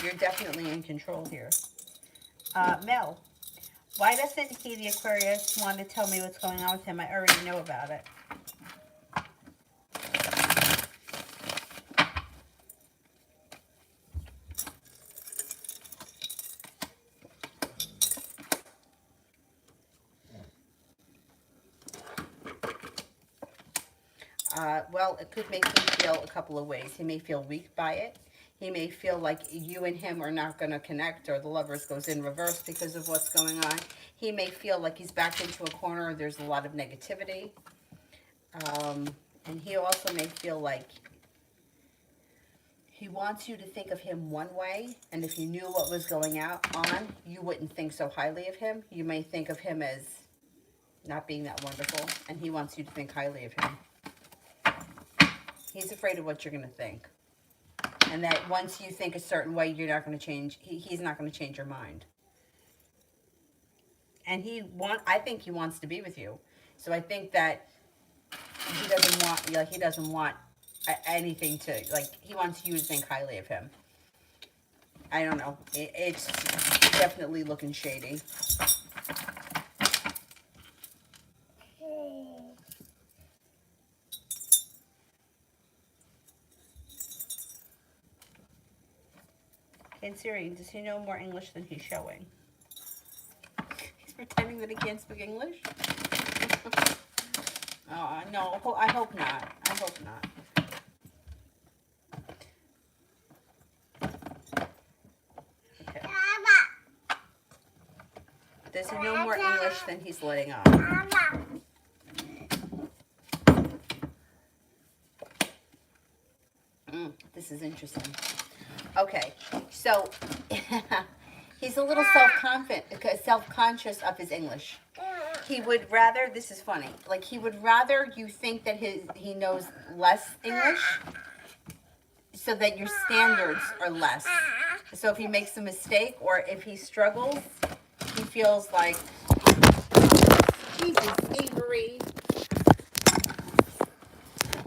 You're definitely in control here. Mel, why doesn't he, the Aquarius, want to tell me what's going on with him? I already know about it. Well, it could make him feel a couple of ways. He may feel weak by it. He may feel like you and him are not going to connect, or the lovers goes in reverse because of what's going on. He may feel like he's backed into a corner. There's a lot of negativity. And he also may feel like he wants you to think of him one way, and if you knew what was going on, you wouldn't think so highly of him. You may think of him as not being that wonderful, and he wants you to think highly of him. He's afraid of what you're going to think. And that once you think a certain way, you're not going to change. He's not going to change your mind. And I think he wants to be with you. So I think that he doesn't want anything to, he wants you to think highly of him. I don't know. It's definitely looking shady. Cancerian, does he know more English than he's showing? He's pretending that he can't speak English? No, I hope not. I hope not. Okay. Does he know more English than he's letting on? This is interesting. Okay, so he's a little self-conscious of his English. He would rather, this is funny, he would rather you think that he knows less English so that your standards are less. So if he makes a mistake or if he struggles, he feels like, Jesus, Avery.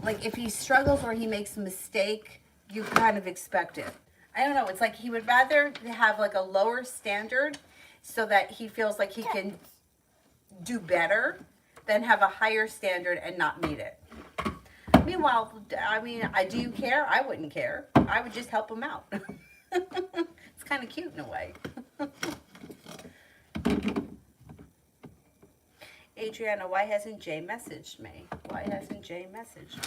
If he struggles or he makes a mistake, you kind of expect it. I don't know. It's like he would rather have a lower standard so that he feels like he can do better than have a higher standard and not meet it. Meanwhile, do you care? I wouldn't care. I would just help him out. It's kind of cute in a way. Adriana, why hasn't Jay messaged me? Why hasn't Jay messaged me?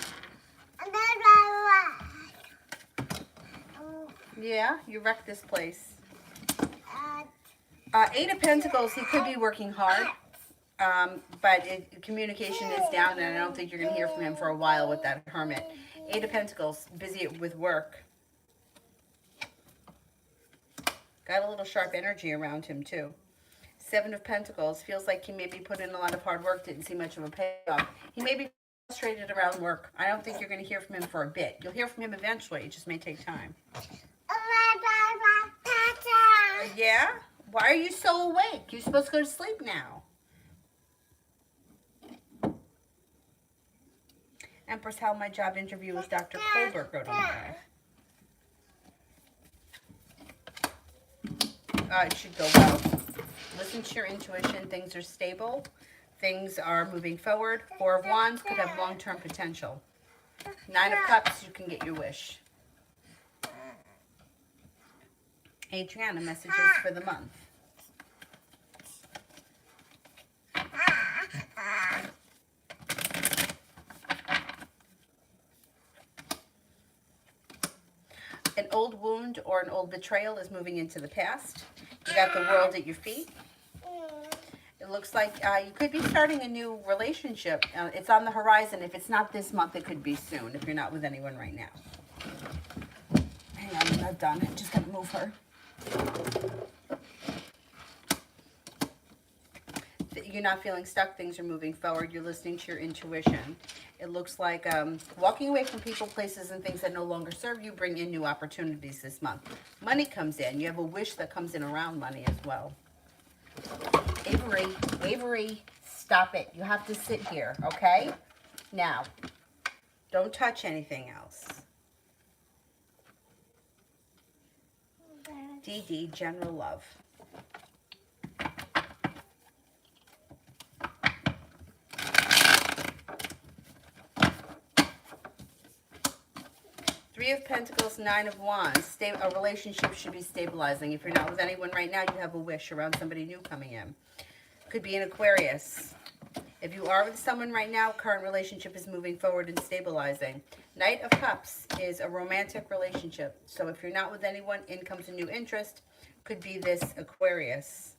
Yeah, you wrecked this place. 8 of Pentacles, he could be working hard, but communication is down, and I don't think you're going to hear from him for a while with that Hermit. 8 of Pentacles, busy with work. Got a little sharp energy around him too. Seven of Pentacles, feels like he may be putting in a lot of hard work, didn't see much of a payoff. He may be frustrated around work. I don't think you're going to hear from him for a bit. You'll hear from him eventually. It just may take time. Yeah? Why are you so awake? You're supposed to go to sleep now. Empress, how my job interview with Dr. Colbert go tomorrow? It should go well. Listen to your intuition. Things are stable. Things are moving forward. Four of Wands could have long-term potential. Nine of Cups, you can get your wish. Adriana, messages for the month. An old wound or an old betrayal is moving into the past. You got the world at your feet. It looks like you could be starting a new relationship. It's on the horizon. If it's not this month, it could be soon if you're not with anyone right now. Hang on, I'm not done. I'm just going to move her. You're not feeling stuck. Things are moving forward. You're listening to your intuition. It looks like walking away from people, places, and things that no longer serve you bring in new opportunities this month. Money comes in. You have a wish that comes in around money as well. Avery, stop it. You have to sit here, okay? Now, don't touch anything else. DD, general love. Three of Pentacles, Nine of Wands. A relationship should be stabilizing. If you're not with anyone right now, you have a wish around somebody new coming in. Could be an Aquarius. If you are with someone right now, current relationship is moving forward and stabilizing. Knight of Cups is a romantic relationship. So if you're not with anyone, in comes a new interest. Could be this Aquarius.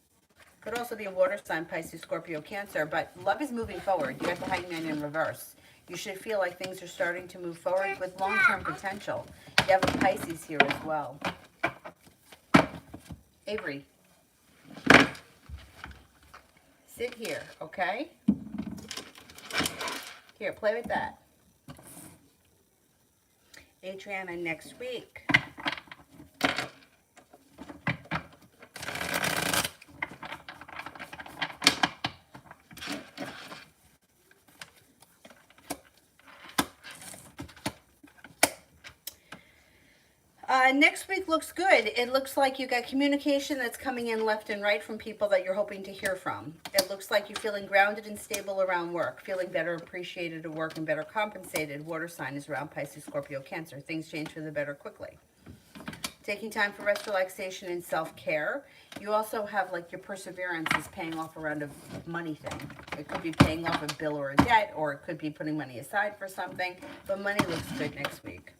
Could also be a water sign, Pisces, Scorpio, Cancer. But love is moving forward. You got the Hangman in reverse. You should feel like things are starting to move forward with long-term potential. You have a Pisces here as well. Avery. Sit here, okay? Here, play with that. Adriana, next week. Next week looks good. It looks like you got communication that's coming in left and right from people that you're hoping to hear from. It looks like you're feeling grounded and stable around work, feeling better appreciated at work and better compensated. Water sign is around Pisces, Scorpio, Cancer. Things change for the better quickly. Taking time for rest, relaxation, and self-care. You also have like your perseverance is paying off around a money thing. It could be paying off a bill or a debt, or it could be putting money aside for something, but money looks good next week.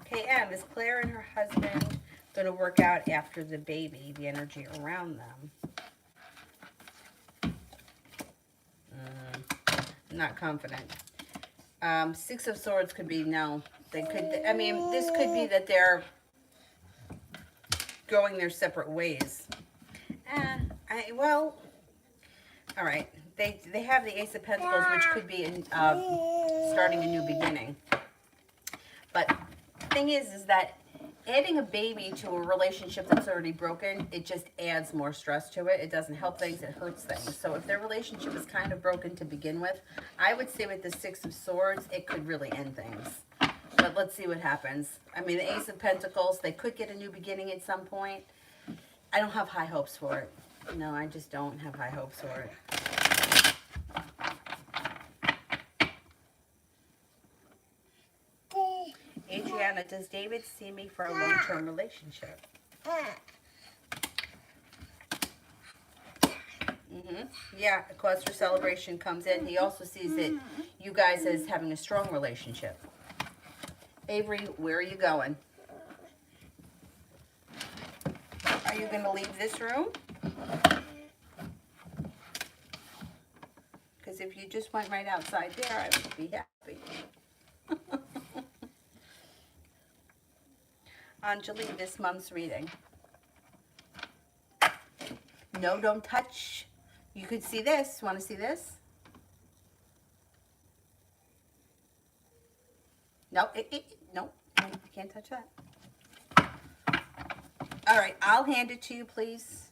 KM, is Claire and her husband going to work out after the baby, the energy around them? I'm not confident. Six of Swords could be no. They could, I mean, this could be that they're going their separate ways. Well, all right. They have the Ace of Pentacles, which could be in, starting a new beginning. But thing is that adding a baby to a relationship that's already broken, it just adds more stress to it. It doesn't help things, it hurts things. So if their relationship is kind of broken to begin with, I would say with the Six of Swords, it could really end things. But let's see what happens. I mean, the Ace of Pentacles, they could get a new beginning at some point. I don't have high hopes for it. No, I just don't have high hopes for it. Adriana, does David see me for a long-term relationship? Yeah, a cause for celebration comes in. He also sees that you guys as having a strong relationship. Avery, where are you going? Are you going to leave this room? Because if you just went right outside there, I would be happy. Anjali, this month's reading. No, don't touch. You could see this. Want to see this? No, no, I can't touch that. All right, I'll hand it to you, please.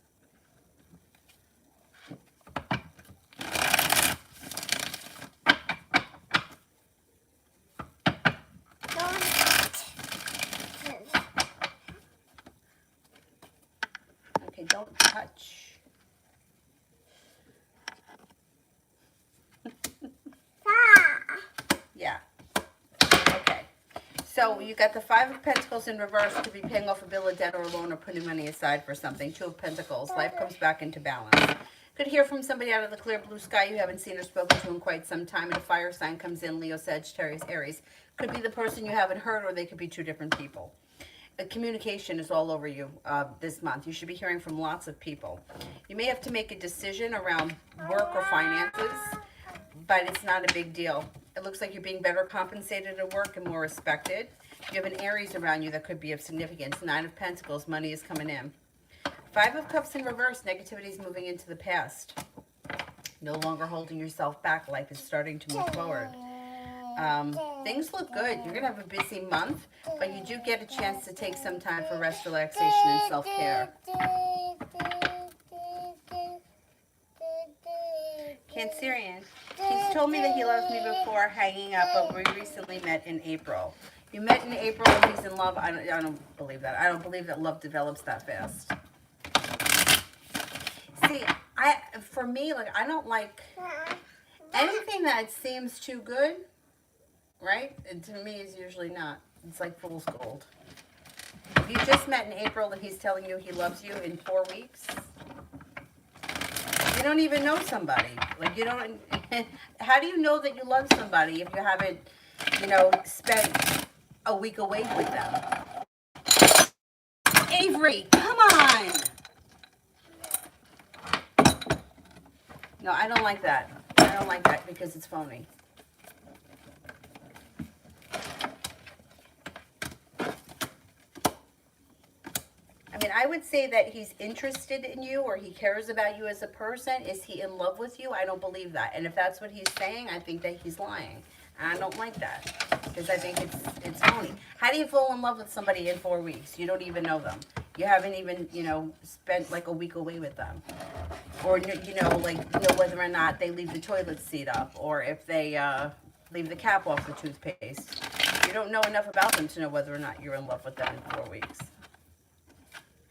Okay, don't touch. Yeah. Okay. So you got the Five of Pentacles in reverse. Could be paying off a bill of debt or a loan or putting money aside for something. Two of Pentacles. Life comes back into balance. Could hear from somebody out of the clear blue sky you haven't seen or spoken to in quite some time. And a fire sign comes in. Leo, Sagittarius, Aries. Could be the person you haven't heard, or they could be two different people. Communication is all over you this month. You should be hearing from lots of people. You may have to make a decision around work or finances, but it's not a big deal. It looks like you're being better compensated at work and more respected. You have an Aries around you that could be of significance. Nine of Pentacles, money is coming in. Five of Cups in reverse, negativity is moving into the past. No longer holding yourself back. Life is starting to move forward. Things look good. You're going to have a busy month, but you do get a chance to take some time for rest, relaxation, and self-care. Cancerian. He's told me that he loves me before hanging up, but we recently met in April. You met in April and he's in love. I don't believe that. I don't believe that love develops that fast. See, for me, like, I don't like anything that seems too good, right? And to me, it's usually not. It's like fool's gold. If you just met in April and he's telling you he loves you in 4 weeks, you don't even know somebody. Like, you don't, how do you know that you love somebody if you haven't, you know, spent a week away with them? Avery, come on! No, I don't like that. I don't like that because it's phony. I mean, I would say that he's interested in you or he cares about you as a person. Is he in love with you? I don't believe that. And if that's what he's saying, I think that he's lying. And I don't like that because I think it's phony. How do you fall in love with somebody in 4 weeks? You don't even know them. You haven't even, you know, spent like a week away with them. Or, you know, like, know whether or not they leave the toilet seat up or if they leave the cap off the toothpaste. You don't know enough about them to know whether or not you're in love with them in 4 weeks.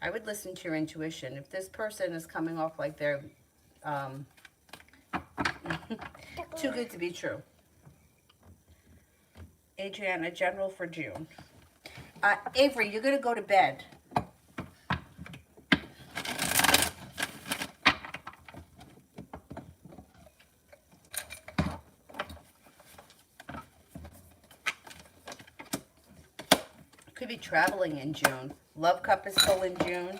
I would listen to your intuition. If this person is coming off like they're too good to be true. Adriana, general for June. Avery, you're going to go to bed. Could be traveling in June. Love cup is full in June.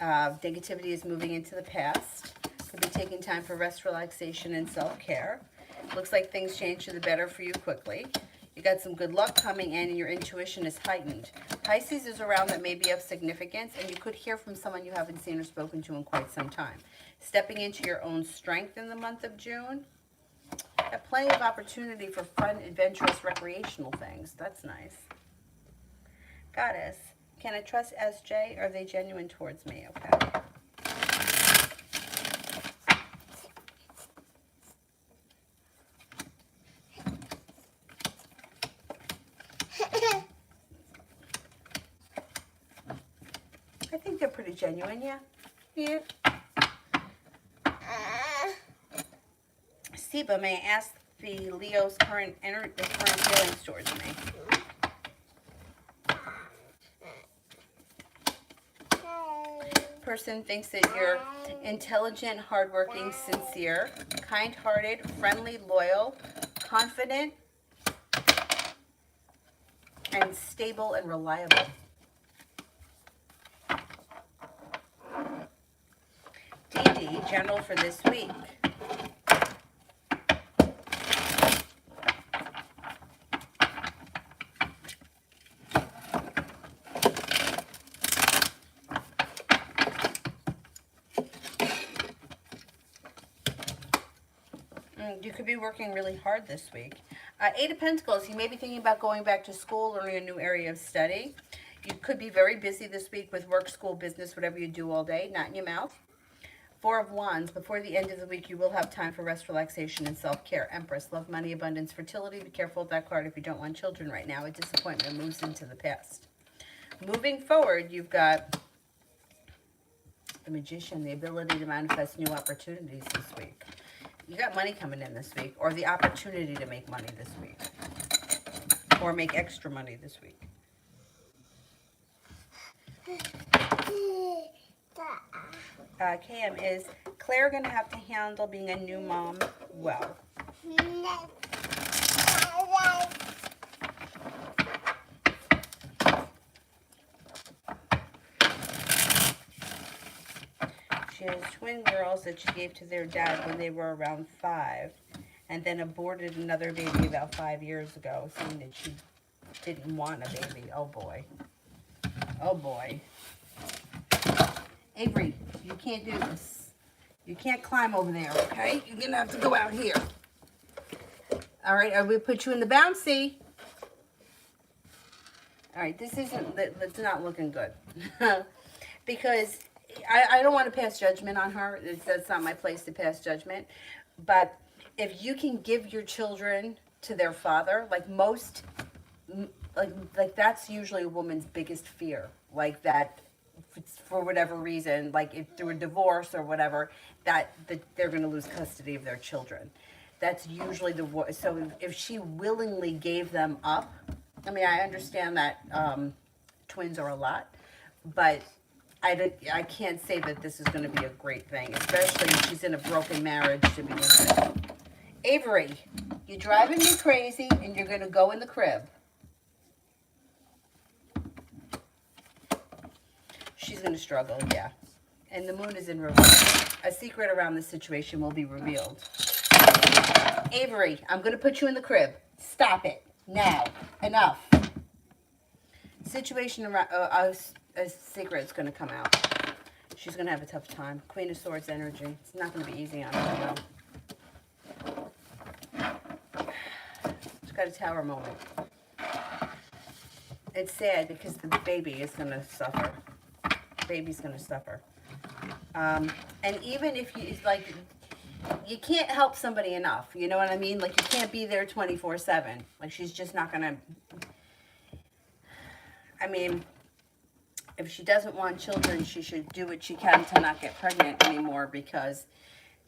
Negativity is moving into the past. Could be taking time for rest, relaxation, and self-care. Looks like things change to the better for you quickly. You got some good luck coming in and your intuition is heightened. Pisces is around that may be of significance and you could hear from someone you haven't seen or spoken to in quite some time. Stepping into your own strength in the month of June. Got plenty of opportunity for fun, adventurous, recreational things. That's nice. Goddess, can I trust SJ? Are they genuine towards me? Okay. I think they're pretty genuine, yeah. Yeah. Siba, may I ask the Leo's current feelings towards me? Person thinks that you're intelligent, hardworking, sincere, kind-hearted, friendly, loyal, confident, and stable and reliable. Dee, general for this week. You could be working really hard this week. Eight of Pentacles, you may be thinking about going back to school or a new area of study. You could be very busy this week with work, school, business, whatever you do all day, not in your mouth. Four of Wands, before the end of the week, you will have time for rest, relaxation, and self-care. Empress, love, money, abundance, fertility. Be careful with that card if you don't want children right now. A disappointment moves into the past. Moving forward, you've got the Magician, the ability to manifest new opportunities this week. You got money coming in this week, or the opportunity to make money this week, or make extra money this week. Cam, is Claire going to have to handle being a new mom well? She has twin girls that she gave to their dad when they were around 5, and then aborted another baby about 5 years ago, saying that she didn't want a baby. Oh boy. Oh boy. Avery, you can't do this. You can't climb over there, okay? You're going to have to go out here. All right, I will put you in the bouncy. All right, this isn't, that's not looking good. Because I don't want to pass judgment on her. That's not my place to pass judgment. But if you can give your children to their father, like most, like that's usually a woman's biggest fear. Like that, for whatever reason, like if through a divorce or whatever, that they're going to lose custody of their children. That's usually so if she willingly gave them up, I mean, I understand that twins are a lot, but I can't say that this is going to be a great thing, especially if she's in a broken marriage to begin with. Avery, you're driving me crazy, and you're going to go in the crib. She's going to struggle, yeah. And the moon is in reverse. A secret around this situation will be revealed. Avery, I'm going to put you in the crib. Stop it. Now. Enough. Situation around... a secret's going to come out. She's going to have a tough time. Queen of Swords energy. It's not going to be easy on her, though. She's got a tower moment. It's sad because the baby is going to suffer. The baby's going to suffer. And even if you, like, you can't help somebody enough. You know what I mean? Like, you can't be there 24/7. Like, she's just not going to... I mean... If she doesn't want children, she should do what she can to not get pregnant anymore, because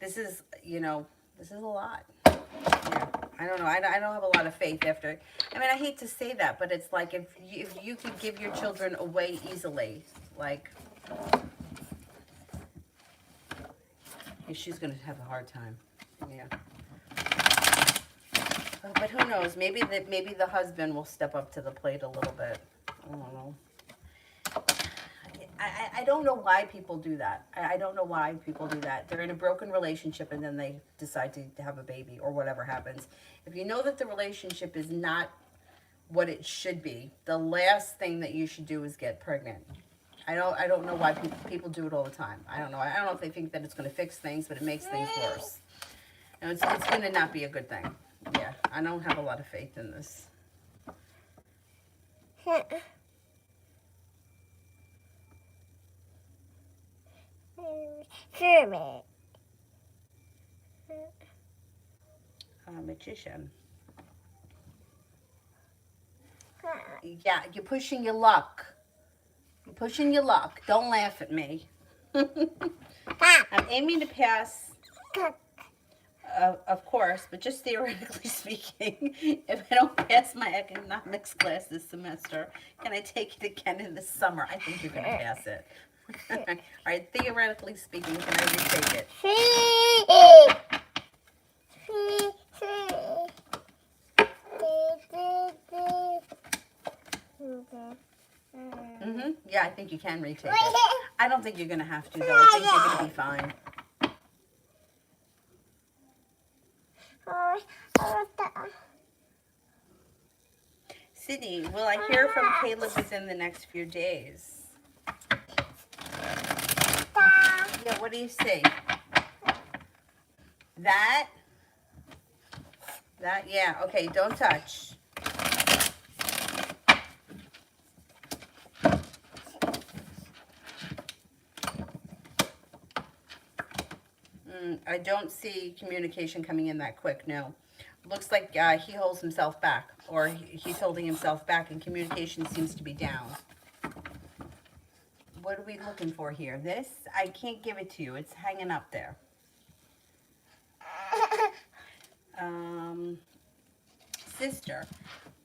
this is, you know, this is a lot. Yeah, I don't know. I don't have a lot of faith after. I mean, I hate to say that, but it's like if you could give your children away easily, like, she's going to have a hard time. Yeah. But who knows? Maybe the husband will step up to the plate a little bit. I don't know. I don't know why people do that. I don't know why people do that. They're in a broken relationship and then they decide to have a baby or whatever happens. If you know that the relationship is not what it should be, the last thing that you should do is get pregnant. I don't know why people do it all the time. I don't know. I don't know if they think that it's going to fix things, but it makes things worse. And it's going to not be a good thing. Yeah, I don't have a lot of faith in this. Magician. Yeah, you're pushing your luck. You're pushing your luck. Don't laugh at me. I'm aiming to pass, of course, but just theoretically speaking, if I don't pass my economics class this semester, can I take it again in the summer? I think you're going to pass it. All right, theoretically speaking, can I retake it? Yeah, I think you can retake it. I don't think you're going to have to, though. I think you're going to be fine. Sydney, will I hear from Caleb within the next few days? Yeah, what do you see? That? That, yeah, okay, don't touch. I don't see communication coming in that quick, no. Looks like he holds himself back, or he's holding himself back, and communication seems to be down. What are we looking for here? This? I can't give it to you. It's hanging up there. Sister,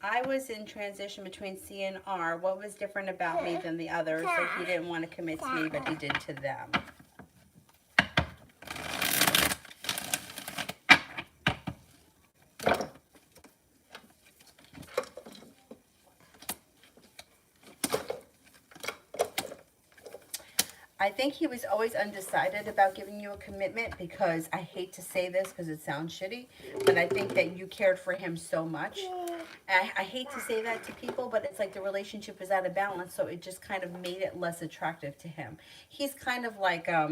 I was in transition between C and R. What was different about me than the others? So he didn't want to commit to me, but he did to them. I think he was always undecided about giving you a commitment, because I hate to say this because it sounds shitty, but I think that you cared for him so much. And I hate to say that to people, but it's like the relationship was out of balance, so it just kind of made it less attractive to him. He's kind of like I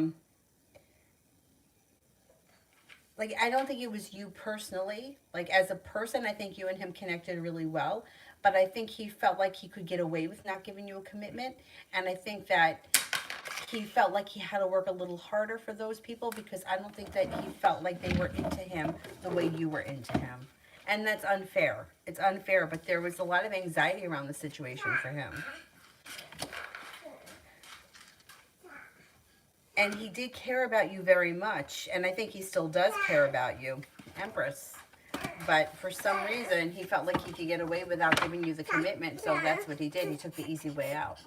don't think it was you personally. Like, as a person, I think you and him connected really well, but I think he felt like he could get away with not giving you a commitment, and I think that he felt like he had to work a little harder for those people, because I don't think that he felt like they were into him the way you were into him. And that's unfair. It's unfair, but there was a lot of anxiety around the situation for him. And he did care about you very much, and I think he still does care about you, Empress. But for some reason, he felt like he could get away without giving you the commitment, so that's what he did. He took the easy way out.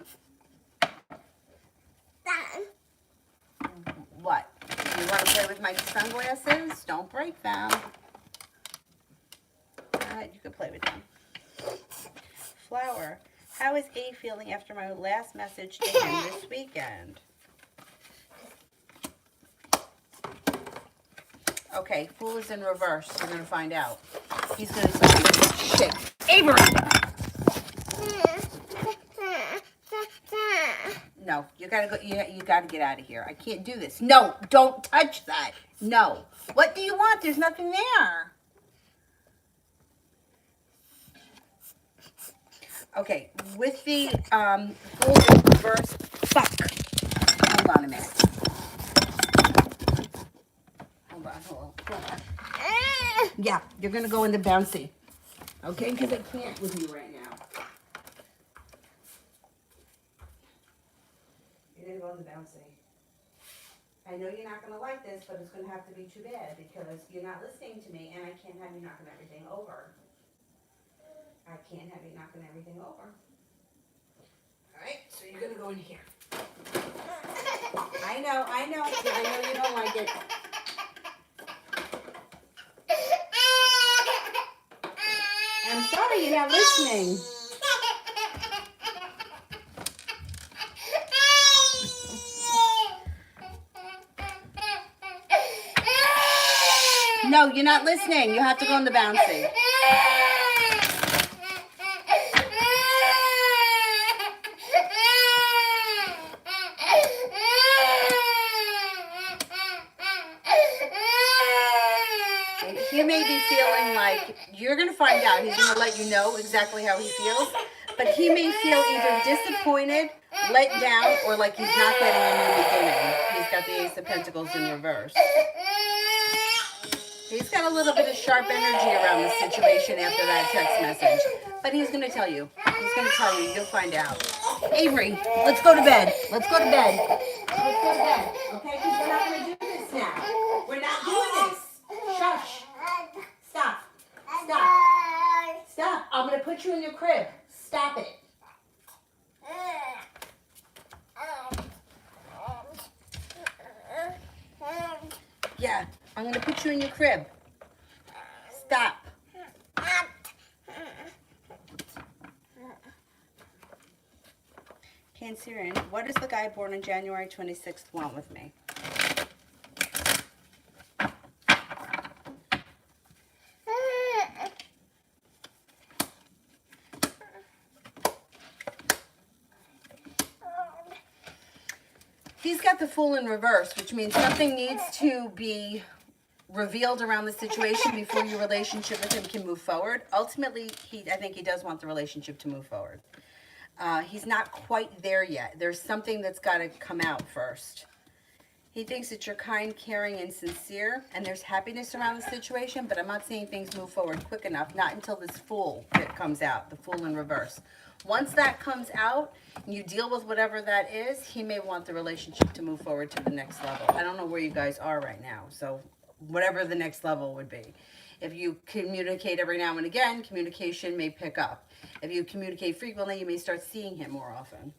What? You want to play with my sunglasses? Don't break them. You can play with them. Flower. How is A feeling after my last message to him this weekend? Okay, Fool is in reverse. We're going to find out. He's going to say, shit. Avery! No, you gotta go. You gotta get out of here. I can't do this. No, don't touch that. No. What do you want? There's nothing there. Okay, with the Fool in reverse. Fuck. Hold on a minute. Hold on. Yeah, you're gonna go in the bouncy. Okay, because I can't with you right now. You're gonna go in the bouncy. I know you're not gonna like this, but it's gonna have to be too bad, because you're not listening to me, and I can't have you knocking everything over. I can't have you knocking everything over. Alright, so you're gonna go in here. I know, you don't like it. I'm sorry, you're not listening. No, you're not listening. You have to go in the bouncy. He may be feeling like, you're going to find out. He's going to let you know exactly how he feels. But he may feel either disappointed, let down, or like he's not getting a new beginning. He's got the Ace of Pentacles in reverse. He's got a little bit of sharp energy around the situation after that text message. But he's going to tell you. He's going to tell you. You'll find out. Avery, let's go to bed. Let's go to bed. Let's go to bed. Okay? Because we're not going to do this now. We're not doing this. Shush. Stop. Stop. Stop. I'm going to put you in your crib. Stop it. Yeah, I'm going to put you in your crib. Stop. Cancerian, what does the guy born on January 26th want with me? He's got the Fool in reverse, which means something needs to be revealed around the situation before your relationship with him can move forward. Ultimately, I think he does want the relationship to move forward. He's not quite there yet. There's something that's got to come out first. He thinks that you're kind, caring, and sincere, and there's happiness around the situation, but I'm not seeing things move forward quick enough, not until this Fool that comes out, the Fool in reverse. Once that comes out, and you deal with whatever that is, he may want the relationship to move forward to the next level. I don't know where you guys are right now, so whatever the next level would be. If you communicate every now and again, communication may pick up. If you communicate frequently, you may start seeing him more often.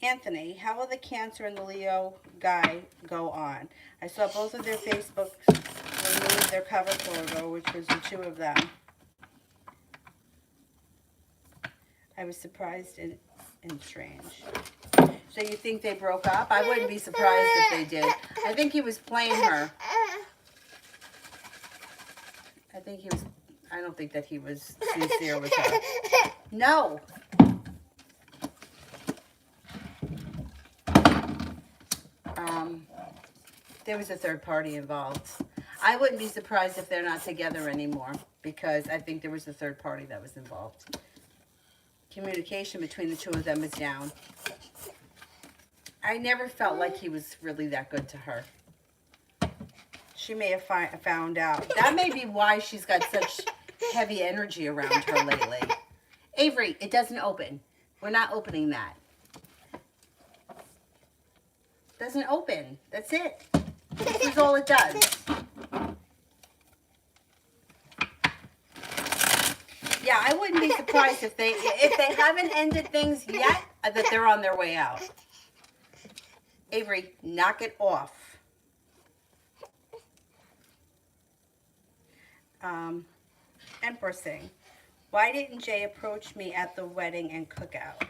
Anthony, how will the Cancer and the Leo guy go on? I saw both of their Facebooks remove their cover photo, which was the two of them. I was surprised and strange. So you think they broke up? I wouldn't be surprised if they did. I think he was playing her. I don't think that he was sincere with her. No. There was a third party involved. I wouldn't be surprised if they're not together anymore, because I think there was a third party that was involved. Communication between the two of them is down. I never felt like he was really that good to her. She may have found out. That may be why she's got such heavy energy around her lately. Avery, it doesn't open. We're not opening that. Doesn't open. That's it. This is all it does. Yeah, I wouldn't be surprised if they haven't ended things yet, that they're on their way out. Avery, knock it off. Empressing. Why didn't Jay approach me at the wedding and cookout?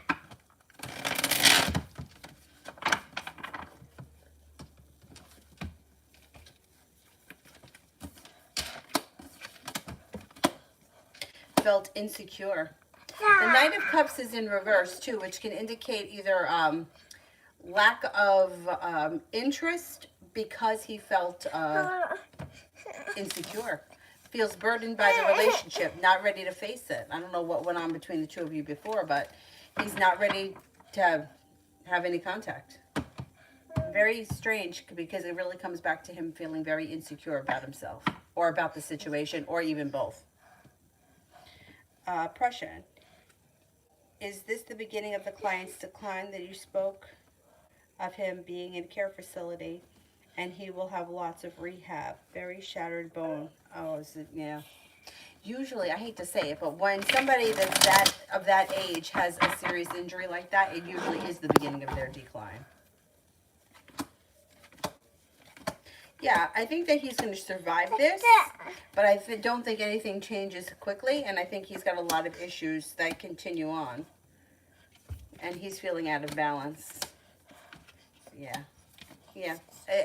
Felt insecure. The Knight of Cups is in reverse too, which can indicate either lack of interest because he felt insecure. Feels burdened by the relationship, not ready to face it. I don't know what went on between the two of you before, but he's not ready to have any contact. Very strange, because it really comes back to him feeling very insecure about himself or about the situation, or even both. Prussian. Is this the beginning of the client's decline that you spoke of him being in a care facility, and he will have lots of rehab? Very shattered bone. Oh, is it? Yeah. Usually, I hate to say it, but when somebody that's of that age has a serious injury like that, it usually is the beginning of their decline. Yeah, I think that he's going to survive this, but I don't think anything changes quickly, and I think he's got a lot of issues that continue on, and he's feeling out of balance. Yeah.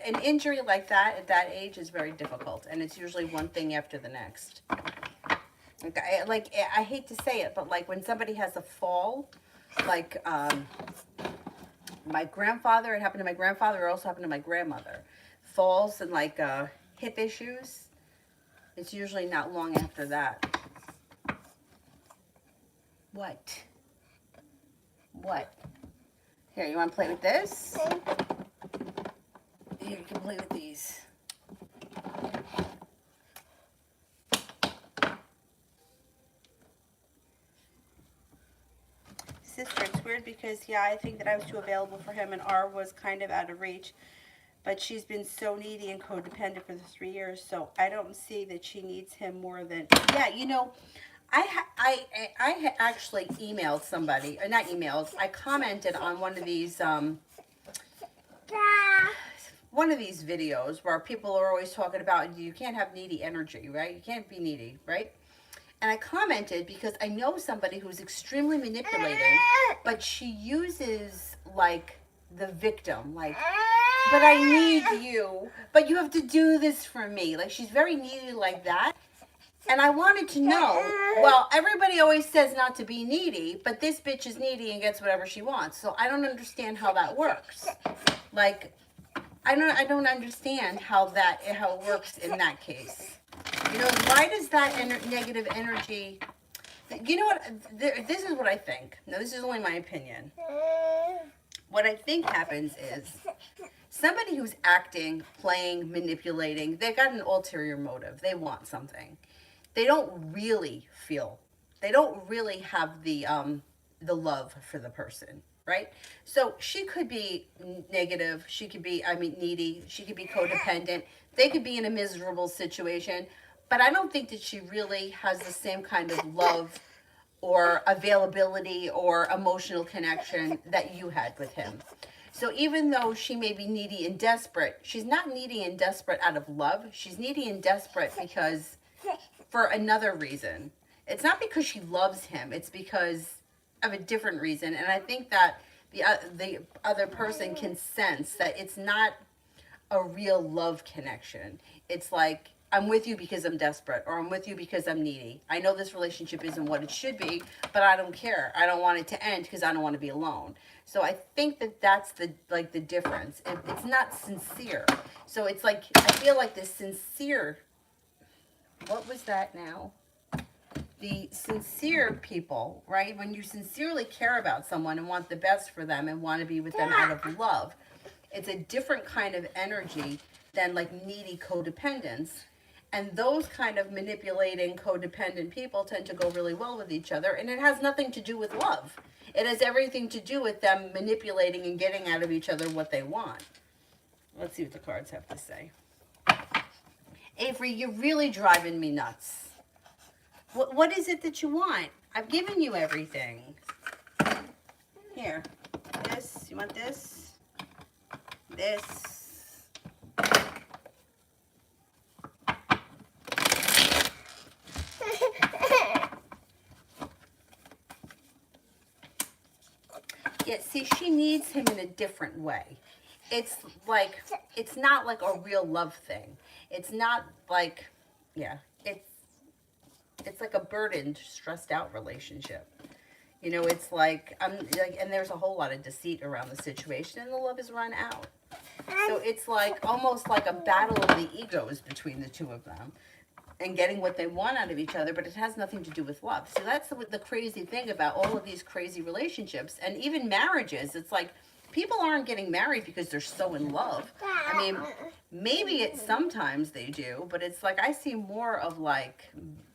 An injury like that at that age is very difficult, and it's usually one thing after the next. I hate to say it, but like when somebody has a fall, like my grandfather, it happened to my grandfather, it also happened to my grandmother. Falls and like hip issues, it's usually not long after that. What? Here, you want to play with this? Here, you can play with these. Sister, it's weird because, yeah, I think that I was too available for him and R was kind of out of reach. But she's been so needy and codependent for the 3 years, so I don't see that she needs him more than... Yeah, you know, I actually emailed somebody, or not emailed, I commented on one of these videos where people are always talking about you can't have needy energy, right? You can't be needy, right? And I commented because I know somebody who's extremely manipulating, but she uses, like, the victim, like... But I need you. But you have to do this for me. Like, she's very needy like that. And I wanted to know, well, everybody always says not to be needy, but this bitch is needy and gets whatever she wants. So I don't understand how that works. Like, I don't understand how it works in that case. You know, why does that negative energy? You know what? This is what I think. Now, this is only my opinion. What I think happens is somebody who's acting, playing, manipulating, they've got an ulterior motive. They want something. They don't really feel. They don't really have the love for the person, right? So she could be negative. She could be, I mean, needy. She could be codependent. They could be in a miserable situation, but I don't think that she really has the same kind of love or availability or emotional connection that you had with him. So even though she may be needy and desperate, she's not needy and desperate out of love. She's needy and desperate because for another reason. It's not because she loves him. It's because of a different reason. And I think that the other person can sense that it's not a real love connection. It's like, I'm with you because I'm desperate, or I'm with you because I'm needy. I know this relationship isn't what it should be, but I don't care. I don't want it to end because I don't want to be alone. So I think that that's the difference. It's not sincere. So it's like, I feel like the sincere, what was that now? The sincere people, right? When you sincerely care about someone and want the best for them and want to be with them out of love, it's a different kind of energy than like needy codependence. And those kind of manipulating codependent people tend to go really well with each other. And it has nothing to do with love. It has everything to do with them manipulating and getting out of each other what they want. Let's see what the cards have to say. Avery, you're really driving me nuts. What is it that you want? I've given you everything. Here. This. You want this? This. Yeah, see, she needs him in a different way. It's like, it's not like a real love thing. It's not like, yeah, it's like a burdened, stressed out relationship. You know, it's like, and there's a whole lot of deceit around the situation, and the love is run out. So it's like, almost like a battle of the egos between the two of them and getting what they want out of each other, but it has nothing to do with love. So that's the crazy thing about all of these crazy relationships and even marriages. It's like, people aren't getting married because they're so in love. I mean, maybe sometimes they do, but it's like, I see more of like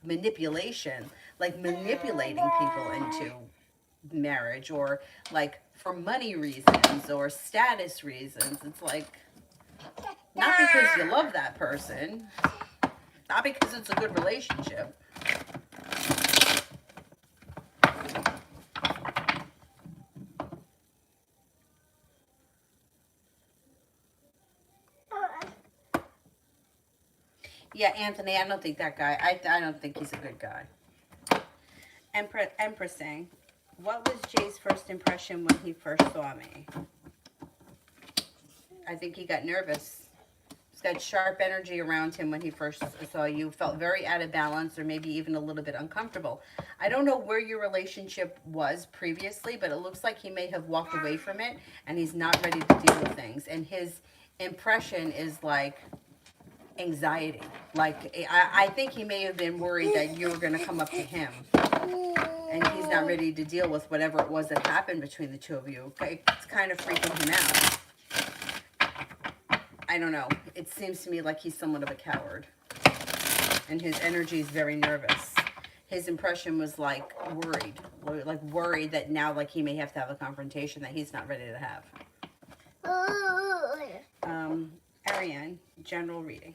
manipulation, like manipulating people into marriage, or like for money reasons or status reasons. It's like, not because you love that person, not because it's a good relationship. Yeah, Anthony, I don't think that guy, I don't think he's a good guy. Empress saying, what was Jay's first impression when he first saw me? I think he got nervous. He's got sharp energy around him when he first saw you. Felt very out of balance, or maybe even a little bit uncomfortable. I don't know where your relationship was previously, but it looks like he may have walked away from it, and he's not ready to deal with things. And his impression is like anxiety. Like, I think he may have been worried that you were going to come up to him, and he's not ready to deal with whatever it was that happened between the two of you. It's kind of freaking him out. I don't know. It seems to me like he's somewhat of a coward, and his energy is very nervous. His impression was like worried that now, like, he may have to have a confrontation that he's not ready to have. Ariane, general reading.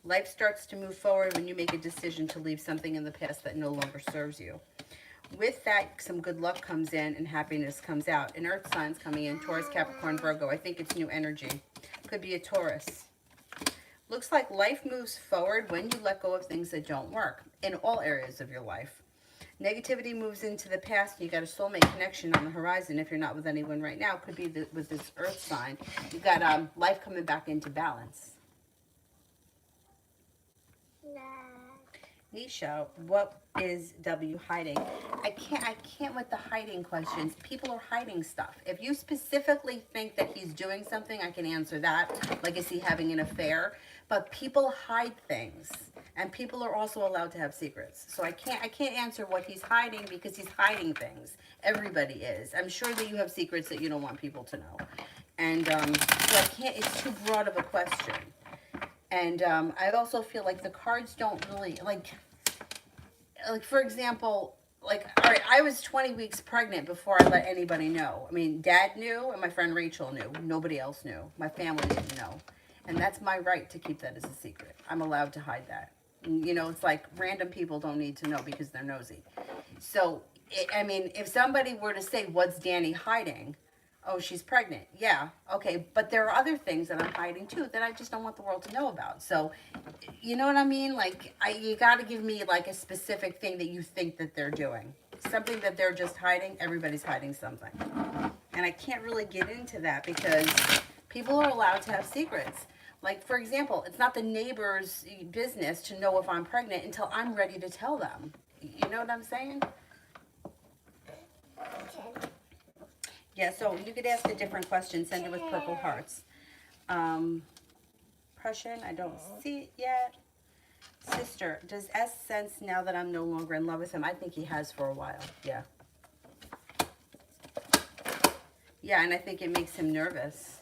Life starts to move forward when you make a decision to leave something in the past that no longer serves you. With that, some good luck comes in and happiness comes out. And earth signs coming in, Taurus, Capricorn, Virgo. I think it's new energy. Could be a Taurus. Looks like life moves forward when you let go of things that don't work in all areas of your life. Negativity moves into the past. You got a soulmate connection on the horizon. If you're not with anyone right now, could be with this earth sign. You got life coming back into balance. Nisha, what is W hiding? I can't with the hiding questions. People are hiding stuff. If you specifically think that he's doing something, I can answer that. Like, is he having an affair? But people hide things. And people are also allowed to have secrets. So I can't answer what he's hiding because he's hiding things. Everybody is. I'm sure that you have secrets that you don't want people to know. And so I can't, it's too broad of a question. And I also feel like the cards don't really, like for example, like, all right, I was 20 weeks pregnant before I let anybody know. I mean, Dad knew and my friend Rachel knew. Nobody else knew. My family didn't know. And that's my right to keep that as a secret. I'm allowed to hide that. You know, it's like random people don't need to know because they're nosy. So, I mean, if somebody were to say, what's Danny hiding? Oh, she's pregnant. Yeah, okay. But there are other things that I'm hiding too that I just don't want the world to know about. So, you know what I mean? Like, you got to give me like a specific thing that you think that they're doing. Something that they're just hiding. Everybody's hiding something. And I can't really get into that because people are allowed to have secrets. Like, for example, it's not the neighbor's business to know if I'm pregnant until I'm ready to tell them. You know what I'm saying? Yeah, so you could ask a different question. Send it with purple hearts. Prussian, I don't see it yet. Sister, does S sense now that I'm no longer in love with him? I think he has for a while. Yeah. Yeah, and I think it makes him nervous.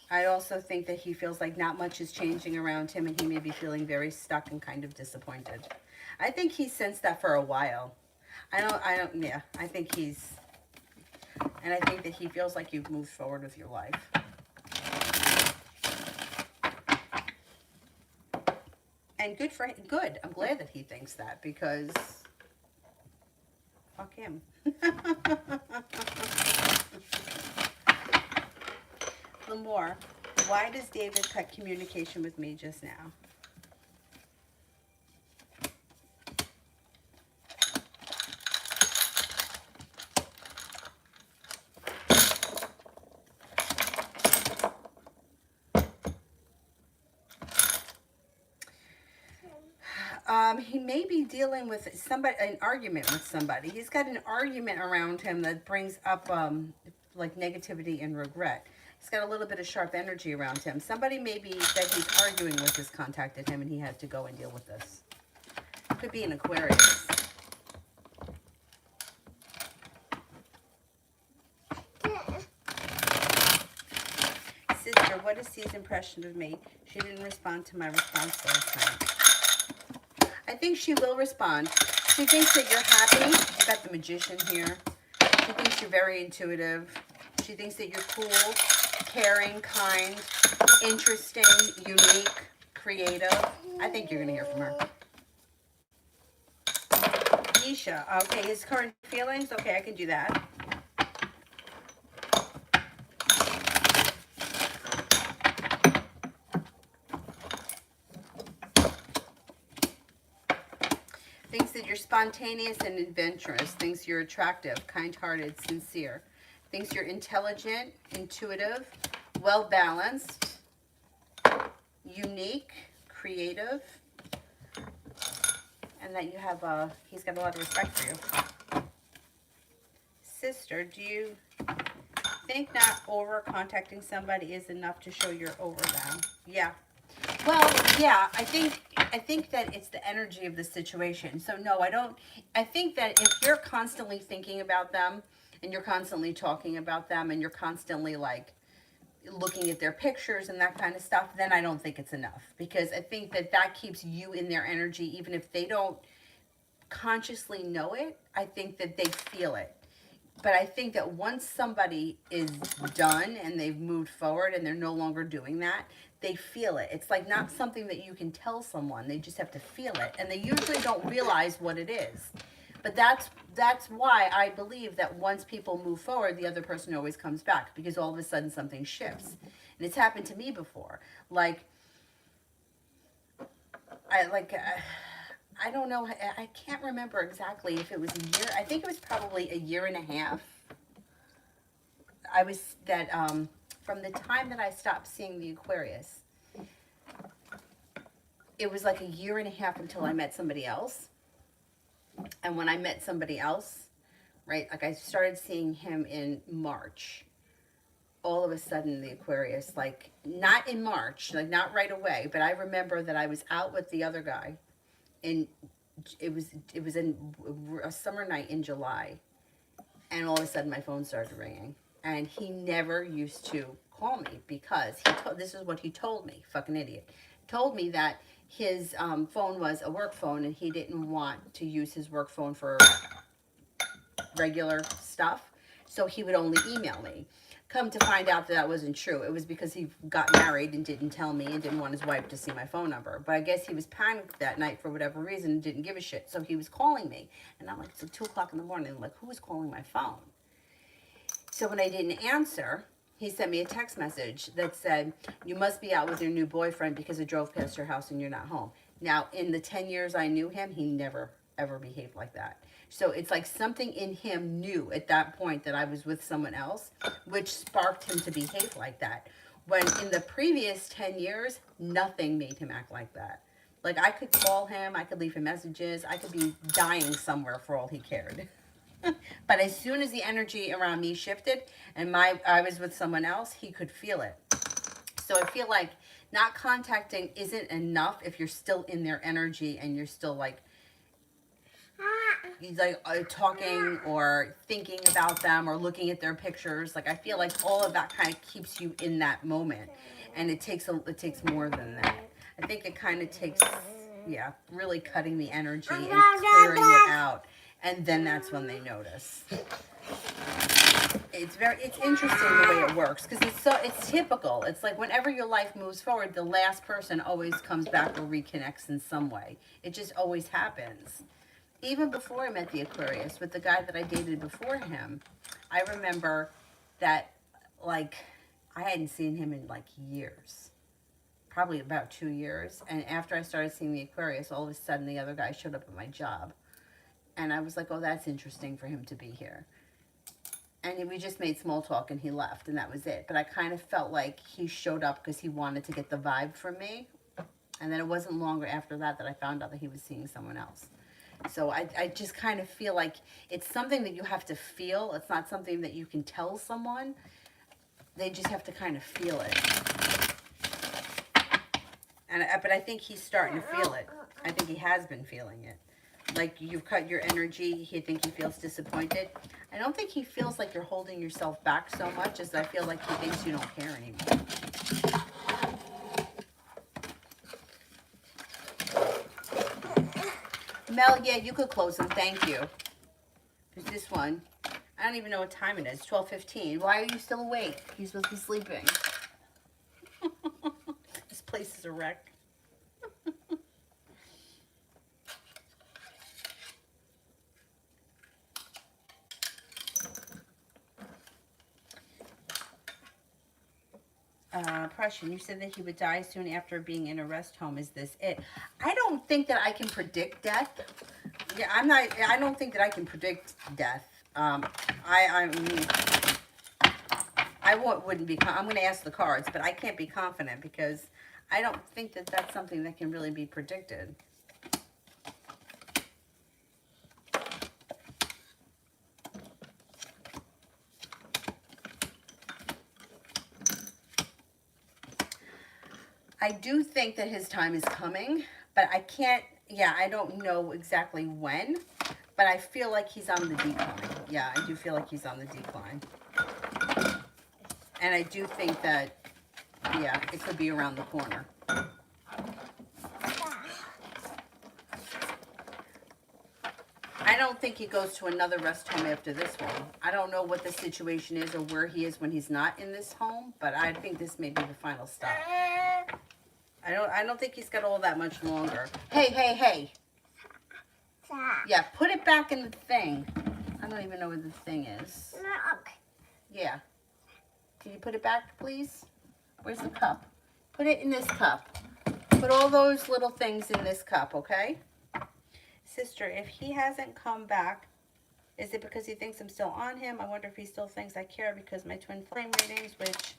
I also think that he feels like not much is changing around him and he may be feeling very stuck and kind of disappointed. I think he sensed that for a while. Yeah, I think and I think that he feels like you've moved forward with your life. And good for him. Good. I'm glad that he thinks that because fuck him. Lamore, why does David cut communication with me just now? He may be dealing with an argument with somebody. He's got an argument around him that brings up like negativity and regret. He's got a little bit of sharp energy around him. Somebody maybe that he's arguing with has contacted him and he had to go and deal with this. Could be an Aquarius. Sister, what is C's impression of me? She didn't respond to my response last time. I think she will respond. She thinks that you're happy. You've got the Magician here. She thinks you're very intuitive. She thinks that you're cool, caring, kind, interesting, unique, creative. I think you're going to hear from her. Nisha. Okay, his current feelings. Okay, I can do that. Thinks that you're spontaneous and adventurous. Thinks you're attractive, kind-hearted, sincere. Thinks you're intelligent, intuitive, well-balanced, unique, creative, and that you have he's got a lot of respect for you. Sister, do you think not over contacting somebody is enough to show you're over them? Yeah. Well, yeah, I think that it's the energy of the situation. So no, I don't. I think that if you're constantly thinking about them and you're constantly talking about them and you're constantly like looking at their pictures and that kind of stuff, then I don't think it's enough, because I think that that keeps you in their energy even if they don't consciously know it. I think that they feel it. But I think that once somebody is done and they've moved forward and they're no longer doing that, they feel it. It's like not something that you can tell someone. They just have to feel it. And they usually don't realize what it is. But that's why I believe that once people move forward, the other person always comes back, because all of a sudden something shifts. And it's happened to me before. I don't know. I can't remember exactly if it was a year. I think it was probably a year and a half. From the time that I stopped seeing the Aquarius. it was like a year and a half until I met somebody else. And when I met somebody else, right, like I started seeing him in March. All of a sudden, the Aquarius, like not in March, like not right away, but I remember that I was out with the other guy, and it was in a summer night in July, and all of a sudden my phone started ringing, and he never used to call me because this is what he told me, fucking idiot, told me that his phone was a work phone and he didn't want to use his work phone for regular stuff, so he would only email me. Come to find out that that wasn't true. It was because he got married and didn't tell me and didn't want his wife to see my phone number. But I guess he was panicked that night for whatever reason and didn't give a shit. So he was calling me. And I'm like, it's like 2 o'clock in the morning. I'm like, who is calling my phone? So when I didn't answer, he sent me a text message that said, you must be out with your new boyfriend because it drove past your house and you're not home. Now, in the 10 years I knew him, he never, ever behaved like that. So it's like something in him knew at that point that I was with someone else, which sparked him to behave like that. When in the previous 10 years, nothing made him act like that. Like I could call him, I could leave him messages, I could be dying somewhere for all he cared. But as soon as the energy around me shifted and I was with someone else, he could feel it. So I feel like not contacting isn't enough if you're still in their energy and you're still like, he's like talking or thinking about them or looking at their pictures. Like I feel like all of that kind of keeps you in that moment, and it takes more than that. I think it kind of takes, yeah, really cutting the energy and clearing it out, and then that's when they notice. It's interesting the way it works because it's typical. It's like whenever your life moves forward, the last person always comes back or reconnects in some way. It just always happens. Even before I met the Aquarius, with the guy that I dated before him, I remember that, like, I hadn't seen him in, like, years. Probably about 2 years. And after I started seeing the Aquarius, all of a sudden the other guy showed up at my job. And I was like, oh, that's interesting for him to be here. And we just made small talk and he left, and that was it. But I kind of felt like he showed up because he wanted to get the vibe from me. And then it wasn't longer after that that I found out that he was seeing someone else. So I just kind of feel like it's something that you have to feel. It's not something that you can tell someone. They just have to kind of feel it. But I think he's starting to feel it. I think he has been feeling it. Like you've cut your energy. He think he feels disappointed. I don't think he feels like you're holding yourself back so much as I feel like he thinks you don't care anymore. Mel, yeah, you could close them. Thank you. There's this one. I don't even know what time it is. 12:15. Why are you still awake? You're supposed to be sleeping. This place is a wreck. Prussian, you said that he would die soon after being in a rest home. Is this it? I don't think that I can predict death. Yeah, I don't think that I can predict death. I wouldn't be. I'm going to ask the cards, but I can't be confident because I don't think that that's something that can really be predicted. I do think that his time is coming, but I can't, yeah, I don't know exactly when, but I feel like he's on the decline. Yeah, I do feel like he's on the decline. And I do think that, yeah, it could be around the corner. I don't think he goes to another rest home after this one. I don't know what the situation is or where he is when he's not in this home, but I think this may be the final stop. I don't think he's got all that much longer. Hey. Yeah, put it back in the thing. I don't even know where the thing is. Yeah. Can you put it back, please? Where's the cup? Put it in this cup. Put all those little things in this cup, okay? Sister, if he hasn't come back, is it because he thinks I'm still on him? I wonder if he still thinks I care because my twin flame readings, which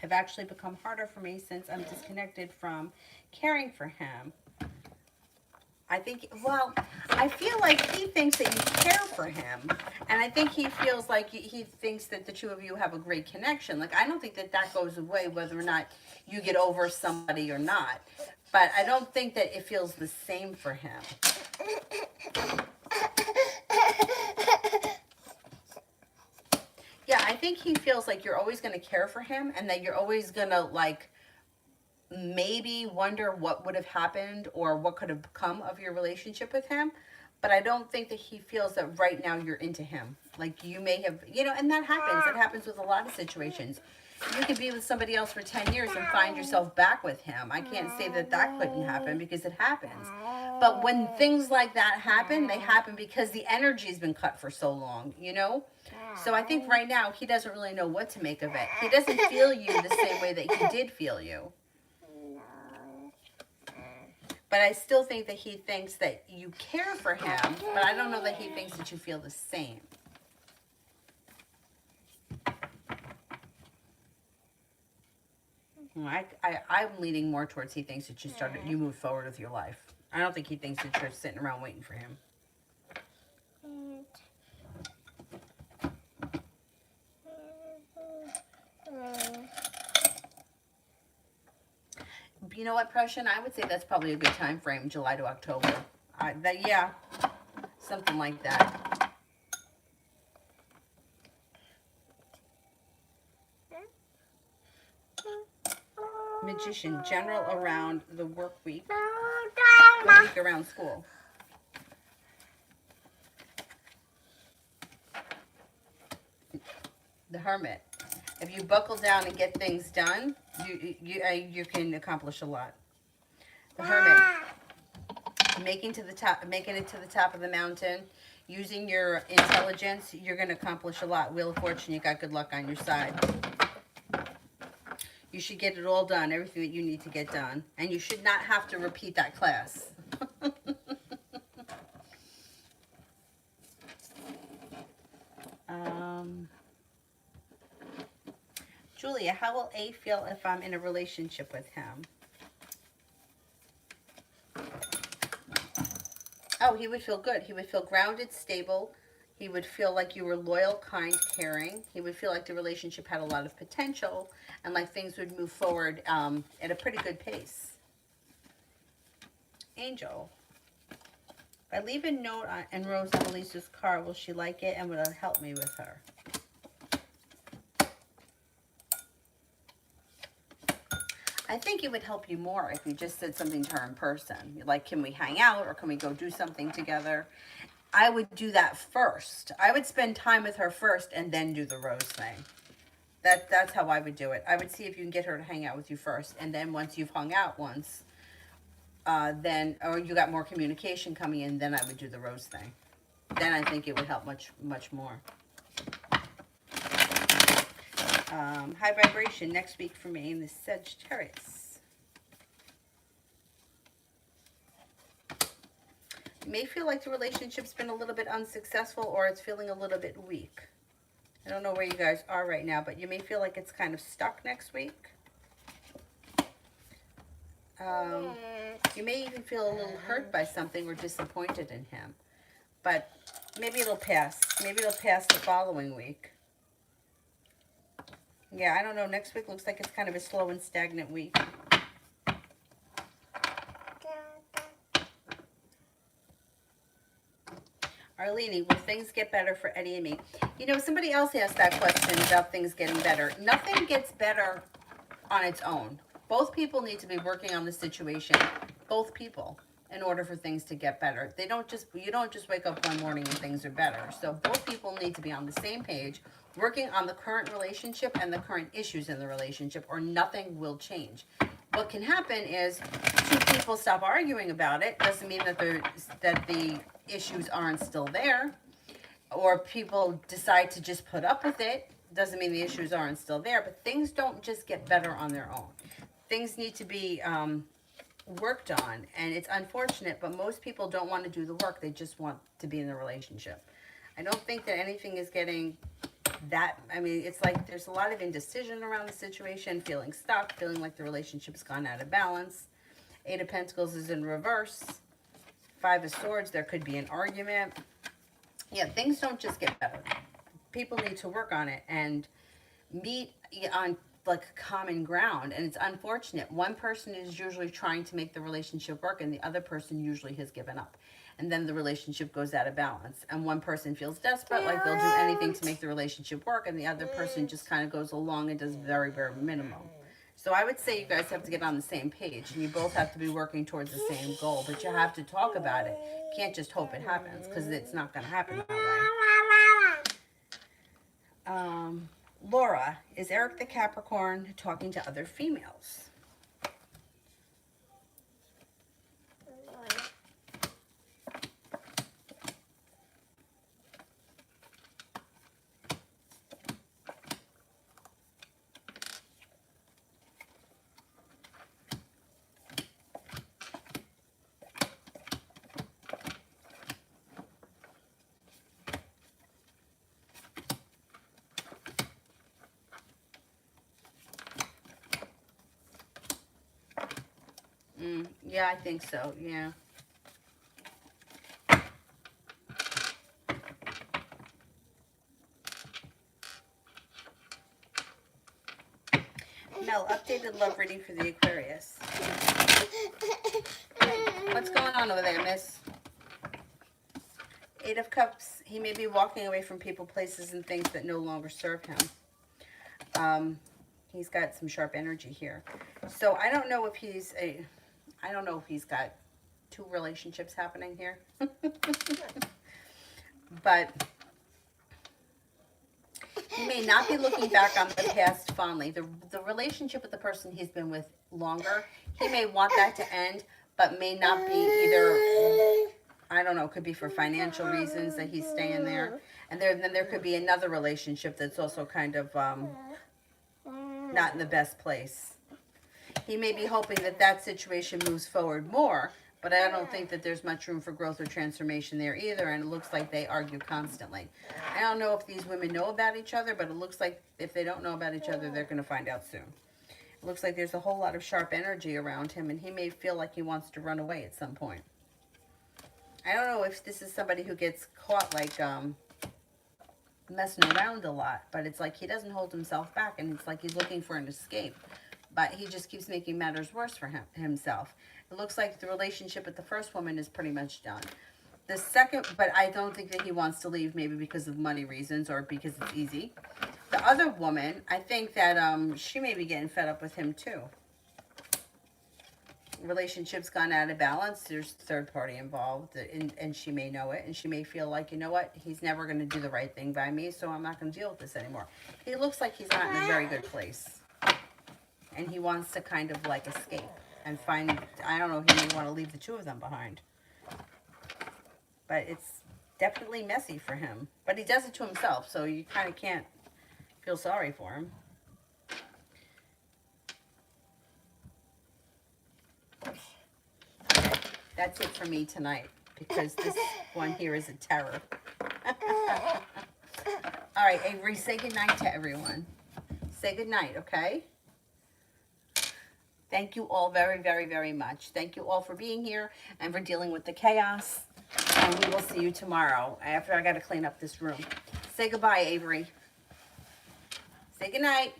have actually become harder for me since I'm disconnected from caring for him. I think, well, I feel like he thinks that you care for him. And I think he feels like he thinks that the two of you have a great connection. Like, I don't think that that goes away whether or not you get over somebody or not. But I don't think that it feels the same for him. Yeah, I think he feels like you're always going to care for him and that you're always going to, like, maybe wonder what would have happened or what could have become of your relationship with him. But I don't think that he feels that right now you're into him. Like, you may have, you know, and that happens. It happens with a lot of situations. You could be with somebody else for 10 years and find yourself back with him. I can't say that that couldn't happen because it happens. But when things like that happen, they happen because the energy's been cut for so long, you know? So I think right now he doesn't really know what to make of it. He doesn't feel you the same way that he did feel you. But I still think that he thinks that you care for him, but I don't know that he thinks that you feel the same. I'm leaning more towards he thinks that you moved forward with your life. I don't think he thinks that you're sitting around waiting for him. You know what, Prussian? I would say that's probably a good time frame, July to October. Yeah, something like that. Magician, general around the work week around school. The Hermit. If you buckle down and get things done, you can accomplish a lot. The Hermit. Making it to the top of the mountain, using your intelligence, you're going to accomplish a lot. Wheel of Fortune, you got good luck on your side. You should get it all done, everything that you need to get done. And you should not have to repeat that class. Julia, how will A feel if I'm in a relationship with him? Oh, he would feel good. He would feel grounded, stable. He would feel like you were loyal, kind, caring. He would feel like the relationship had a lot of potential and like things would move forward at a pretty good pace. Angel. If I leave a note in Rose Annalise's car, will she like it and will it help me with her? I think it would help you more if you just said something to her in person. Like, can we hang out or can we go do something together? I would do that first. I would spend time with her first and then do the rose thing. That's how I would do it. I would see if you can get her to hang out with you first. And then once you've hung out once, or you got more communication coming in, then I would do the rose thing. Then I think it would help much, much more. High vibration next week for me in the Sagittarius. You may feel like the relationship's been a little bit unsuccessful or it's feeling a little bit weak. I don't know where you guys are right now, but you may feel like it's kind of stuck next week. You may even feel a little hurt by something or disappointed in him. But maybe it'll pass. Maybe it'll pass the following week. Yeah, I don't know. Next week looks like it's kind of a slow and stagnant week. Arlene, will things get better for Eddie and me? You know, somebody else asked that question about things getting better. Nothing gets better on its own. Both people need to be working on the situation. Both people, in order for things to get better. You don't just wake up one morning and things are better. So both people need to be on the same page, working on the current relationship and the current issues in the relationship, or nothing will change. What can happen is two people stop arguing about it. Doesn't mean that the issues aren't still there. Or people decide to just put up with it. Doesn't mean the issues aren't still there. But things don't just get better on their own. Things need to be worked on. And it's unfortunate, but most people don't want to do the work. They just want to be in a relationship. I don't think that anything is getting that, I mean, it's like there's a lot of indecision around the situation, feeling stuck, feeling like the relationship's gone out of balance. Eight of Pentacles is in reverse. Five of Swords, there could be an argument. Yeah, things don't just get better. People need to work on it and meet on like common ground. And it's unfortunate. One person is usually trying to make the relationship work and the other person usually has given up. And then the relationship goes out of balance. And one person feels desperate, like they'll do anything to make the relationship work, and the other person just kind of goes along and does very, very minimal. So I would say you guys have to get on the same page, and you both have to be working towards the same goal, but you have to talk about it. You can't just hope it happens, because it's not going to happen that way. Laura, is Eric the Capricorn talking to other females? Yeah, I think so, yeah. Mel, updated love reading for the Aquarius. What's going on over there, miss? Eight of Cups, he may be walking away from people, places, and things that no longer serve him. He's got some sharp energy here. So I don't know if I don't know if he's got two relationships happening here. But he may not be looking back on the past fondly. The relationship with the person he's been with longer, he may want that to end, but may not be either, I don't know, could be for financial reasons that he's staying there. And then there could be another relationship that's also kind of not in the best place. He may be hoping that that situation moves forward more, but I don't think that there's much room for growth or transformation there either, and it looks like they argue constantly. I don't know if these women know about each other, but it looks like if they don't know about each other, they're going to find out soon. It looks like there's a whole lot of sharp energy around him, and he may feel like he wants to run away at some point. I don't know if this is somebody who gets caught like messing around a lot, but it's like he doesn't hold himself back, and it's like he's looking for an escape. But he just keeps making matters worse for himself. It looks like the relationship with the first woman is pretty much done. The second, but I don't think that he wants to leave, maybe because of money reasons or because it's easy. The other woman, I think that she may be getting fed up with him too. Relationship's gone out of balance. There's third party involved, and she may know it, and she may feel like, you know what, he's never going to do the right thing by me, so I'm not going to deal with this anymore. He looks like he's not in a very good place. And he wants to kind of like escape and find, I don't know, he may want to leave the two of them behind. But it's definitely messy for him. But he does it to himself, so you kind of can't feel sorry for him. That's it for me tonight, because this one here is a terror. All right, Avery, say goodnight to everyone. Say goodnight, okay? Thank you all very, very, very much. Thank you all for being here and for dealing with the chaos. And we will see you tomorrow after I got to clean up this room. Say goodbye, Avery. Say goodnight.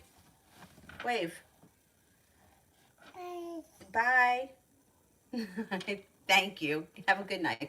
Wave. Bye. Thank you. Have a good night.